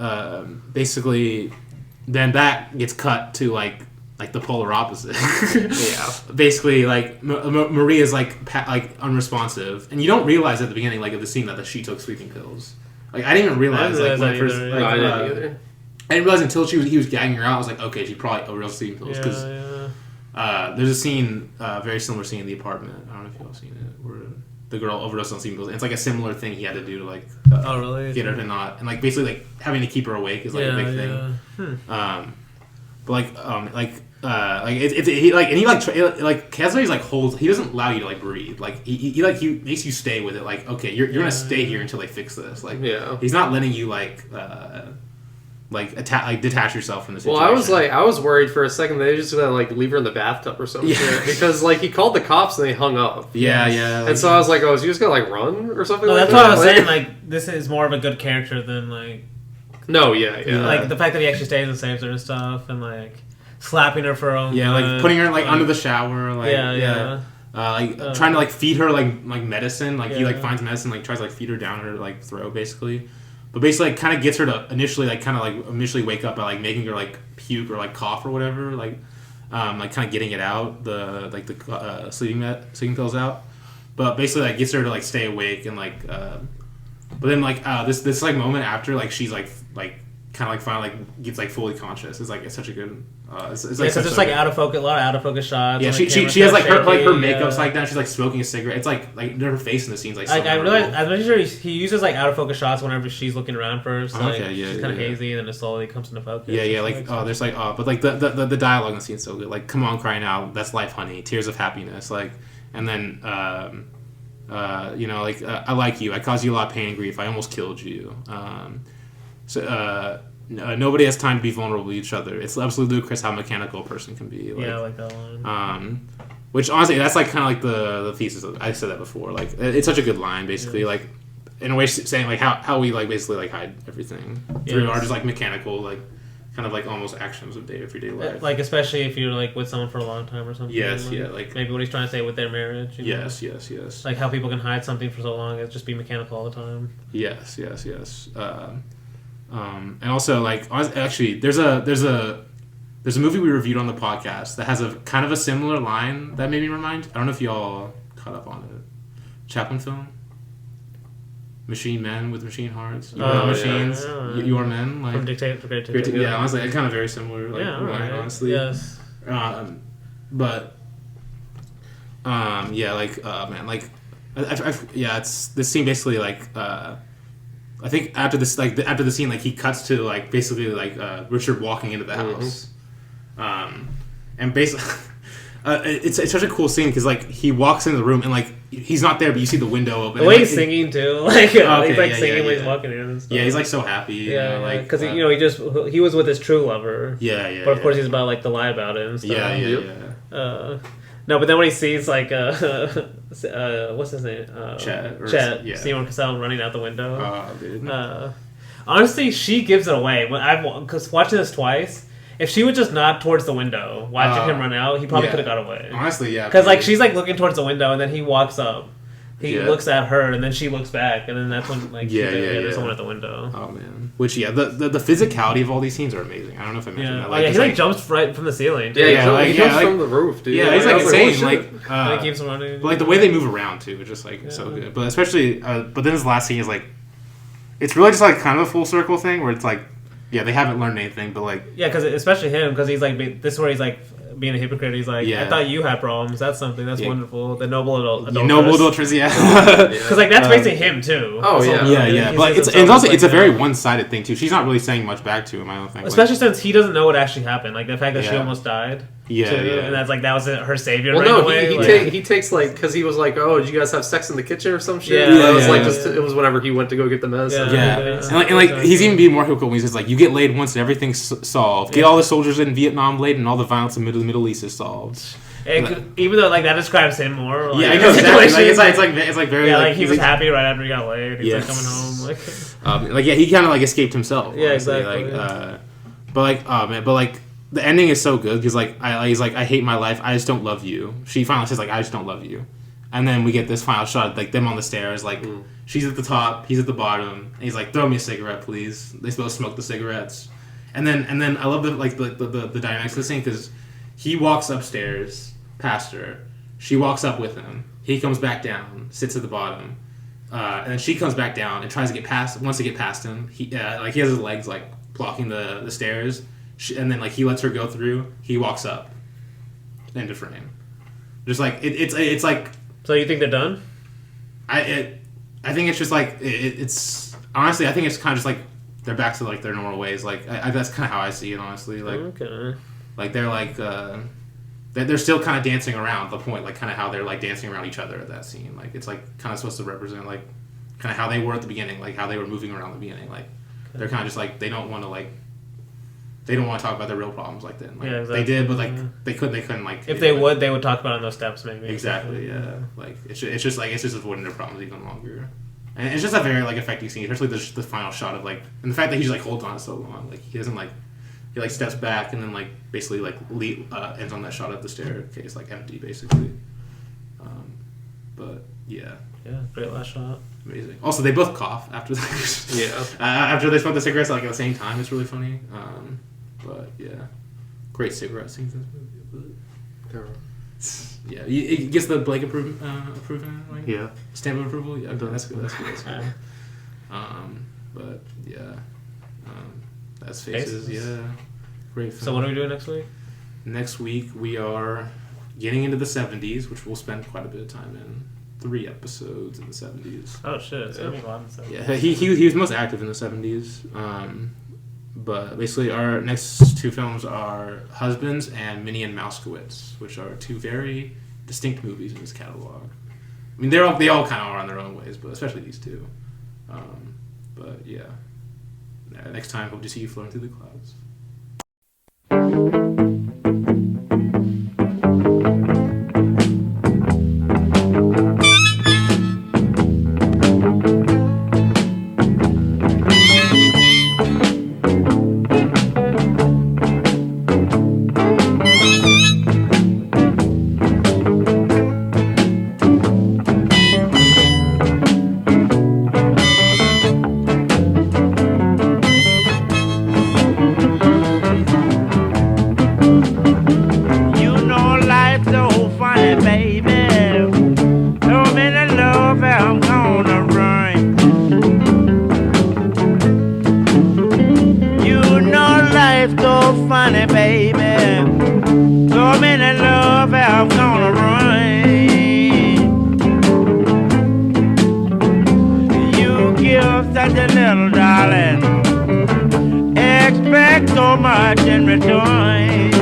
basically, then that gets cut to like the polar opposite. Basically, like Maria's like unresponsive, and you don't realize at the beginning like of the scene that she took sleeping pills. Like I didn't even realize like when first. I didn't either. I didn't realize until he was gagging her out. I was like, okay, she probably overdosed sleeping pills because there's a scene, very similar scene in The Apartment. I don't know if y'all have seen it, where the girl overdosed on sleeping pills. And it's like a similar thing he had to do to like get her to not, and like basically like having to keep her awake is like a big thing. But like Cassavetes like holds. He doesn't allow you to like breathe. Like he makes you stay with it. Like okay, you're gonna stay here until they fix this. Like he's not letting you detach yourself from the situation. Well, I was worried for a second they just gonna like leave her in the bathtub or something because like he called the cops and they hung up. And so I was like, oh, is he just gonna like run or something? No, like that's what I was saying. Like this is more of a good character than like. No, Like the fact that he actually stays and saves her and stuff, and like slapping her for her own. Like putting her like under the shower. Like, trying to like feed her like medicine. Like he like finds medicine, like tries to like feed her down her like throat basically. But basically, like, kind of gets her to initially wake up by like making her like puke or like cough or whatever, like kind of getting it out, the sleeping pills out. But basically, like gets her to like stay awake and like. But then like this like moment after like she's like kind of like finally like gets like fully conscious. It's such a good. It's Because like it's like out of focus, a lot of out of focus shots. Yeah, and she has like her shaky, makeup's like that. She's like smoking a cigarette. It's like her face in the scenes like. I realize I'm pretty sure he uses like out of focus shots whenever she's looking around first. Like, okay, yeah, she's kind of hazy, and then it slowly comes into focus. Yeah, like there's like but like the dialogue in the scene's so good. Like, come on, cry now, that's life, honey. Tears of happiness, like, and then you know, like I like you. I caused you a lot of pain and grief. I almost killed you. Nobody has time to be vulnerable to each other. It's absolutely ludicrous how mechanical a person can be. Like, yeah, I like that one. Which honestly, that's like kind of like the thesis of, I said that before. Like, it's such a good line, basically. Like, in a way, saying like how we like basically like hide everything through our just like mechanical, like kind of like almost actions of everyday life. Like, especially if you're like with someone for a long time or something. Yes, like, yeah, like maybe what he's trying to say with their marriage. You know? Yes. Like how people can hide something for so long and just be mechanical all the time. Yes. And also, like, actually, there's a movie we reviewed on the podcast that has a kind of a similar line that made me remind. I don't know if y'all caught up on it. Chaplin film, Machine Men with Machine Hearts. You know, machines, you are men. Like, from Dictator to Great Dictator. Yeah, honestly, it's kind of very similar. Like, line, honestly. Yes. But yeah, like man, like it's this scene basically like. I think after the scene, like he cuts to like basically like Richard walking into the house, and basically it's such a cool scene because like he walks into the room and like he's not there, but you see the window open. The way he's singing too, like he's like singing when he's walking in and stuff. Yeah, he's like so happy. Yeah, like because he was with his true lover. Yeah. But of course he's about like to lie about it and stuff. Yeah. No, but then when he sees like what's his name? Chet. Yeah. Seymour Cassell running out the window. Oh, dude. Honestly, she gives it away. Because watching this twice, if she would just nod towards the window, watching him run out, he probably could have got away. Honestly, yeah. Because like she's like looking towards the window, and then he walks up. He looks at her, and then she looks back, and then that's when like there's someone at the window. Oh man, which the physicality of all these scenes are amazing. I don't know if I mentioned that. Like, he like jumps right from the ceiling. He jumps from the roof, dude. Yeah, he's like insane. Like and he keeps running. But like the way they move around too, is just like so good. But especially, but then this last scene is like, it's really just like kind of a full circle thing where it's like, yeah, they haven't learned anything, but like, because especially him, because he's like this is where he's like being a hypocrite. He's like, I thought you had problems. That's something. That's wonderful. The noble adulteress. Noble adulteress, Because like that's basically him too. Oh yeah. But it's also a very one-sided thing too. She's not really saying much back to him. I don't think. Especially since he doesn't know what actually happened. Like the fact that she almost died. Yeah. And that's like that was her savior. Well, right no, away. he takes like because he was like, oh, did you guys have sex in the kitchen or some shit? Yeah, it was like just it was whenever he went to go get the medicine. And like he's even being more hypocritical when he says like, you get laid once and everything's solved. Get all the soldiers in Vietnam laid and all the violence in the Middle East is solved. Even though like that describes him more. Like, I know exactly. Like, it's like very like he was happy right after he got laid. He's like coming home he kind of like escaped himself. Yeah, honestly. exactly. But like man, but like the ending is so good because like he's like, I hate my life. I just don't love you. She finally says like, I just don't love you. And then we get this final shot, like them on the stairs, like she's at the top, he's at the bottom, and he's like, "Throw me a cigarette, please." They both smoke the cigarettes, and then I love the dynamics of the scene because he walks upstairs past her, she walks up with him, he comes back down, sits at the bottom, and then she comes back down and tries to get past. Wants to get past him. He has his legs like blocking the stairs, and then like he lets her go through. He walks up, into frame, just like it's like. So you think they're done? I think it's just like it's honestly I think it's kind of just like they're back to like their normal ways. Like that's kind of how I see it, honestly. Like like they're like they're still kind of dancing around the point, like kind of how they're like dancing around each other at that scene. Like it's like kind of supposed to represent like kind of how they were at the beginning, like how they were moving around the beginning. Like they're kind of just like they don't want to talk about their real problems like that. Like, they did, but like they couldn't like. If they would, they would talk about it on those steps, maybe. Exactly. Yeah. Like it's just avoiding their problems even longer, and it's just a very like affecting scene, especially the final shot of like, and the fact that he just like holds on so long, like he doesn't like, he like steps back and then like basically like ends on that shot of the staircase like empty basically. But yeah. Yeah, great last shot. Amazing. Also, they both cough after after they smoke the cigarettes like at the same time. It's really funny. But yeah, great cigarette scenes in this movie. Yeah, it gets the Blake approval, like, stamp of approval. Yeah, that's good. That's good. But yeah, as Faces. Yeah, great film. So what are we doing next week? Next week we are getting into the 70s, which we'll spend quite a bit of time in. 3 episodes in the 70s. Oh shit, it's gonna be a lot in the 70s. Yeah, he was most active in the 70s. But basically, our next 2 films are Husbands and Minnie and Moskowitz, which are 2 very distinct movies in his catalog. I mean, they all kind of are in their own ways, but especially these 2. But yeah, next time hope to see you floating through the clouds. Funny, baby. So many love I'm gonna run. You give such a little, darling. Expect so much in return.